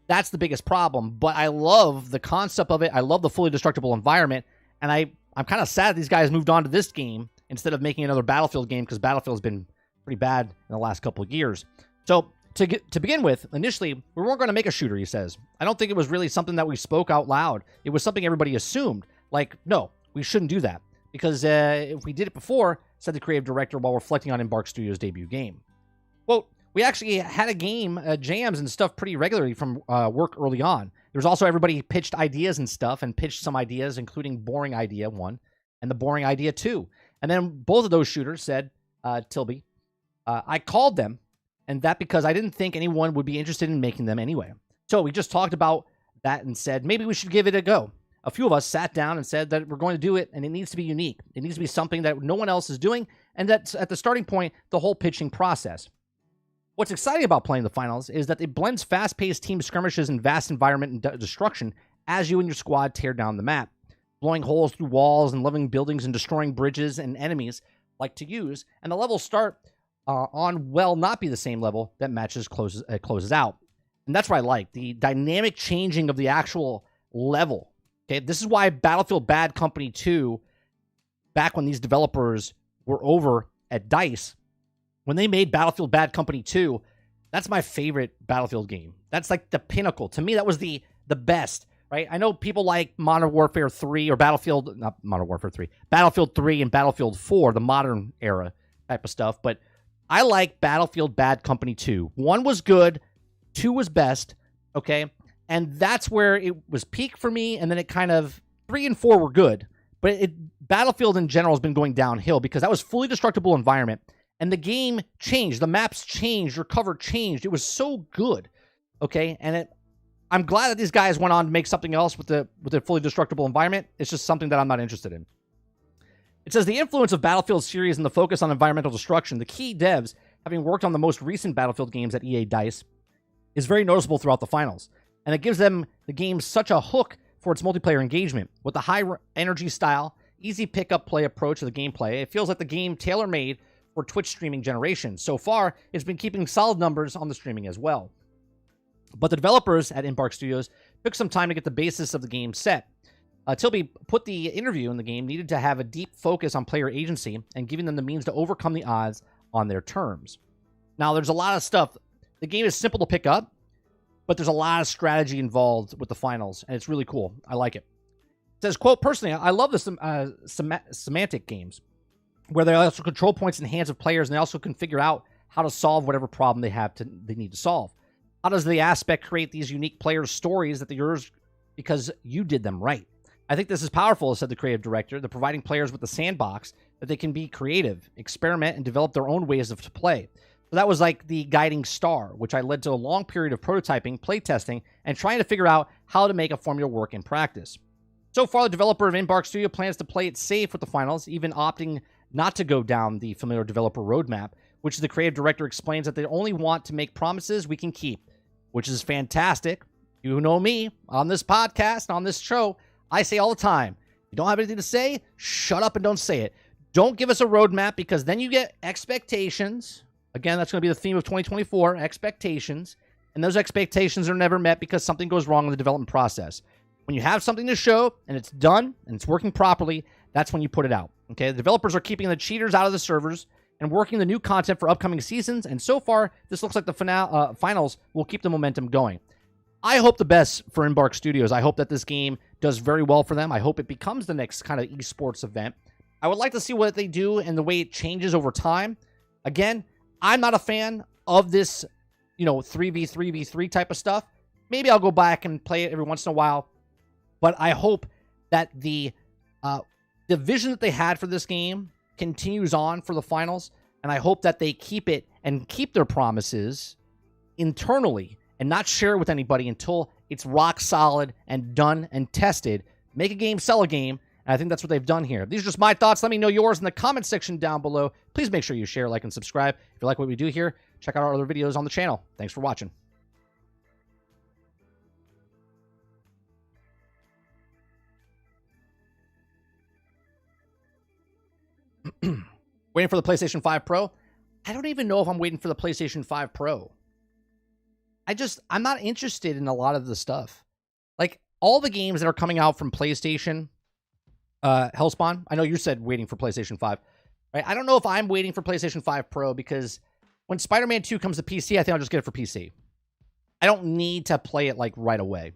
that's the biggest problem. But I love the concept of it. I love the fully destructible environment. And I'm kind of sad these guys moved on to this game instead of making another Battlefield game, because Battlefield's been pretty bad in the last couple of years. So to begin with, initially, we weren't going to make a shooter, he says. I don't think it was really something that we spoke out loud. It was something everybody assumed. Like, no, we shouldn't do that. Because if we did it before, said the creative director while reflecting on Embark Studios' debut game. Quote, we actually had a game, jams and stuff pretty regularly from work early on. There was also everybody pitched ideas and stuff and pitched some ideas, including Boring Idea 1 and the Boring Idea 2. And then both of those shooters said, Tilby, I called them, and that because I didn't think anyone would be interested in making them anyway. So we just talked about that and said, maybe we should give it a go. A few of us sat down and said that we're going to do it, and it needs to be unique. It needs to be something that no one else is doing, and that's at the starting point, the whole pitching process. What's exciting about playing the finals is that it blends fast-paced team skirmishes and vast environment and destruction as you and your squad tear down the map. Blowing holes through walls and leveling buildings and destroying bridges and enemies like to use, and the levels start on not be the same level that matches closes out. And that's what I like, the dynamic changing of the actual level. Okay, this is why Battlefield Bad Company 2, back when these developers were over at DICE, when they made Battlefield Bad Company 2, that's my favorite Battlefield game. That's like the pinnacle. To me, that was the best, right? I know people like Modern Warfare 3 or Battlefield 3 and Battlefield 4, the modern era type of stuff, but I like Battlefield Bad Company 2. 1 was good, 2 was best, okay? And that's where it was peak for me, and then it kind of 3 and 4 were good, but Battlefield in general has been going downhill because that was fully destructible environment, and the game changed, the maps changed, your cover changed. It was so good, okay? And I'm glad that these guys went on to make something else with the fully destructible environment. It's just something that I'm not interested in. It says the influence of Battlefield series and the focus on environmental destruction, the key devs having worked on the most recent Battlefield games at EA DICE, is very noticeable throughout the finals. And it gives them the game such a hook for its multiplayer engagement. With the high energy style, easy pick-up play approach to the gameplay, it feels like the game tailor-made for Twitch streaming generation. So far, it's been keeping solid numbers on the streaming as well. But the developers at Embark Studios took some time to get the basis of the game set. Tilby put the interview in the game needed to have a deep focus on player agency and giving them the means to overcome the odds on their terms. Now, there's a lot of stuff. The game is simple to pick up, but there's a lot of strategy involved with the finals, and it's really cool. I like it. It says, quote, personally, I love the semantic games, where they also control points in the hands of players, and they also can figure out how to solve whatever problem they need to solve. How does the aspect create these unique players' stories that they're yours because you did them right? I think this is powerful, said the creative director. They're providing players with a sandbox that they can be creative, experiment, and develop their own ways to play. So that was like the guiding star, which I led to a long period of prototyping, playtesting, and trying to figure out how to make a formula work in practice. So far, the developer of Embark Studio plans to play it safe with the finals, even opting not to go down the familiar developer roadmap, which the creative director explains that they only want to make promises we can keep, which is fantastic. You know me, on this podcast, on this show, I say all the time, you don't have anything to say, shut up and don't say it. Don't give us a roadmap, because then you get expectations. Again, that's going to be the theme of 2024, expectations. And those expectations are never met because something goes wrong in the development process. When you have something to show and it's done and it's working properly, that's when you put it out. Okay, the developers are keeping the cheaters out of the servers and working the new content for upcoming seasons. And so far, this looks like the finals will keep the momentum going. I hope the best for Embark Studios. I hope that this game does very well for them. I hope it becomes the next kind of esports event. I would like to see what they do and the way it changes over time. Again, I'm not a fan of this, 3v3v3 type of stuff. Maybe I'll go back and play it every once in a while. But I hope that the vision that they had for this game continues on for the finals. And I hope that they keep it and keep their promises internally and not share it with anybody until it's rock solid and done and tested. Make a game, sell a game. And I think that's what they've done here. These are just my thoughts. Let me know yours in the comment section down below. Please make sure you share, like, and subscribe. If you like what we do here, check out our other videos on the channel. Thanks for watching. Waiting for the PlayStation 5 Pro? I don't even know if I'm waiting for the PlayStation 5 Pro. I'm not interested in a lot of the stuff. Like, all the games that are coming out from PlayStation, Hellspawn, I know you said waiting for PlayStation 5. Right? I don't know if I'm waiting for PlayStation 5 Pro, because when Spider-Man 2 comes to PC, I think I'll just get it for PC. I don't need to play it, like, right away.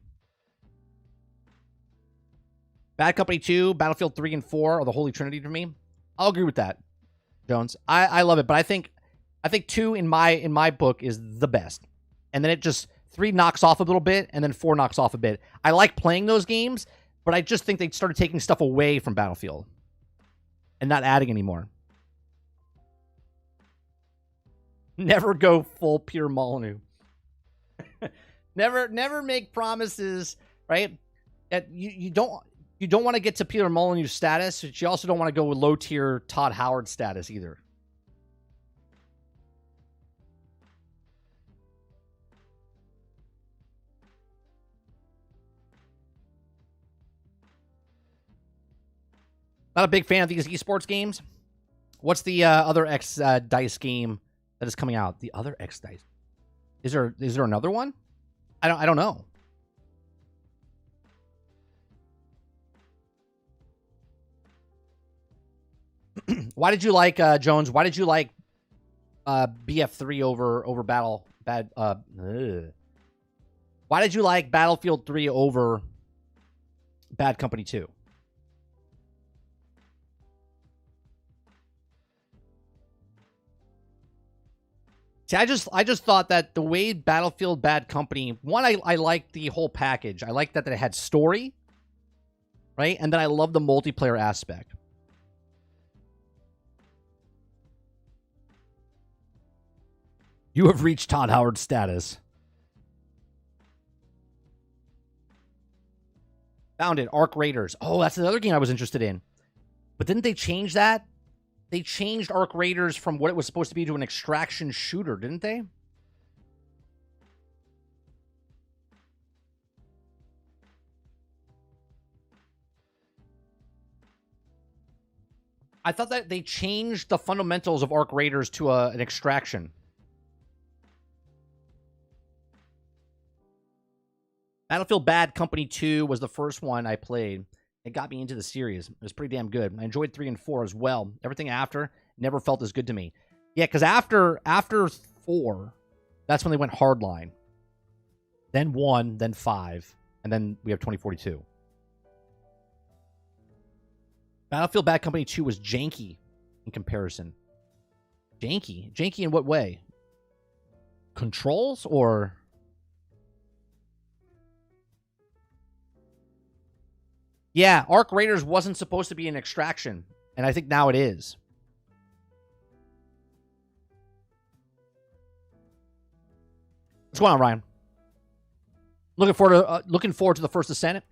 Bad Company 2, Battlefield 3 and 4 are the holy trinity for me. I'll agree with that, Jones. I love it, but I think 2 in my book is the best. And then 3 knocks off a little bit, and then 4 knocks off a bit. I like playing those games, but I just think they started taking stuff away from Battlefield and not adding anymore. Never go full Peter Molyneux. never make promises, right? That you don't want to get to Peter Molyneux status, but you also don't want to go with low tier Todd Howard status either. Not a big fan of these esports games. What's the other X Dice game that is coming out? The other X Dice. Is there another one? I don't know. Why did you like Jones? Why did you like BF3 over Why did you like Battlefield 3 over Bad Company 2? See, I just thought that the way Battlefield Bad Company, one, I liked the whole package. I liked that it had story, right? And then I love the multiplayer aspect. You have reached Todd Howard status. Found it. Arc Raiders. Oh, that's another game I was interested in. But didn't they change that? They changed Arc Raiders from what it was supposed to be to an extraction shooter, didn't they? I thought that they changed the fundamentals of Arc Raiders to an extraction. Battlefield Bad Company 2 was the first one I played. It got me into the series. It was pretty damn good. I enjoyed 3 and 4 as well. Everything after never felt as good to me. Yeah, because after 4, that's when they went hardline. Then 1, then 5, and then we have 2042. Battlefield Bad Company 2 was janky in comparison. Janky? Janky in what way? Controls or... Yeah, Arc Raiders wasn't supposed to be an extraction, and I think now it is. What's going on, Ryan? Looking forward to the First Ascent.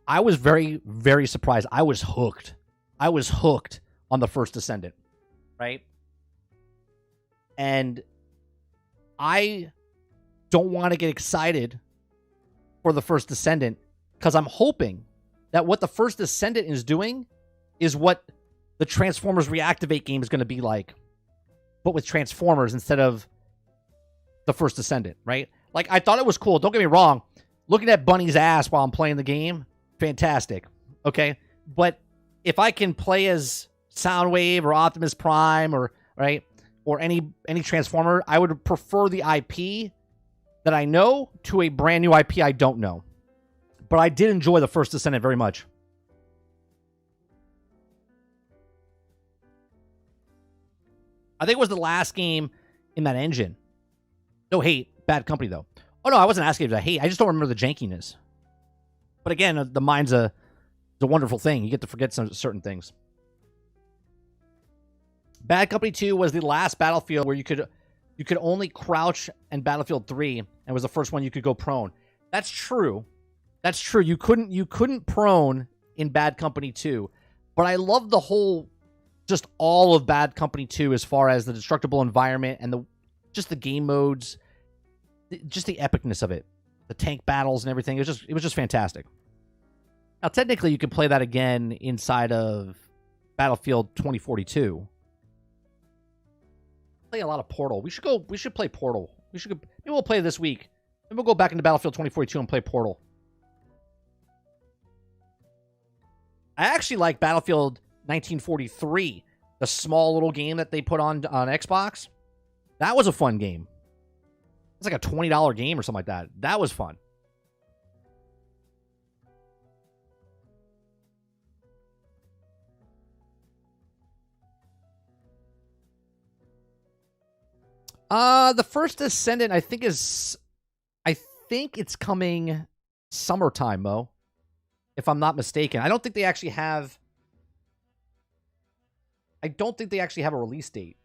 I was very, very surprised. I was hooked. I was hooked on the First Ascendant, right? And I don't want to get excited for the First Descendant because I'm hoping that what the First Descendant is doing is what the Transformers Reactivate game is going to be like, but with Transformers instead of the First Descendant, right? Like, I thought it was cool. Don't get me wrong. Looking at Bunny's ass while I'm playing the game, fantastic. Okay? But if I can play as Soundwave or Optimus Prime or, right, or any Transformer, I would prefer the IP that I know to a brand new IP I don't know. But I did enjoy the First Descendant very much. I think it was the last game in that engine. No hate. Bad company, though. Oh, no, I wasn't asking if I hate. I just don't remember the jankiness. But again, the mind's a wonderful thing. You get to forget some certain things. Bad Company 2 was the last Battlefield where you could only crouch, and Battlefield 3 and was the first one you could go prone. That's true. That's true. You couldn't prone in Bad Company 2. But I love the whole, just all of Bad Company 2 as far as the destructible environment and just the game modes, just the epicness of it, the tank battles and everything. It was just fantastic. Now, technically, you can play that again inside of Battlefield 2042. Play a lot of Portal. We should play Portal. Maybe we'll play this week. Maybe we'll go back into Battlefield 2042 and play Portal. I actually like Battlefield 1943, the small little game that they put on Xbox. That was a fun game. It's like a $20 game or something like that. That was fun. The First Descendant, I think it's coming summertime, Mo. If I'm not mistaken. I don't think they actually have a release date.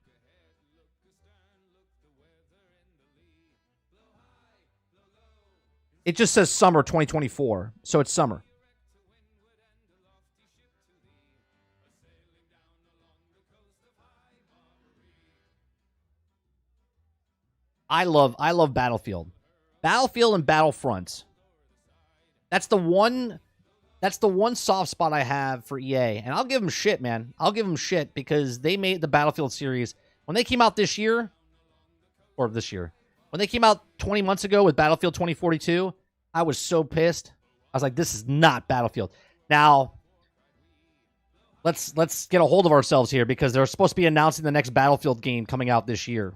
It just says summer 2024, so it's summer. I love Battlefield. Battlefield and Battlefront. That's the one soft spot I have for EA. And I'll give them shit, man. I'll give them shit because they made the Battlefield series. When they came out when they came out 20 months ago with Battlefield 2042, I was so pissed. I was like, this is not Battlefield. Now, let's get a hold of ourselves here because they're supposed to be announcing the next Battlefield game coming out this year.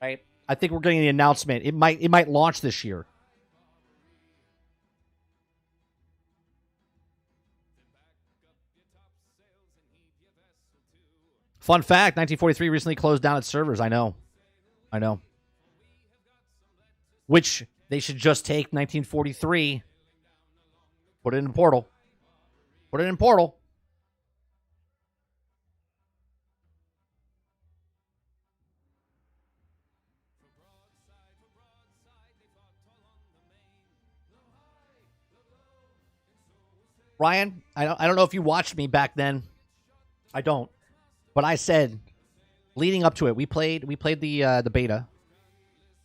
Right? I think we're getting the announcement. It might launch this year. Fun fact, 1943 recently closed down its servers. I know. Which they should just take 1943, put it in Portal. Ryan, I don't know if you watched me back then. I don't. But I said, leading up to it, we played the beta,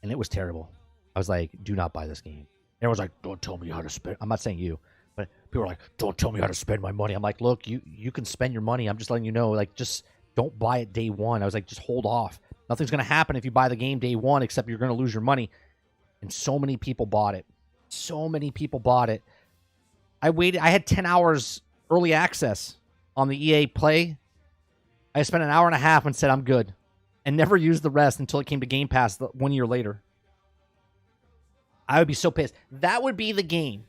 and it was terrible. I was like, do not buy this game. Everyone's like, don't tell me how to spend. I'm not saying you, but people are like, don't tell me how to spend my money. I'm like, look, you can spend your money. I'm just letting you know, like, just don't buy it day one. I was like, just hold off. Nothing's going to happen if you buy the game day one, except you're going to lose your money. And so many people bought it. I waited. I had 10 hours early access on the EA Play. I spent an hour and a half and said, I'm good. And never used the rest until it came to Game Pass 1 year later. I would be so pissed. That would be the game.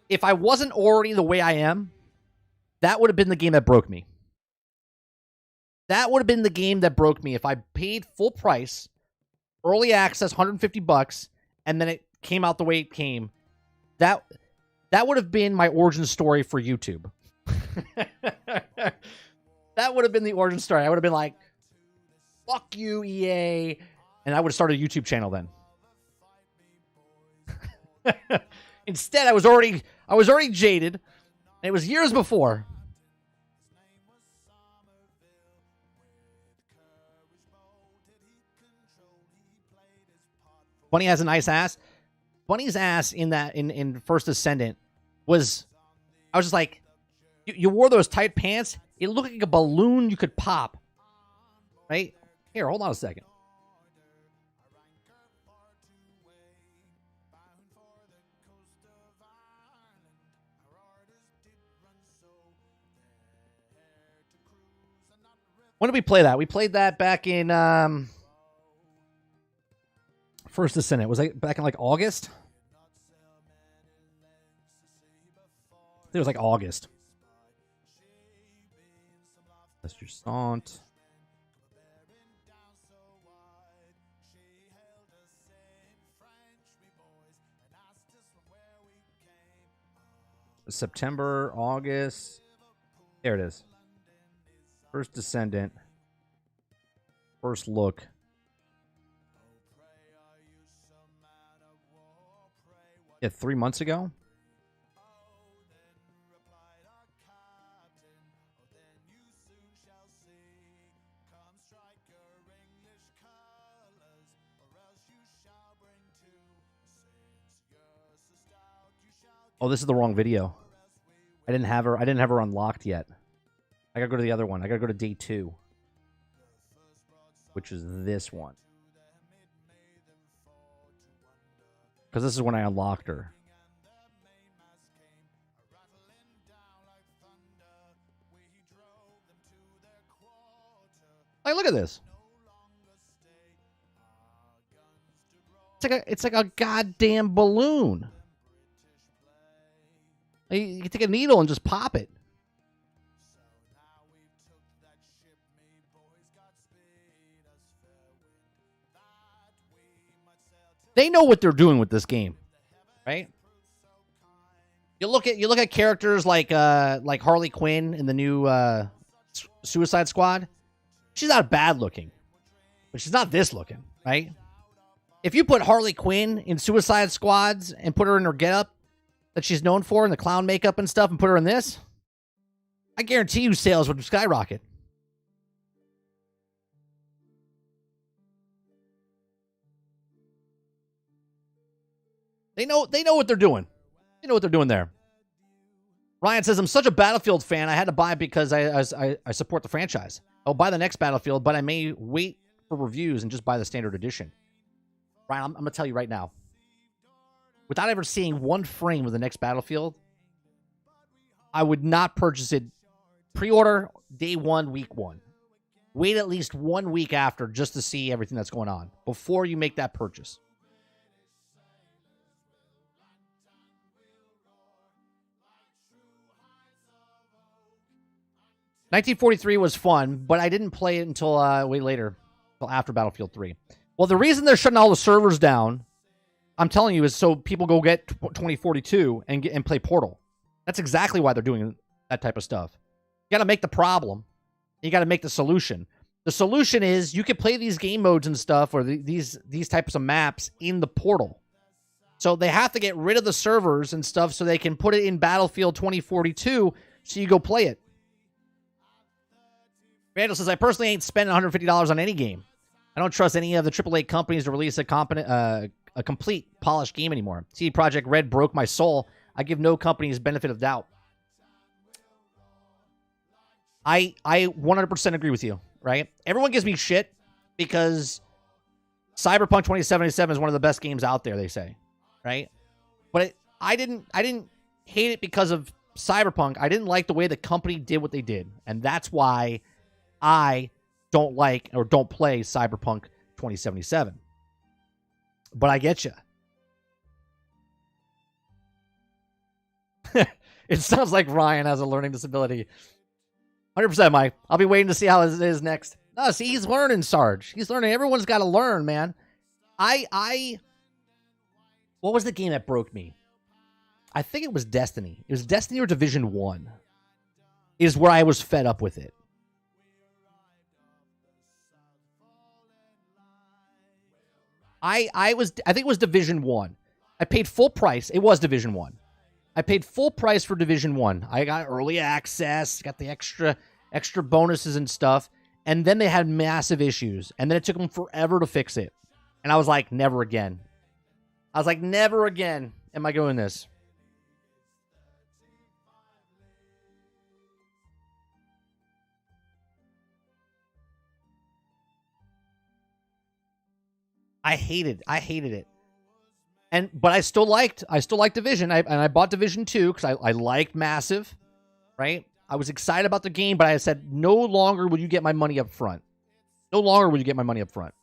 If I wasn't already the way I am, that would have been the game that broke me. That would have been the game that broke me if I paid full price, early access, $150, and then it came out the way it came. That would have been my origin story for YouTube. That would have been the origin story. I would have been like, fuck you, EA. And I would have started a YouTube channel then. Instead, I was already jaded. And it was years before. Bunny has a nice ass. Bunny's ass in First Descendant was, I was just like, you wore those tight pants. It looked like a balloon you could pop. Right? Here, hold on a second. When did we play that? We played that back in First Descendant. Was that back in like August? I think it was like August. That's your Sant. September, August. There it is. First Descendant. First look. Yeah, 3 months ago. Oh, this is the wrong video. I didn't have her unlocked yet. I gotta go to the other one. I gotta go to day 2. Which is this one. Because this is when I unlocked her. Like, look at this. It's like a goddamn balloon. You can take a needle and just pop it. They know what they're doing with this game, right? You look at characters like Harley Quinn in the new Suicide Squad. She's not bad looking, but she's not this looking, right? If you put Harley Quinn in Suicide Squads and put her in her getup that she's known for, and the clown makeup and stuff, and put her in this, I guarantee you sales would skyrocket. They know what they're doing. They know what they're doing there. Ryan says, I'm such a Battlefield fan, I had to buy it because I support the franchise. I'll buy the next Battlefield, but I may wait for reviews and just buy the standard edition. Ryan, I'm going to tell you right now. Without ever seeing one frame of the next Battlefield, I would not purchase it pre-order day 1, week 1. Wait at least 1 week after just to see everything that's going on before you make that purchase. "1943 was fun, but I didn't play it until way later, until after Battlefield 3. Well, the reason they're shutting all the servers down, I'm telling you, is so people go get 2042 and play Portal. That's exactly why they're doing that type of stuff. You got to make the problem. You got to make the solution. The solution is you can play these game modes and stuff, or these types of maps in the Portal. So they have to get rid of the servers and stuff so they can put it in Battlefield 2042 so you go play it. Randall says, I personally ain't spending $150 on any game. I don't trust any of the AAA companies to release a complete, polished game anymore. CD Projekt Red broke my soul. I give no companies benefit of doubt. I 100% agree with you, right? Everyone gives me shit because Cyberpunk 2077 is one of the best games out there, they say, right? But I didn't hate it because of Cyberpunk. I didn't like the way the company did what they did, and that's why I don't like or don't play Cyberpunk 2077. But I get you. It sounds like Ryan has a learning disability. 100%, Mike. I'll be waiting to see how it is next. No, see, he's learning, Sarge. He's learning. Everyone's got to learn, man. What was the game that broke me? I think it was Destiny. It was Destiny or Division 1 is where I was fed up with it. I think it was Division 1. I paid full price. It was Division 1. I paid full price for Division 1. I got early access, got the extra bonuses and stuff, and then they had massive issues, and then it took them forever to fix it. And I was like, never again. I was like, never again am I doing this. I hated it. But I still liked Division. I bought Division 2 because I liked Massive, right? I was excited about the game, but I said, no longer will you get my money up front. No longer will you get my money up front.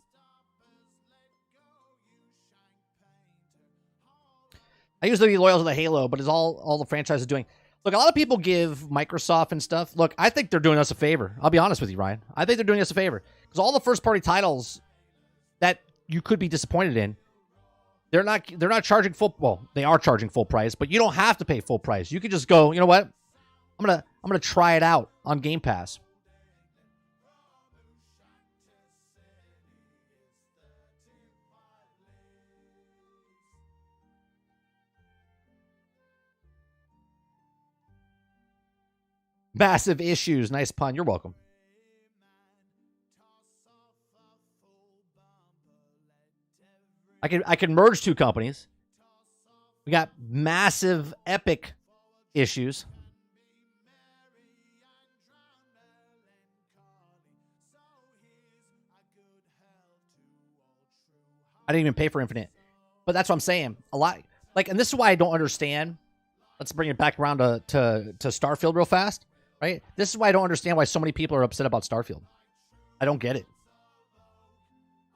I used to be loyal to the Halo, but is all the franchise is doing. Look, a lot of people give Microsoft and stuff. Look, I think they're doing us a favor. I'll be honest with you, Ryan. I think they're doing us a favor. Because all the first-party titles that you could be disappointed in, they're not charging full. Well, they are charging full price, but you don't have to pay full price. You could just go, you know what? I'm gonna try it out on Game Pass. Massive issues. Nice pun. You're welcome. I can merge two companies. We got massive epic issues. I didn't even pay for Infinite. But that's what I'm saying. A lot like, and this is why I don't understand. Let's bring it back around to Starfield real fast. Right? This is why I don't understand why so many people are upset about Starfield. I don't get it.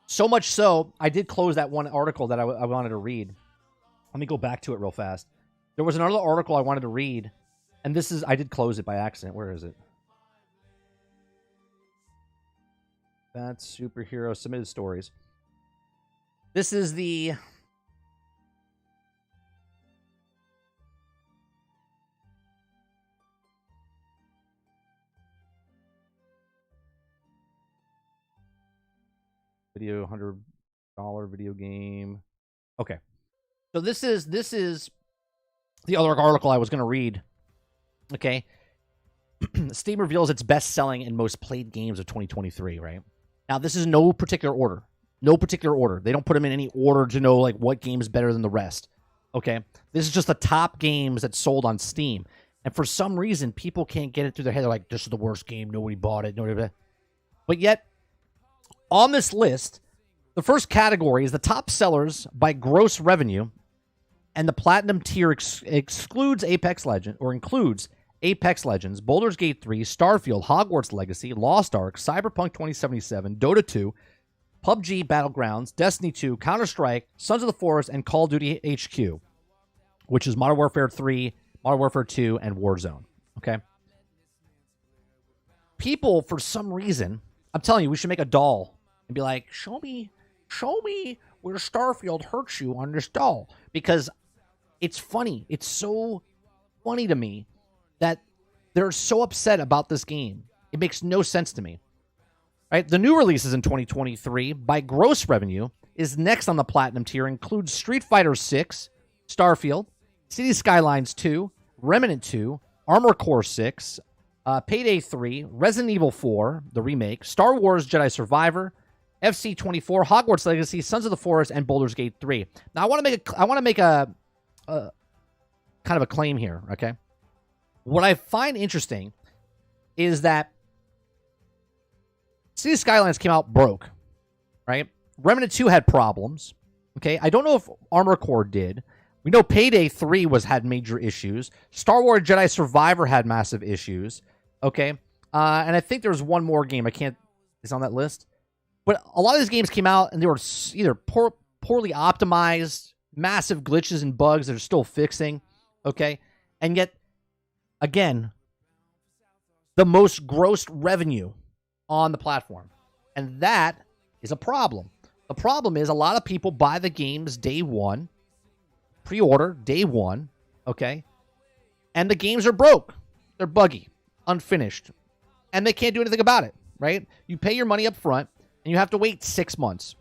So much so, I did close that one article that I wanted to read. Let me go back to it real fast. There was another article I wanted to read, and this is, I did close it by accident. Where is it? That's Superhero Submitted Stories. This is the... video $100 video game. Okay. So this is the other article I was going to read. Okay. Steam reveals its best-selling and most played games of 2023, right? Now, this is no particular order. No particular order. They don't put them in any order to know like what game is better than the rest. Okay? This is just the top games that sold on Steam. And for some reason, people can't get it through their head. They're like, this is the worst game. Nobody bought it. Nobody. But yet, on this list, the first category is the top sellers by gross revenue, and the platinum tier excludes Apex Legends, or includes Apex Legends, Baldur's Gate 3, Starfield, Hogwarts Legacy, Lost Ark, Cyberpunk 2077, Dota 2, PUBG Battlegrounds, Destiny 2, Counter-Strike, Sons of the Forest, and Call of Duty HQ, which is Modern Warfare 3, Modern Warfare 2, and Warzone. Okay? People, for some reason, I'm telling you, we should make a doll and be like, show me where Starfield hurts you on this doll. Because it's funny. It's so funny to me that they're so upset about this game. It makes no sense to me. Right? The new releases in 2023 by gross revenue is next on the platinum tier, includes Street Fighter 6, Starfield, City Skylines 2, Remnant 2, Armored Core 6, Payday 3, Resident Evil 4, the remake, Star Wars Jedi Survivor, FC24, Hogwarts Legacy, Sons of the Forest, and Baldur's Gate 3. Now, I want to make a kind of a claim here, okay? What I find interesting is that City Skylines came out broke, right? Remnant 2 had problems, okay? I don't know if Armored Core did. We know Payday 3 had major issues. Star Wars Jedi Survivor had massive issues, okay? And I think there's one more game. It's on that list. But a lot of these games came out and they were either poorly optimized, massive glitches and bugs that are still fixing, okay? And yet, again, the most grossed revenue on the platform. And that is a problem. The problem is a lot of people buy the games day one, pre-order day one, okay? And the games are broke. They're buggy, unfinished, and they can't do anything about it, right? You pay your money up front, and you have to wait 6 months.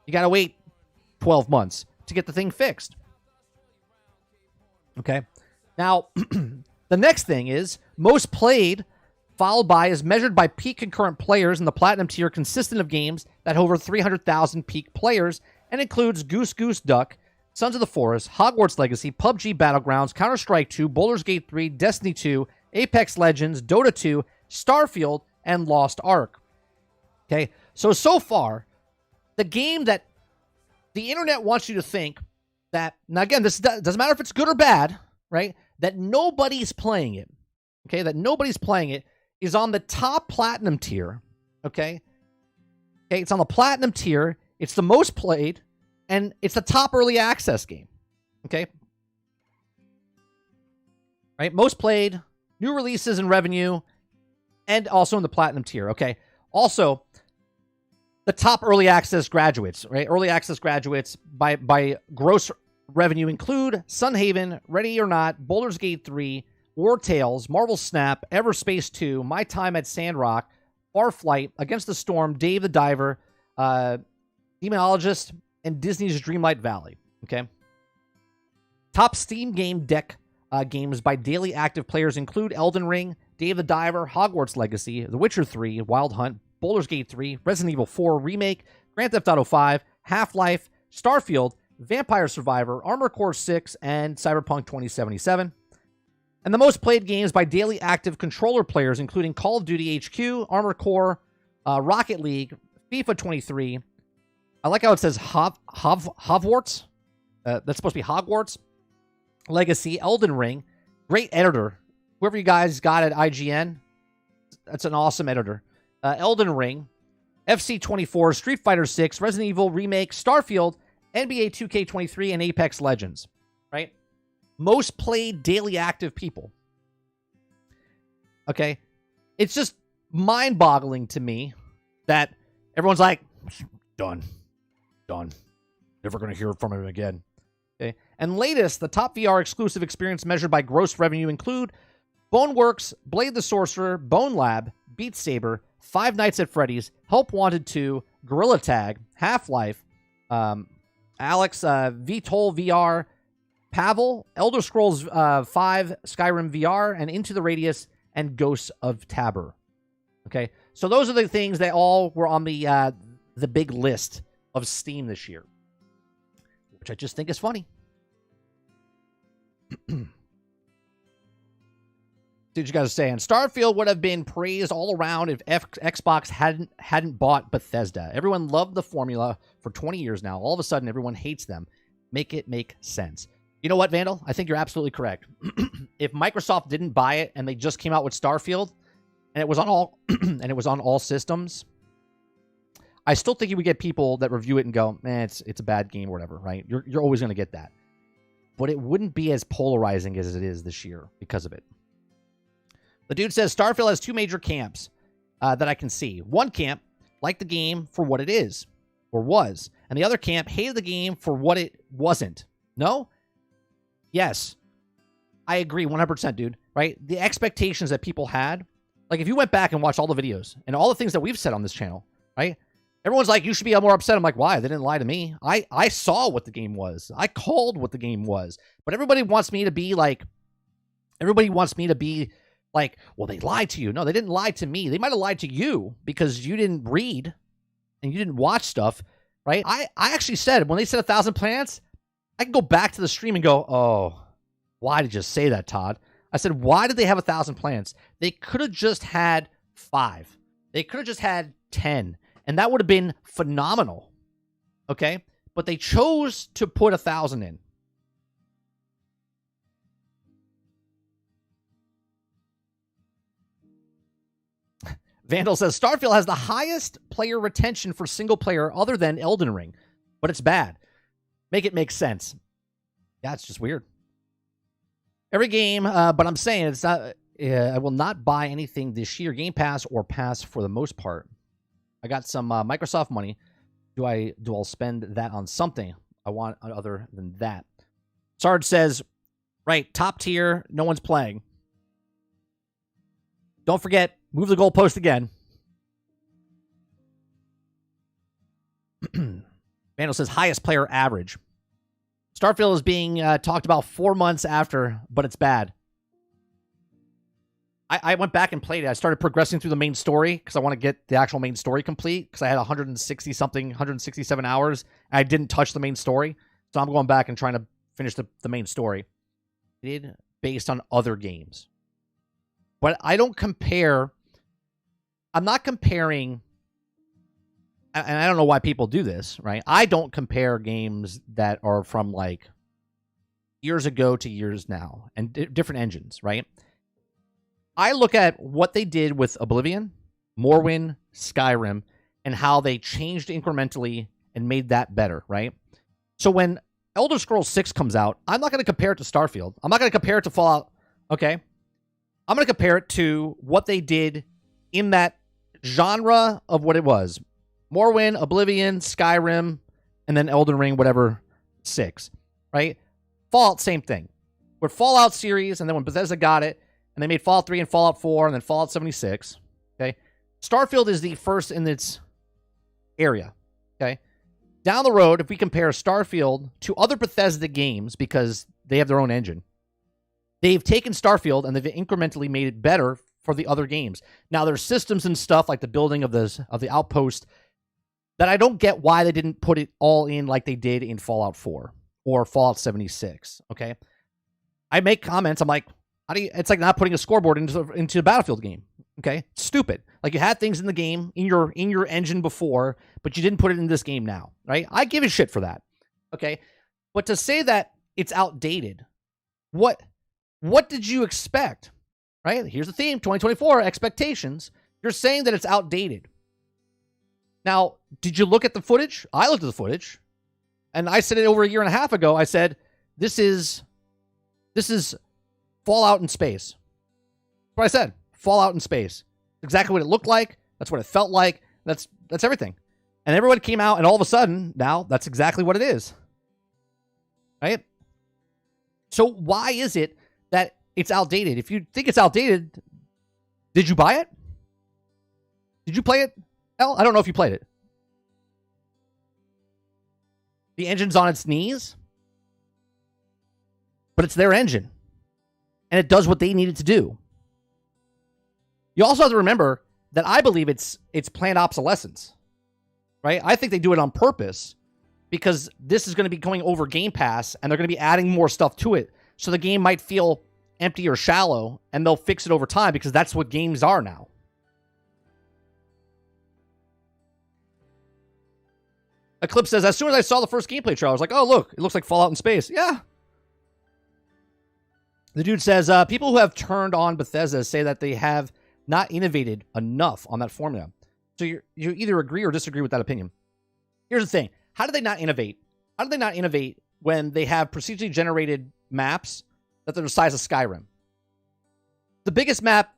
You got to wait 12 months to get the thing fixed. Okay? Now, the next thing is most played, followed by is measured by peak concurrent players in the platinum tier, consistent of games that have over 300,000 peak players, and includes Goose Goose Duck, Sons of the Forest, Hogwarts Legacy, PUBG Battlegrounds, Counter-Strike 2, Baldur's Gate 3, Destiny 2, Apex Legends, Dota 2, Starfield, and Lost Ark. Okay, so far, the game that The internet wants you to think that, now again, this doesn't matter if it's good or bad, right? That nobody's playing it, okay? That nobody's playing it is on the top platinum tier, okay? Okay, it's on the platinum tier. It's the most played, and it's the top early access game, okay? Right? Most played, new releases and revenue, and also in the platinum tier, okay? Also, the top early access graduates, right? Early access graduates by gross revenue include Sunhaven, Ready or Not, Baldur's Gate 3, War Tales, Marvel Snap, Everspace 2, My Time at Sandrock, Farflight, Against the Storm, Dave the Diver, Demonologist, and Disney's Dreamlight Valley. Okay. Top Steam game deck games by daily active players include Elden Ring, Dave the Diver, Hogwarts Legacy, The Witcher 3, Wild Hunt, Baldur's Gate 3, Resident Evil 4 Remake, Grand Theft Auto 5, Half-Life, Starfield, Vampire Survivor, Armored Core 6, and Cyberpunk 2077. And the most played games by daily active controller players, including Call of Duty HQ, Armored Core, Rocket League, FIFA 23. I like how it says Hogwarts. That's supposed to be Hogwarts. Legacy, Elden Ring. Great editor. Whoever you guys got at IGN, that's an awesome editor. Elden Ring, FC 24, Street Fighter 6, Resident Evil Remake, Starfield, NBA 2K23, and Apex Legends. Right? Most played daily active people. Okay? It's just mind-boggling to me that everyone's like, done. Never going to hear from him again. Okay? And latest, the top VR exclusive experience measured by gross revenue include Boneworks, Blade the Sorcerer, Bone Lab, Beat Saber, Five Nights at Freddy's, Help Wanted 2, Gorilla Tag, Half-Life, Alex, VTOL VR, Pavel, Elder Scrolls 5, Skyrim VR, and Into the Radius, and Ghosts of Tabor. Okay, so those are the things that all were on the big list of Steam this year, which I just think is funny. See what you guys are saying. Starfield would have been praised all around if Xbox hadn't bought Bethesda. Everyone loved the formula for 20 years now. All of a sudden, everyone hates them. Make it make sense. You know what, Vandal? I think you're absolutely correct. If Microsoft didn't buy it and they just came out with Starfield and it was on all and it was on all systems, I still think you would get people that review it and go, man, it's a bad game or whatever, right? You're always going to get that. But it wouldn't be as polarizing as it is this year because of it. The dude says Starfield has two major camps that I can see. One camp liked the game for what it is or was, and the other camp hated the game for what it wasn't. No? Yes. I agree 100%, dude, right? The expectations that people had, like if you went back and watched all the videos and all the things that we've said on this channel, right? Everyone's like, you should be more upset. I'm like, why? They didn't lie to me. I saw what the game was. I called what the game was. But everybody wants me to be like, well, they lied to you. No, they didn't lie to me. They might have lied to you because you didn't read and you didn't watch stuff, right? I actually said, when they said 1,000 planets, I can go back to the stream and go, oh, why did you say that, Todd? I said, why did they have 1,000 planets? They could have just had 5. They could have just had 10. And that would have been phenomenal. Okay? But they chose to put 1,000 in. Vandal says, Starfield has the highest player retention for single player other than Elden Ring. But it's bad. Make it make sense. Yeah, it's just weird. Every game, but I'm saying it's not. I will not buy anything this year. Game Pass or Pass for the most part. I got some Microsoft money. Do I spend that on something I want other than that? Sarge says, right, top tier, no one's playing. Don't forget, move the goalpost again. Vandal says, highest player average. Starfield is being talked about 4 months after, but it's bad. I went back and played it. I started progressing through the main story because I want to get the actual main story complete because I had 167 hours. And I didn't touch the main story. So I'm going back and trying to finish the main story. Based on other games. But I don't compare. I'm not comparing and I don't know why people do this, right? I don't compare games that are from like years ago to years now and different engines, right? I look at what they did with Oblivion, Morrowind, Skyrim, and how they changed incrementally and made that better, right? So when Elder Scrolls 6 comes out, I'm not going to compare it to Starfield. I'm not going to compare it to Fallout, okay? I'm going to compare it to what they did in that genre of what it was. Morrowind, Oblivion, Skyrim, and then Elden Ring, whatever, 6, right? Fallout, same thing. With Fallout series, and then when Bethesda got it, and they made Fallout 3 and Fallout 4, and then Fallout 76, okay? Starfield is the first in its area, okay? Down the road, if we compare Starfield to other Bethesda games, because they have their own engine, they've taken Starfield and they've incrementally made it better for the other games. Now, there's systems and stuff like the building of the outpost that I don't get why they didn't put it all in like they did in Fallout 4 or Fallout 76, okay? I make comments, I'm like, it's like not putting a scoreboard into a Battlefield game, okay? It's stupid. Like, you had things in the game, in your engine before, but you didn't put it in this game now, right? I give a shit for that, okay? But to say that it's outdated, what did you expect, right? Here's the theme, 2024, expectations. You're saying that it's outdated. Now, did you look at the footage? I looked at the footage, and I said it over a year and a half ago. I said, this is Fallout in space. That's what I said. Fallout in space. Exactly what it looked like. That's what it felt like. That's everything. And everybody came out, and all of a sudden, now that's exactly what it is. Right? So why is it that it's outdated? If you think it's outdated, did you buy it? Did you play it? Hell, I don't know if you played it. The engine's on its knees, but it's their engine, and it does what they need it to do. You also have to remember that I believe it's planned obsolescence, right? I think they do it on purpose because this is going to be going over Game Pass, and they're going to be adding more stuff to it, so the game might feel empty or shallow, and they'll fix it over time because that's what games are now. Eclipse says, as soon as I saw the first gameplay trailer, I was like, oh, look, it looks like Fallout in space. Yeah. The dude says, people who have turned on Bethesda say that they have not innovated enough on that formula. So you either agree or disagree with that opinion. Here's the thing. How did they not innovate? How did they not innovate when they have procedurally generated maps that are the size of Skyrim? The biggest map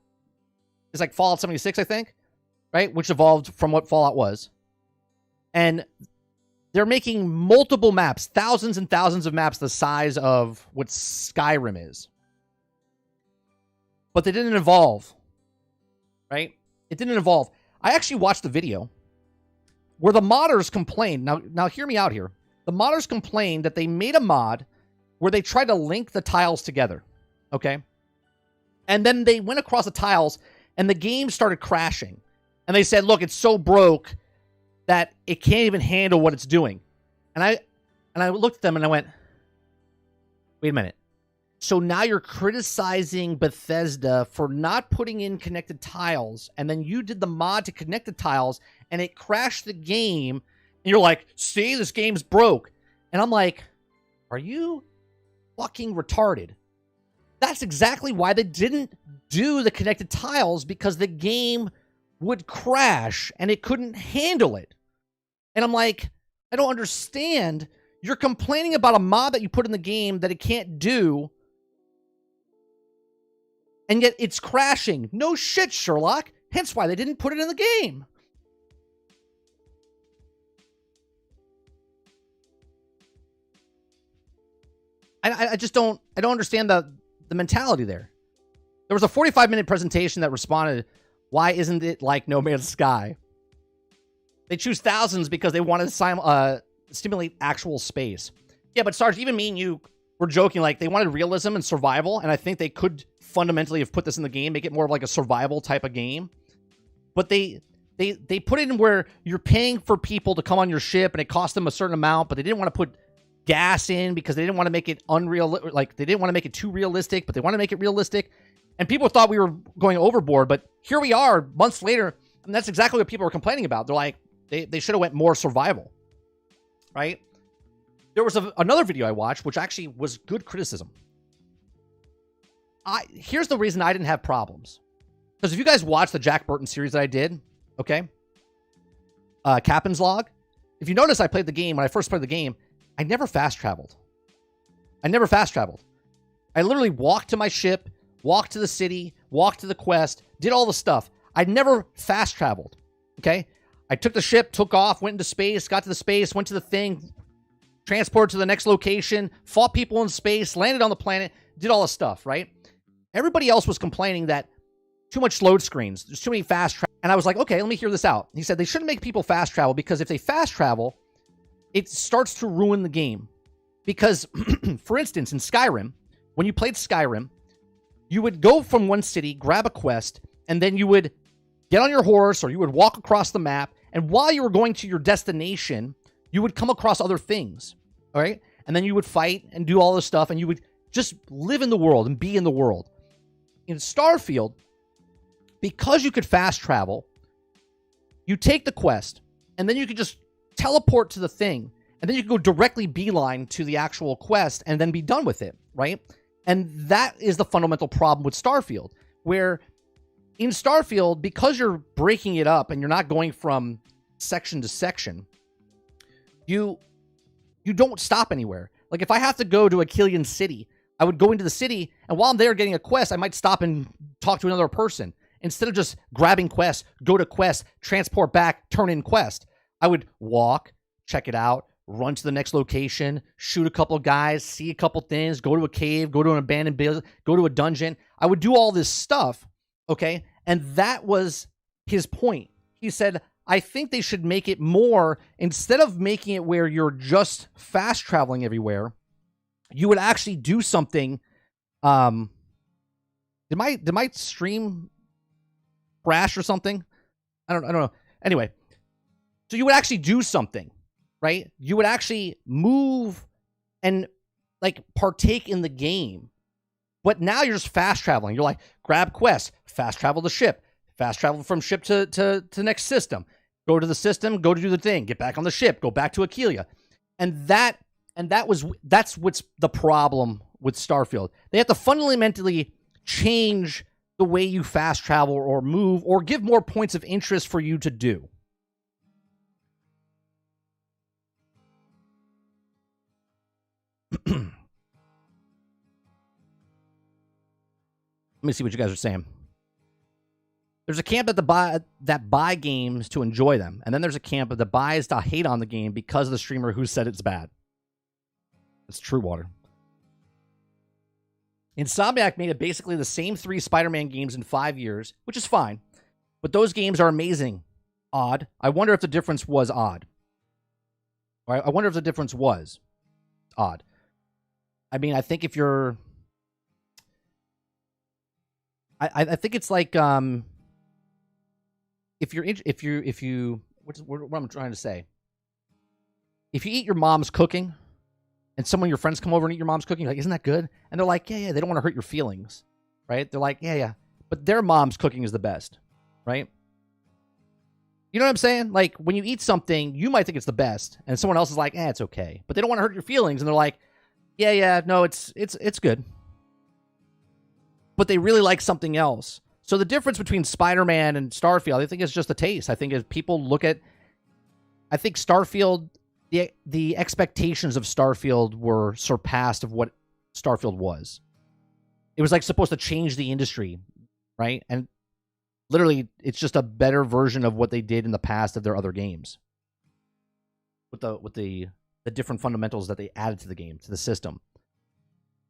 is like Fallout 76, I think, right? Which evolved from what Fallout was. And they're making multiple maps, thousands and thousands of maps the size of what Skyrim is. But they didn't evolve, right? It didn't evolve. I actually watched the video where the modders complained. Now hear me out here. The modders complained that they made a mod where they tried to link the tiles together, okay? And then they went across the tiles, and the game started crashing. And they said, look, it's so broke that it can't even handle what it's doing. And I looked at them and I went, wait a minute. So now you're criticizing Bethesda for not putting in connected tiles, and then you did the mod to connect the tiles, and it crashed the game, and you're like, see, this game's broke. And I'm like, are you fucking retarded? That's exactly why they didn't do the connected tiles, because the game would crash, and it couldn't handle it. And I'm like, I don't understand. You're complaining about a mod that you put in the game that it can't do, and yet it's crashing. No shit, Sherlock. Hence why they didn't put it in the game. I just don't understand the mentality there. There was a 45-minute presentation that responded, why isn't it like No Man's Sky? They choose thousands because they want to stimulate actual space. Yeah, but Sarge, even me and you were joking, like they wanted realism and survival, and I think they could fundamentally have put this in the game, make it more of like a survival type of game. But they put it in where you're paying for people to come on your ship, and it cost them a certain amount, but they didn't want to put gas in because they didn't want to make it unreal, like they didn't want to make it too realistic, but they want to make it realistic. And people thought we were going overboard, but here we are months later, and that's exactly what people were complaining about. They're like, They should have went more survival, right? There was another video I watched, which actually was good criticism. Here's the reason I didn't have problems. Because if you guys watched the Jack Burton series that I did, okay, Captain's Log, if you notice I played the game, when I first played the game, I never fast traveled. I literally walked to my ship, walked to the city, walked to the quest, did all the stuff. I never fast traveled, okay? I took the ship, took off, went into space, got to the space, went to the thing, transported to the next location, fought people in space, landed on the planet, did all the stuff, right? Everybody else was complaining that too much load screens, there's too many fast travel. And I was like, okay, let me hear this out. He said they shouldn't make people fast travel because if they fast travel, it starts to ruin the game. Because, for instance, in Skyrim, when you played Skyrim, you would go from one city, grab a quest, and then you would get on your horse or you would walk across the map. And while you were going to your destination, you would come across other things, all right? And then you would fight and do all this stuff, and you would just live in the world and be in the world. In Starfield, because you could fast travel, you take the quest, and then you could just teleport to the thing, and then you can go directly beeline to the actual quest and then be done with it, right? And that is the fundamental problem with Starfield, where in Starfield, because you're breaking it up and you're not going from section to section, you don't stop anywhere. Like if I have to go to a Killian city, I would go into the city, and while I'm there getting a quest, I might stop and talk to another person. Instead of just grabbing quest, go to quest, transport back, turn in quest, I would walk, check it out, run to the next location, shoot a couple of guys, see a couple things, go to a cave, go to an abandoned building, go to a dungeon. I would do all this stuff, okay? And that was his point. He said, I think they should make it more, instead of making it where you're just fast traveling everywhere, you would actually do something. Did my stream crash or something? I don't know. Anyway, so you would actually do something, right? You would actually move and like partake in the game. But now you're just fast traveling. You're like, grab quest, fast travel the ship, fast travel from ship to next system, go to the system, go to do the thing, get back on the ship, go back to Aquilia. And that's what's the problem with Starfield. They have to fundamentally change the way you fast travel or move or give more points of interest for you to do. Let me see what you guys are saying. There's a camp that buy games to enjoy them, and then there's a camp that buys to hate on the game because of the streamer who said it's bad. It's true, Water. Insomniac made it basically the same 3 Spider-Man games in 5 years, which is fine. But those games are amazing. Odd. I wonder if the difference was odd. I wonder if the difference was odd. I mean, I think if you're... I think it's like... what am I trying to say? If you eat your mom's cooking, and some of your friends come over and eat your mom's cooking, you're like, isn't that good? And they're like, yeah, they don't want to hurt your feelings, right? They're like, yeah. But their mom's cooking is the best, right? You know what I'm saying? Like, when you eat something, you might think it's the best, and someone else is like, it's okay. But they don't want to hurt your feelings, and they're like, yeah, no, it's good. But they really like something else. So the difference between Spider-Man and Starfield, I think, is just a taste. I think as people look at... I think Starfield... The expectations of Starfield were surpassed of what Starfield was. It was like supposed to change the industry, right? And literally, it's just a better version of what they did in the past of their other games. With the different fundamentals that they added to the game, to the system.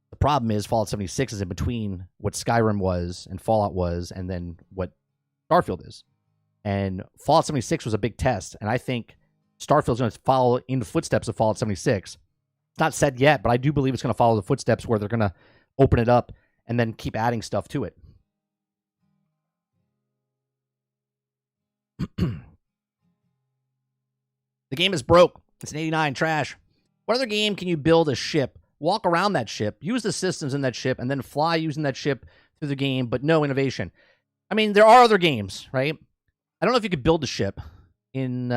The problem is Fallout 76 is in between what Skyrim was and Fallout was, and then what Starfield is. And Fallout 76 was a big test, and I think Starfield's going to follow in the footsteps of Fallout 76. It's not said yet, but I do believe it's going to follow the footsteps where they're going to open it up and then keep adding stuff to it. The game is broke. It's an 89 trash. What other game can you build a ship, walk around that ship, use the systems in that ship, and then fly using that ship through the game, but no innovation? I mean, there are other games, right? I don't know if you could build a ship. in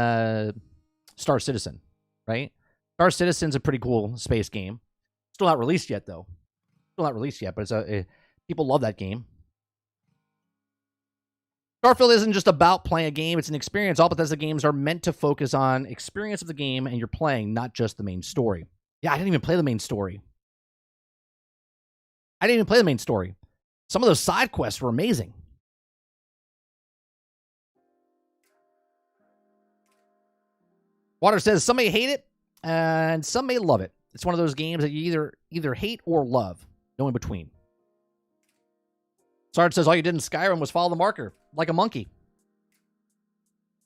Star Citizen, right? Star Citizen's a pretty cool space game. Still not released yet, though. Still not released yet, but people love that game. Starfield isn't just about playing a game, it's an experience. All Bethesda games are meant to focus on experience of the game and you're playing, not just the main story. Yeah, I didn't even play the main story. Some of those side quests were amazing. Water says, some may hate it, and some may love it. It's one of those games that you either hate or love. No in between. Sarge says, all you did in Skyrim was follow the marker, like a monkey.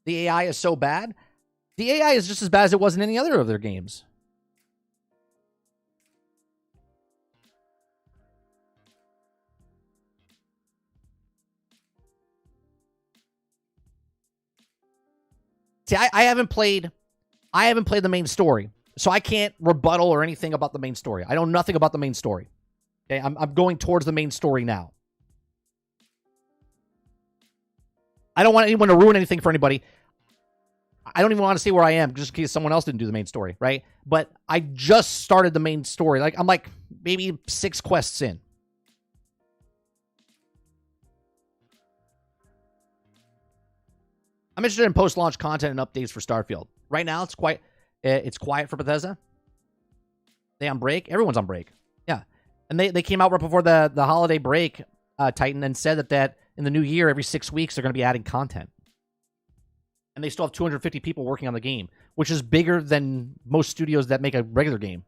The AI is so bad. The AI is just as bad as it was in any other of their games. See, I haven't played the main story, so I can't rebuttal or anything about the main story. I know nothing about the main story. Okay, I'm going towards the main story now. I don't want anyone to ruin anything for anybody. I don't even want to see where I am just in case someone else didn't do the main story, right? But I just started the main story. I'm like maybe 6 quests in. I'm interested in post-launch content and updates for Starfield. Right now, it's quiet for Bethesda. They on break. Everyone's on break. Yeah, and they came out right before the holiday break, Titan, and said that in the new year, every 6 weeks, they're going to be adding content. And they still have 250 people working on the game, which is bigger than most studios that make a regular game,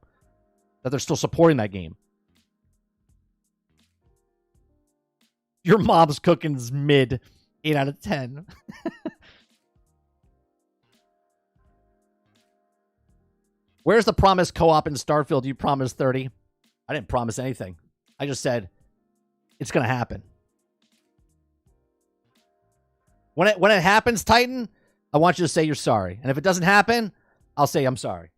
that they're still supporting that game. Your mom's cooking's mid. 8 out of 10. Where's the promised co-op in Starfield? You promised 30. I didn't promise anything. I just said it's going to happen. When it happens, Titan, I want you to say you're sorry. And if it doesn't happen, I'll say I'm sorry.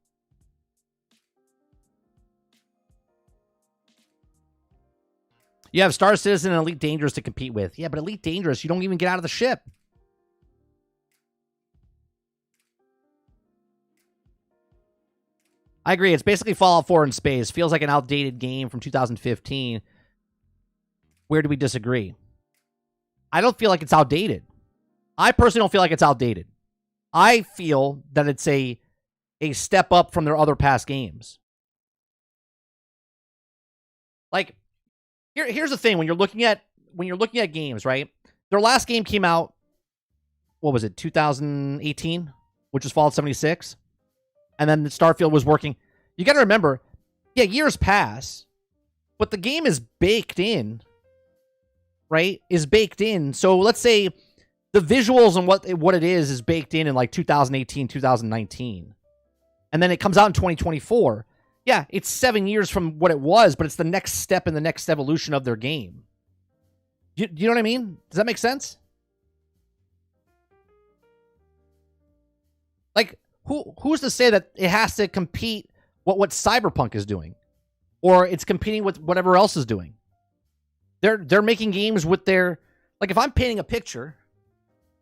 You have Star Citizen and Elite Dangerous to compete with. Yeah, but Elite Dangerous, you don't even get out of the ship. I agree. It's basically Fallout 4 in space. Feels like an outdated game from 2015. Where do we disagree? I don't feel like it's outdated. I personally don't feel like it's outdated. I feel that it's a step up from their other past games. Like, here's the thing: when you're looking at games, right? Their last game came out, what was it, 2018, which was Fallout 76. And then Starfield was working. You got to remember, yeah, years pass, but the game is baked in, right? Is baked in. So let's say the visuals and what it is baked in like 2018, 2019. And then it comes out in 2024. Yeah, it's 7 years from what it was, but it's the next step in the next evolution of their game. You know what I mean? Does that make sense? Like, who's to say that it has to compete what Cyberpunk is doing, or it's competing with whatever else is doing? They're making games with their, like, if I'm painting a picture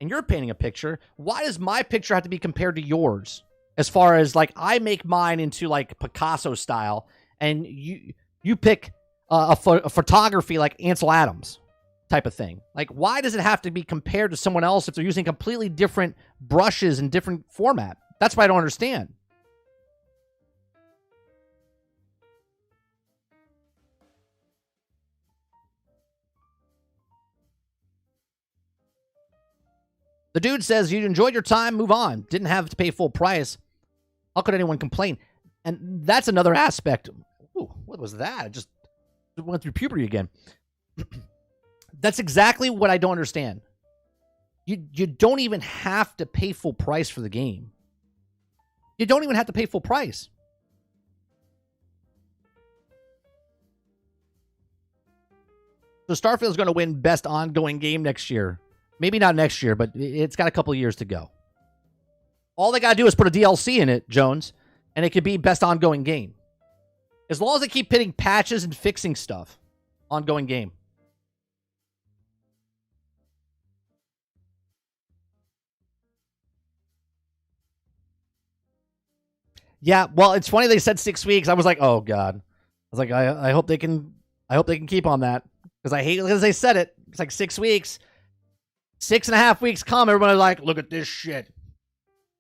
and you're painting a picture, why does my picture have to be compared to yours? As far as like I make mine into like Picasso style, and you pick a photography like Ansel Adams type of thing. Like, why does it have to be compared to someone else if they're using completely different brushes and different format? That's what I don't understand. The dude says, you enjoyed your time, move on. Didn't have to pay full price. How could anyone complain? And that's another aspect. Ooh, what was that? I just went through puberty again. That's exactly what I don't understand. You don't even have to pay full price for the game. You don't even have to pay full price. So Starfield is going to win best ongoing game next year. Maybe not next year, but it's got a couple of years to go. All they got to do is put a DLC in it, Jones, and it could be best ongoing game. As long as they keep hitting patches and fixing stuff, ongoing game. Yeah, well, it's funny they said 6 weeks. I was like, oh god. I was like, I hope they can keep on that because I hate it because they said it. It's like 6 weeks, 6.5 weeks come. Everybody's like, look at this shit.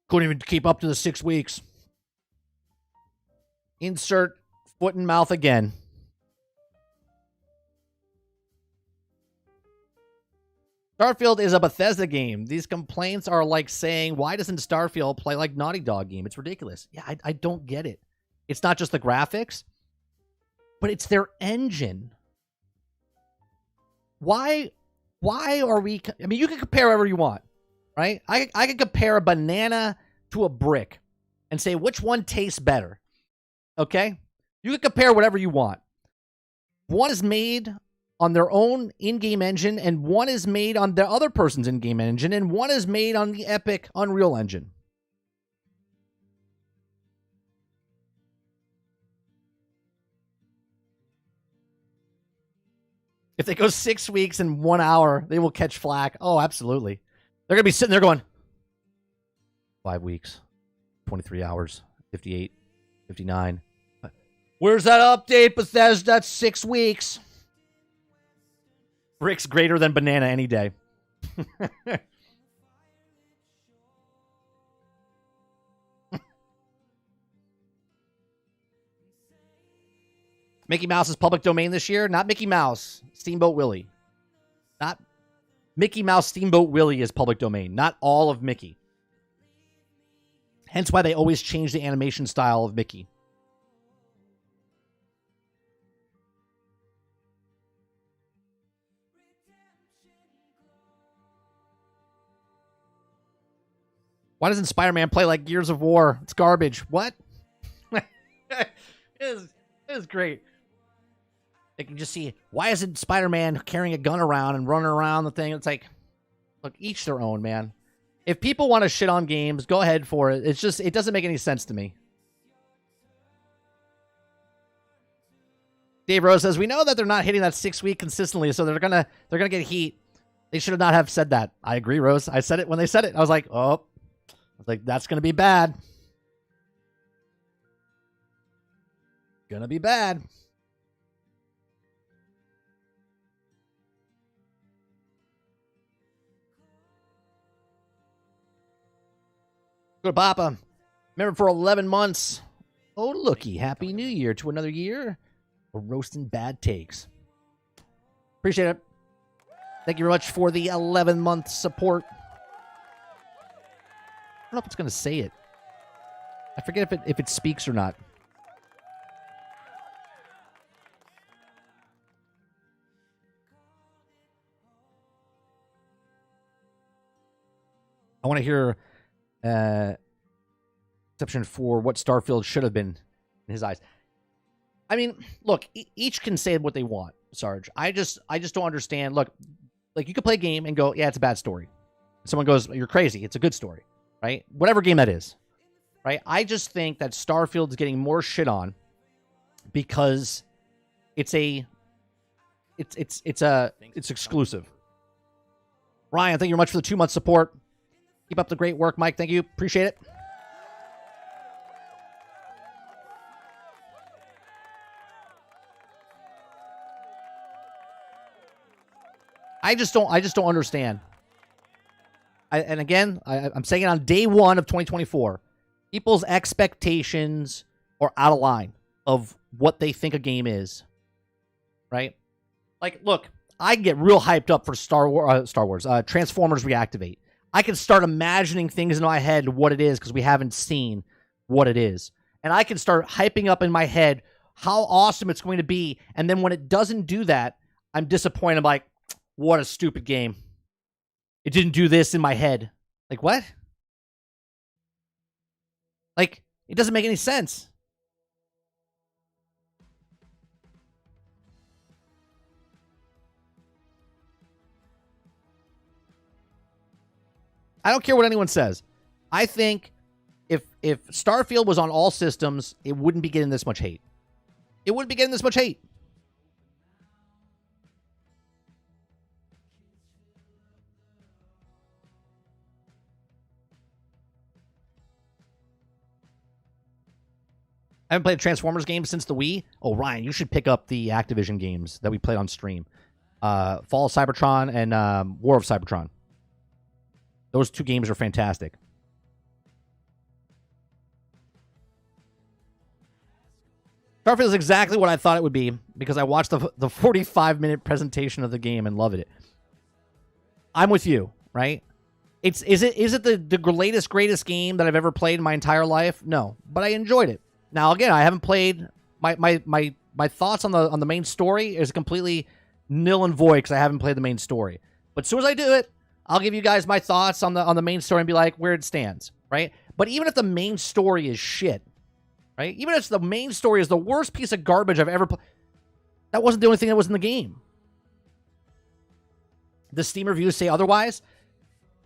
Couldn't even keep up to the 6 weeks. Insert foot and mouth again. Starfield is a Bethesda game. These complaints are like saying, why doesn't Starfield play like Naughty Dog game? It's ridiculous. Yeah, I don't get it. It's not just the graphics, but it's their engine. Why are we... I mean, you can compare whatever you want, right? I can compare a banana to a brick and say which one tastes better, okay? You can compare whatever you want. One is made on their own in-game engine, and one is made on the other person's in-game engine, and one is made on the Epic Unreal Engine. If they go 6 weeks and 1 hour, they will catch flack. Oh, absolutely. They're going to be sitting there going, 5 weeks, 23 hours, 58, 59. Where's that update, Bethesda? That's 6 weeks. Brick's greater than banana any day. Mickey Mouse is public domain this year. Not Mickey Mouse. Steamboat Willie. Not Mickey Mouse. Steamboat Willie is public domain. Not all of Mickey. Hence why they always change the animation style of Mickey. Why doesn't Spider-Man play like Gears of War? It's garbage. What? it is great. They can just see, why isn't Spider-Man carrying a gun around and running around the thing? It's like, look, each their own, man. If people want to shit on games, go ahead for it. It's just, it doesn't make any sense to me. Dave Rose says, we know that they're not hitting that 6 week consistently, so they're gonna get heat. They should not have said that. I agree, Rose. I said it when they said it. I was like, oh. I was like, that's going to be bad. Gonna be bad. Good Papa. Remember for 11 months. Oh, looky. Happy New Year to another year. We're roasting bad takes. Appreciate it. Thank you very much for the 11-month support. I don't know if it's going to say it. I forget if it speaks or not. I want to hear exception for what Starfield should have been in his eyes. I mean, look, each can say what they want, Sarge. I just don't understand. Look, like you could play a game and go, yeah, it's a bad story. Someone goes, you're crazy. It's a good story, right? Whatever game that is, right? I just think that Starfield is getting more shit on because it's exclusive. Ryan, thank you very much for the 2-month support. Keep up the great work, Mike. Thank you. Appreciate it. I just don't understand. And again, I'm saying it on day one of 2024. People's expectations are out of line of what they think a game is. Right? Like, look, I get real hyped up for Star Wars, Transformers Reactivate. I can start imagining things in my head what it is because we haven't seen what it is. And I can start hyping up in my head how awesome it's going to be. And then when it doesn't do that, I'm disappointed. I'm like, what a stupid game. It didn't do this in my head. Like, what? Like, it doesn't make any sense. I don't care what anyone says. I think if Starfield was on all systems, it wouldn't be getting this much hate. It wouldn't be getting this much hate. I haven't played a Transformers game since the Wii. Oh, Ryan, you should pick up the Activision games that we played on stream. Fall of Cybertron and War of Cybertron. Those 2 games are fantastic. Starfield is exactly what I thought it would be because I watched the 45-minute presentation of the game and loved it. I'm with you, right? Is it the latest, greatest game that I've ever played in my entire life? No, but I enjoyed it. Now, again, I haven't played my thoughts on the main story is completely nil and void because I haven't played the main story. But as soon as I do it, I'll give you guys my thoughts on the main story and be like where it stands, right? But even if the main story is shit, right? Even if the main story is the worst piece of garbage I've ever played, that wasn't the only thing that was in the game. The Steam reviews say otherwise.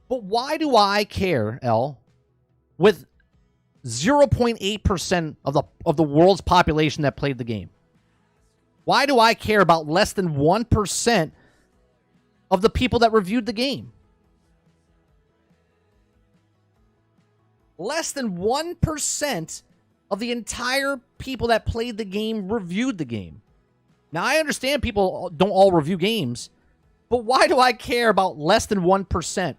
But why do I care, L, with 0.8% of the world's population that played the game? Why do I care about less than 1% of the people that reviewed the game? Less than 1% of the entire people that played the game reviewed the game. Now, I understand people don't all review games, but why do I care about less than 1%?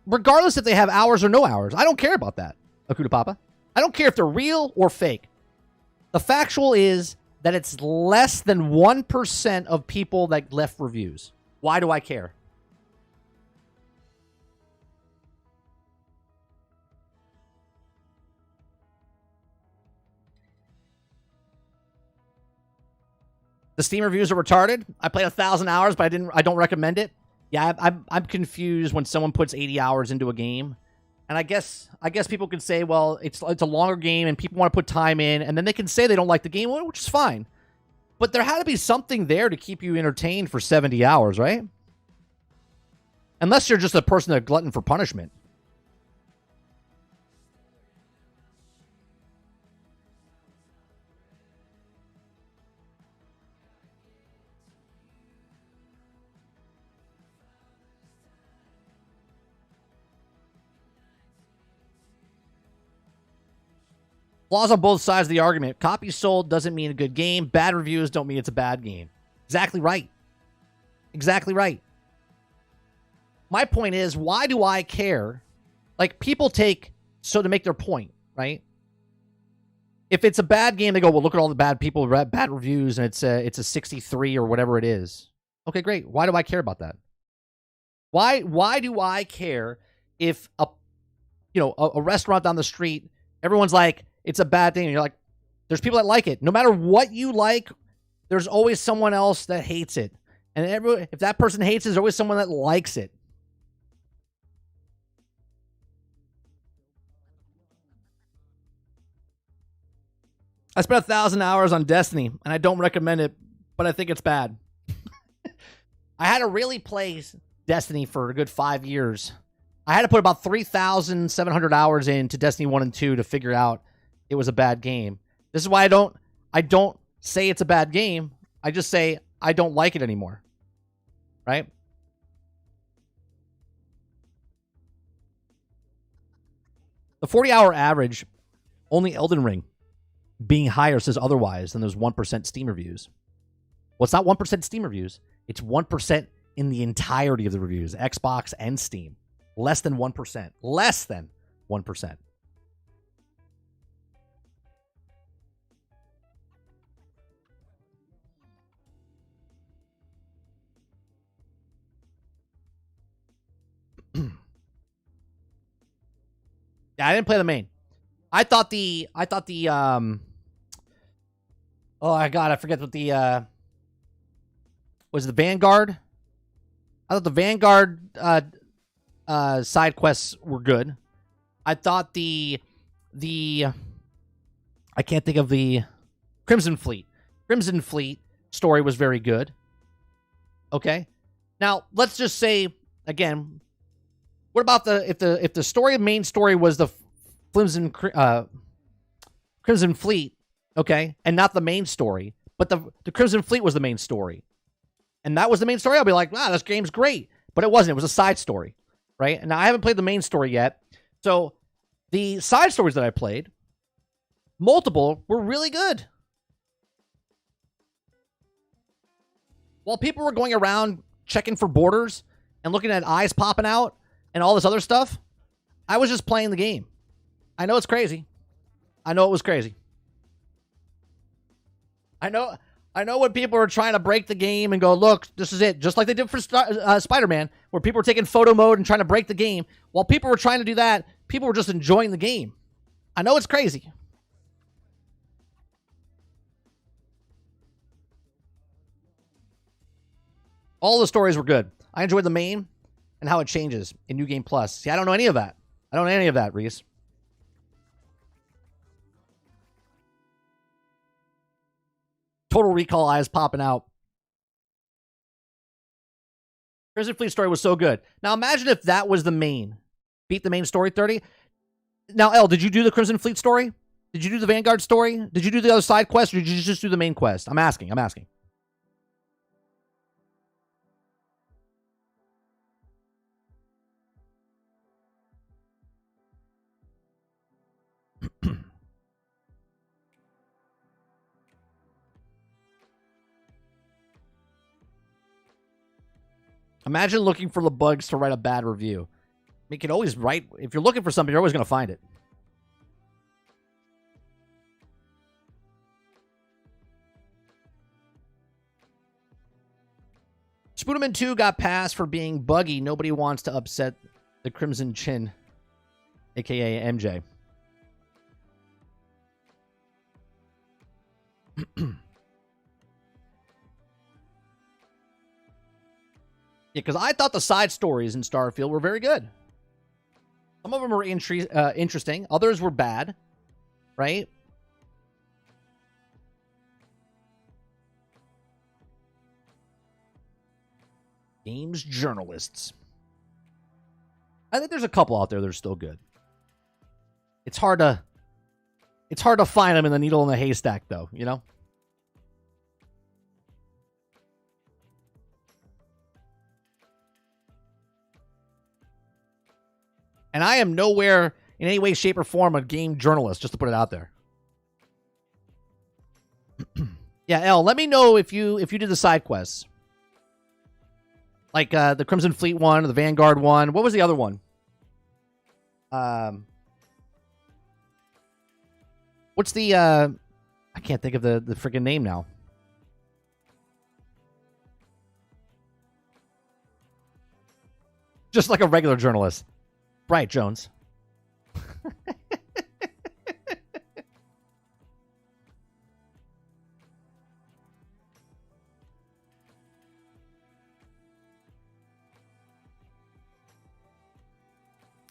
Regardless if they have hours or no hours. I don't care about that, Akuta Papa. I don't care if they're real or fake. The factual is that it's less than 1% of people that left reviews. Why do I care? The Steam reviews are retarded. I played 1,000 hours, but I don't recommend it. Yeah, I'm confused when someone puts 80 hours into a game. And I guess people can say, well, it's a longer game and people want to put time in, and then they can say they don't like the game, which is fine. But there had to be something there to keep you entertained for 70 hours, right? Unless you're just a person that's a glutton for punishment. Flaws on both sides of the argument. Copies sold doesn't mean a good game. Bad reviews don't mean it's a bad game. Exactly right. Exactly right. My point is, why do I care? Like, people take, so to make their point, right? If it's a bad game, they go, well, look at all the bad people, bad reviews, and it's a 63 or whatever it is. Okay, great. Why do I care about that? Why do I care if a restaurant down the street, everyone's like, it's a bad thing, and you're like, there's people that like it. No matter what you like, there's always someone else that hates it. And if that person hates it, there's always someone that likes it. I spent 1,000 hours on Destiny, and I don't recommend it, but I think it's bad. I had to really play Destiny for a good 5 years. I had to put about 3,700 hours into Destiny 1 and 2 to figure out it was a bad game. This is why I don't say it's a bad game. I just say I don't like it anymore. Right? The 40-hour average, only Elden Ring being higher says otherwise than those 1% Steam reviews. Well, it's not 1% Steam reviews. It's 1% in the entirety of the reviews, Xbox and Steam. Less than 1%. Less than 1%. Yeah, I didn't play the main. I thought the oh my god, I forget what the was it the Vanguard? I thought the Vanguard side quests were good. I thought the I can't think of the Crimson Fleet. Crimson Fleet story was very good. Okay. Now, let's just say again, what about if the story, main story was the Crimson Crimson Fleet, okay, and not the main story, but the Crimson Fleet was the main story, and that was the main story, I'll be like, wow, this game's great. But it wasn't. It was a side story, right? And now I haven't played the main story yet. So the side stories that I played, multiple, were really good. While people were going around checking for borders and looking at eyes popping out and all this other stuff, I was just playing the game. I know it's crazy. I know it was crazy. I know when people were trying to break the game and go, look, this is it. Just like they did for Spider-Man, where people were taking photo mode and trying to break the game. While people were trying to do that, people were just enjoying the game. I know it's crazy. All the stories were good. I enjoyed the main and how it changes in New Game Plus. See, I don't know any of that. I don't know any of that, Reese. Total Recall eyes popping out. Crimson Fleet story was so good. Now imagine if that was the main. Beat the main story 30. Now, Elle, did you do the Crimson Fleet story? Did you do the Vanguard story? Did you do the other side quest, or did you just do the main quest? I'm asking. Imagine looking for the bugs to write a bad review. You can always write. If you're looking for something, you're always going to find it. Spooderman 2 got passed for being buggy. Nobody wants to upset the Crimson Chin, a.k.a. MJ. Yeah, because I thought the side stories in Starfield were very good. Some of them were interesting. Others were bad, right? Games journalists. I think there's a couple out there that are still good. It's hard to find them in the needle in the haystack, though, you know? And I am nowhere in any way, shape, or form a game journalist, just to put it out there. Yeah, Elle, let me know if you did the side quests. Like the Crimson Fleet one, or the Vanguard one. What was the other one? What's the I can't think of the freaking name now. Just like a regular journalist. Right, Jones.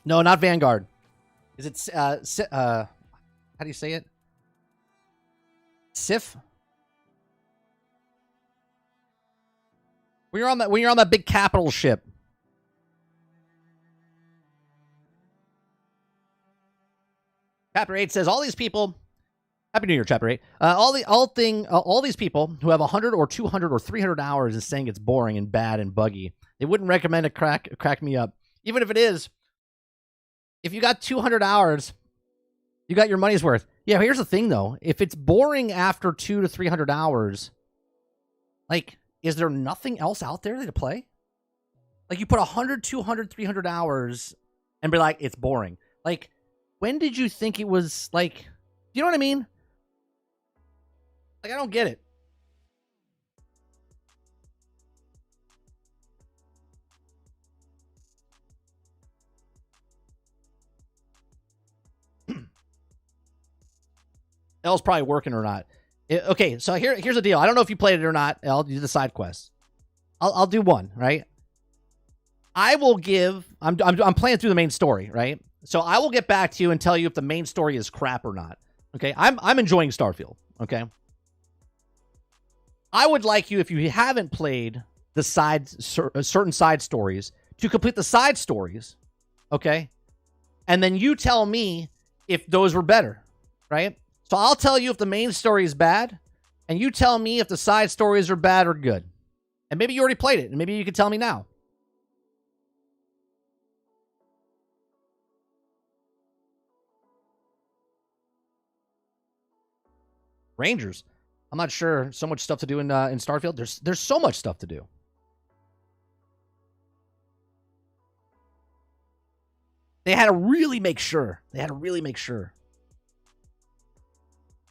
No, not Vanguard. Is it how do you say it? Sif? When you're on that big capital ship. Chapter 8 says all these people. Happy New Year, Chapter 8. All these people who have 100 or 200 or 300 hours is saying it's boring and bad and buggy. They wouldn't recommend a crack me up, even if it is. If you got 200 hours, you got your money's worth. Yeah, here's the thing though. If it's boring after 200 to 300 hours, like, is there nothing else out there to play? Like, you put 100, 200, 300 hours and be like, it's boring. Like, when did you think it was, like, you know what I mean? Like, I don't get it. Elle's probably working or not. Okay, so here's the deal. I don't know if you played it or not. Elle, do the side quests. I'll do one, right? I will give. I'm playing through the main story, right? So I will get back to you and tell you if the main story is crap or not. Okay, I'm enjoying Starfield. Okay, I would like you, if you haven't played the certain side stories, to complete the side stories. Okay, and then you tell me if those were better, right? So I'll tell you if the main story is bad, and you tell me if the side stories are bad or good. And maybe you already played it, and maybe you can tell me now. Rangers. I'm not sure. So much stuff to do in Starfield. There's so much stuff to do. They had to really make sure.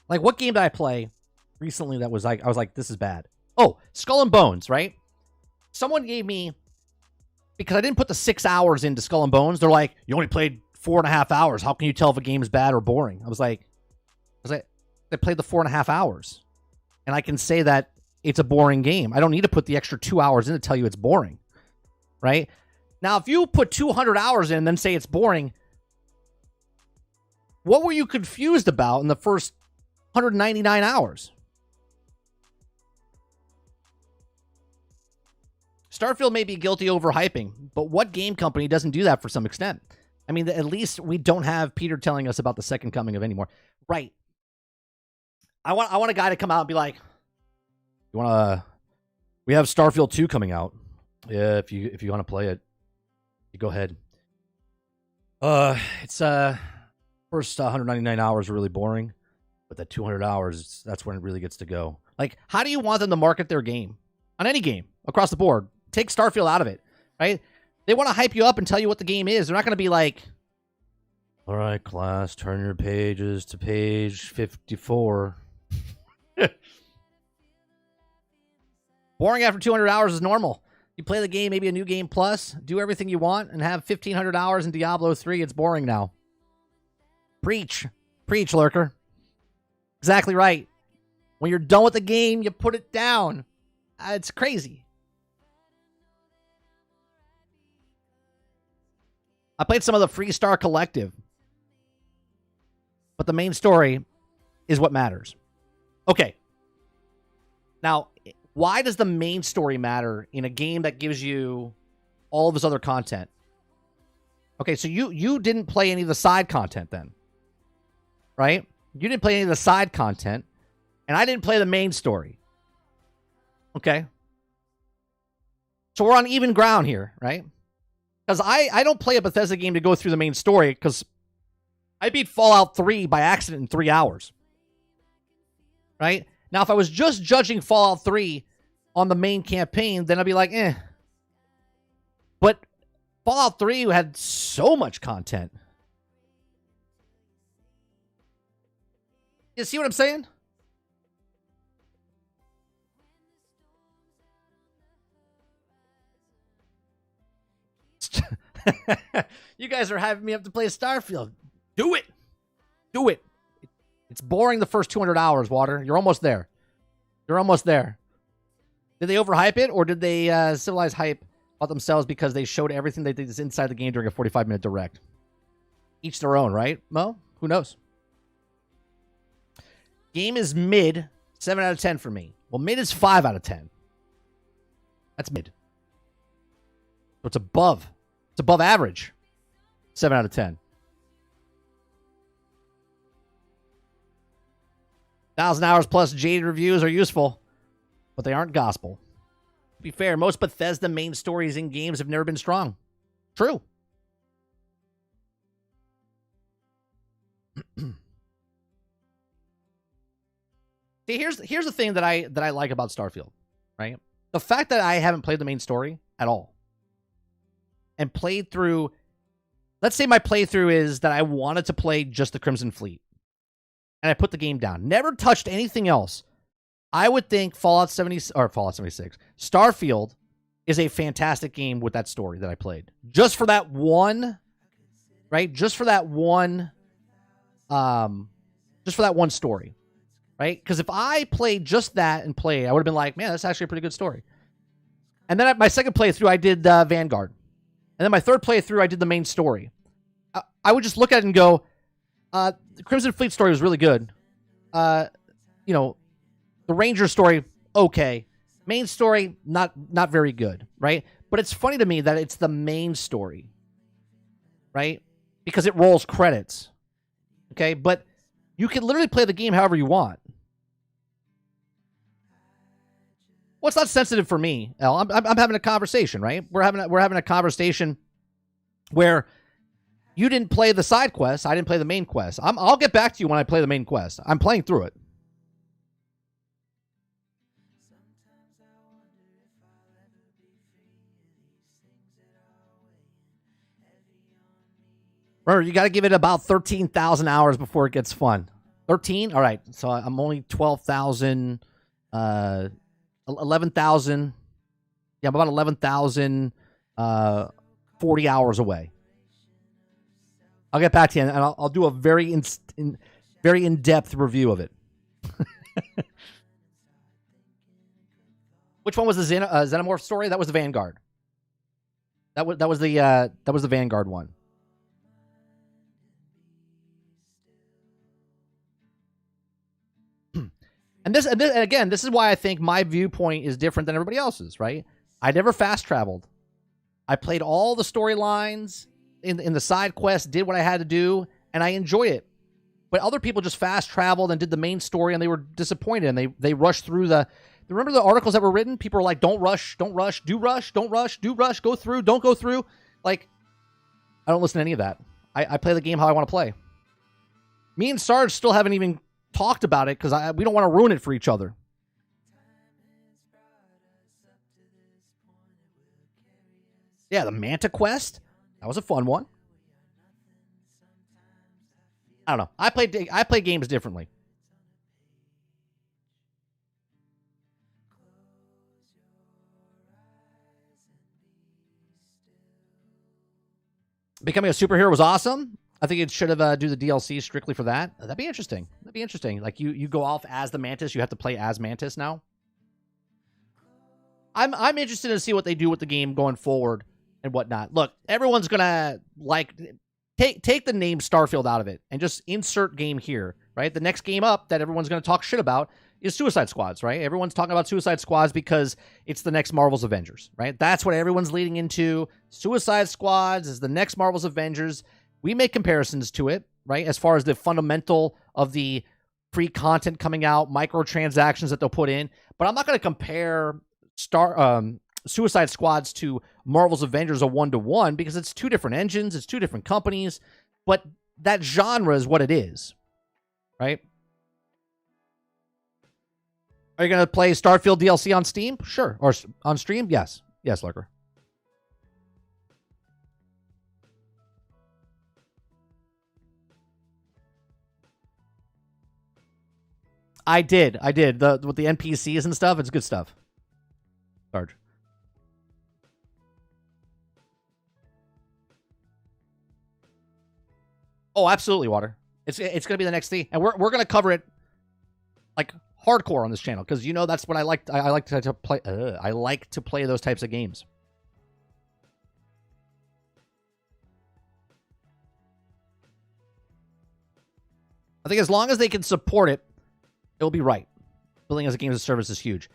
Like, what game did I play recently that was like, I was like, this is bad? Oh, Skull and Bones, right? Someone gave me, because I didn't put the 6 hours into Skull and Bones, they're like, you only played 4.5 hours. How can you tell if a game is bad or boring? I was like, I played the 4.5 hours. And I can say that it's a boring game. I don't need to put the extra 2 hours in to tell you it's boring. Right? Now, if you put 200 hours in and then say it's boring, what were you confused about in the first 199 hours? Starfield may be guilty overhyping, but what game company doesn't do that for some extent? I mean, at least we don't have Peter telling us about the second coming of anymore. Right. I want a guy to come out and be like, we have Starfield 2 coming out. Yeah, if you want to play it, you go ahead. It's first 199 hours are really boring, but that 200 hours, that's when it really gets to go. Like, how do you want them to market their game? On any game, across the board. Take Starfield out of it, right? They want to hype you up and tell you what the game is. They're not going to be like, all right, class, turn your pages to page 54. Boring after 200 hours is normal. You play the game, maybe a new game plus, do everything you want, and have 1,500 hours in Diablo 3. It's boring now. Preach. Preach, lurker. Exactly right. When you're done with the game, you put it down. It's crazy. I played some of the Freestar Collective, but the main story is what matters. Okay. Now, why does the main story matter in a game that gives you all of this other content? Okay, so you didn't play any of the side content then, right? You didn't play any of the side content, and I didn't play the main story. Okay. So we're on even ground here, right? Because I don't play a Bethesda game to go through the main story, because I beat Fallout 3 by accident in 3 hours. Right? Now, if I was just judging Fallout 3 on the main campaign, then I'd be like, eh. But Fallout 3 had so much content. You see what I'm saying? You guys are having me up to play Starfield. Do it. Do it. It's boring the first 200 hours, Water. You're almost there. You're almost there. Did they overhype it, or did they civilize hype about themselves because they showed everything they did inside the game during a 45-minute direct? Each their own, right, Mo? Who knows? Game is mid, 7 out of 10 for me. Well, mid is 5 out of 10. That's mid. So it's above. It's above average. 7 out of 10. 1,000 hours plus jaded reviews are useful, but they aren't gospel. To be fair, most Bethesda main stories in games have never been strong. True. See, here's the thing that I like about Starfield, right? The fact that I haven't played the main story at all and played through, let's say my playthrough is that I wanted to play just the Crimson Fleet and I put the game down, never touched anything else. I would think Fallout 76, Starfield is a fantastic game with that story that I played. Just for that one, right? Just for that one story. Right? Because if I played just that and played, I would have been like, man, that's actually a pretty good story. And then at my second playthrough, I did Vanguard. And then my third playthrough, I did the main story. I would just look at it and go, the Crimson Fleet story was really good. The Ranger story, okay. Main story, not very good, right? But it's funny to me that it's the main story, right? Because it rolls credits, okay? But You can literally play the game however you want. Well, it's not sensitive for me, El. I'm having a conversation, right? We're having a conversation where you didn't play the side quest. I didn't play the main quest. I'll get back to you when I play the main quest. I'm playing through it. Remember, you got to give it about 13,000 hours before it gets fun. 13? All right. So I'm only 12,000, 11,000. Yeah, I'm about 11,000, 40 hours away. I'll get back to you, and I'll do a very in-depth review of it. Which one was the Xenomorph story? That was the Vanguard. That was the Vanguard one. And again, this is why I think my viewpoint is different than everybody else's, right? I never fast traveled. I played all the storylines in the side quest, did what I had to do, and I enjoy it. But other people just fast traveled and did the main story, and they were disappointed, and they rushed through the... Remember the articles that were written? People were like, don't rush, do rush, don't rush, do rush, go through, don't go through. Like, I don't listen to any of that. I play the game how I want to play. Me and Sarge still haven't even talked about it because we don't want to ruin it for each other. Yeah, the Manta quest. That was a fun one. I don't know. I play games differently. Becoming a superhero was awesome. I think it should have do the DLC strictly for that. That'd be interesting. That'd be interesting. Like you go off as the Mantis. You have to play as Mantis now. I'm interested to see what they do with the game going forward and whatnot. Look, everyone's gonna like take the name Starfield out of it and just insert game here, right? The next game up that everyone's gonna talk shit about is Suicide Squads, right? Everyone's talking about Suicide Squads because it's the next Marvel's Avengers, right? That's what everyone's leading into. Suicide Squads is the next Marvel's Avengers. We make comparisons to it, right? As far as the fundamental of the free content coming out, microtransactions that they'll put in. But I'm not going to compare Suicide Squads to Marvel's Avengers a one-to-one because it's two different engines, it's two different companies. But that genre is what it is, right? Are you going to play Starfield DLC on Steam? Sure. Or on stream? Yes. Yes, Lurker. I did. With the NPCs and stuff, it's good stuff. Sarge. Oh, absolutely, Water. It's going to be the next thing. And we're going to cover it like hardcore on this channel because you know that's what I like. I like to play. I like to play those types of games. I think as long as they can support it, it'll be right. Building as a game as a service is huge.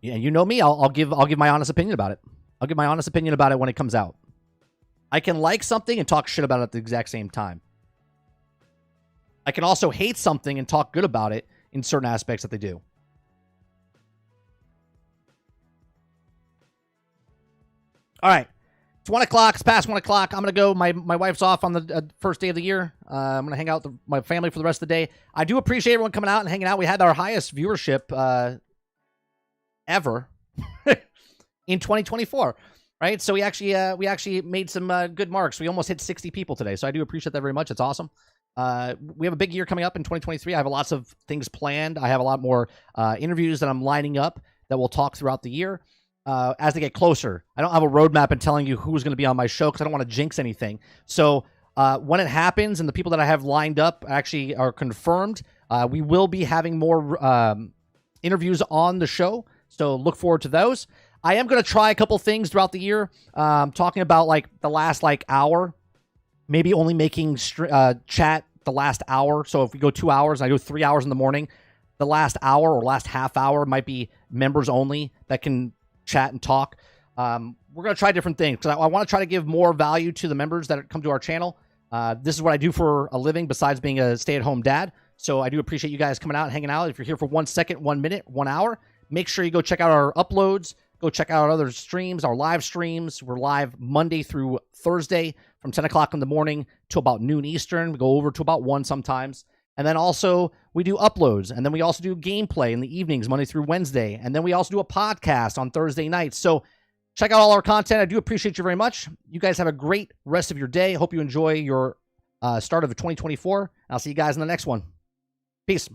And you know me, I'll give my honest opinion about it. I'll give my honest opinion about it when it comes out. I can like something and talk shit about it at the exact same time. I can also hate something and talk good about it in certain aspects that they do. All right. It's 1 o'clock. It's past 1 o'clock. I'm going to go. My wife's off on the first day of the year. I'm going to hang out with my family for the rest of the day. I do appreciate everyone coming out and hanging out. We had our highest viewership ever in 2024, right? So we actually made some good marks. We almost hit 60 people today. So I do appreciate that very much. It's awesome. We have a big year coming up in 2023. I have lots of things planned. I have a lot more interviews that I'm lining up that we'll talk throughout the year. As they get closer. I don't have a roadmap and telling you who's going to be on my show because I don't want to jinx anything. So when it happens and the people that I have lined up actually are confirmed, we will be having more interviews on the show. So look forward to those. I am going to try a couple things throughout the year. Talking about like the last hour, maybe only making chat the last hour. So if we go 2 hours, I go 3 hours in the morning. The last hour or last half hour might be members only that can chat and talk. We're going to try different things because I want to try to give more value to the members that come to our channel. This is what I do for a living besides being a stay-at-home dad. So I do appreciate you guys coming out and hanging out. If you're here for 1 second, 1 minute, 1 hour, make sure you go check out our uploads. Go check out our other streams, our live streams. We're live Monday through Thursday from 10 o'clock in the morning to about noon Eastern. We go over to about 1 sometimes. And then also we do uploads. And then we also do gameplay in the evenings, Monday through Wednesday. And then we also do a podcast on Thursday nights. So check out all our content. I do appreciate you very much. You guys have a great rest of your day. Hope you enjoy your start of 2024. I'll see you guys in the next one. Peace.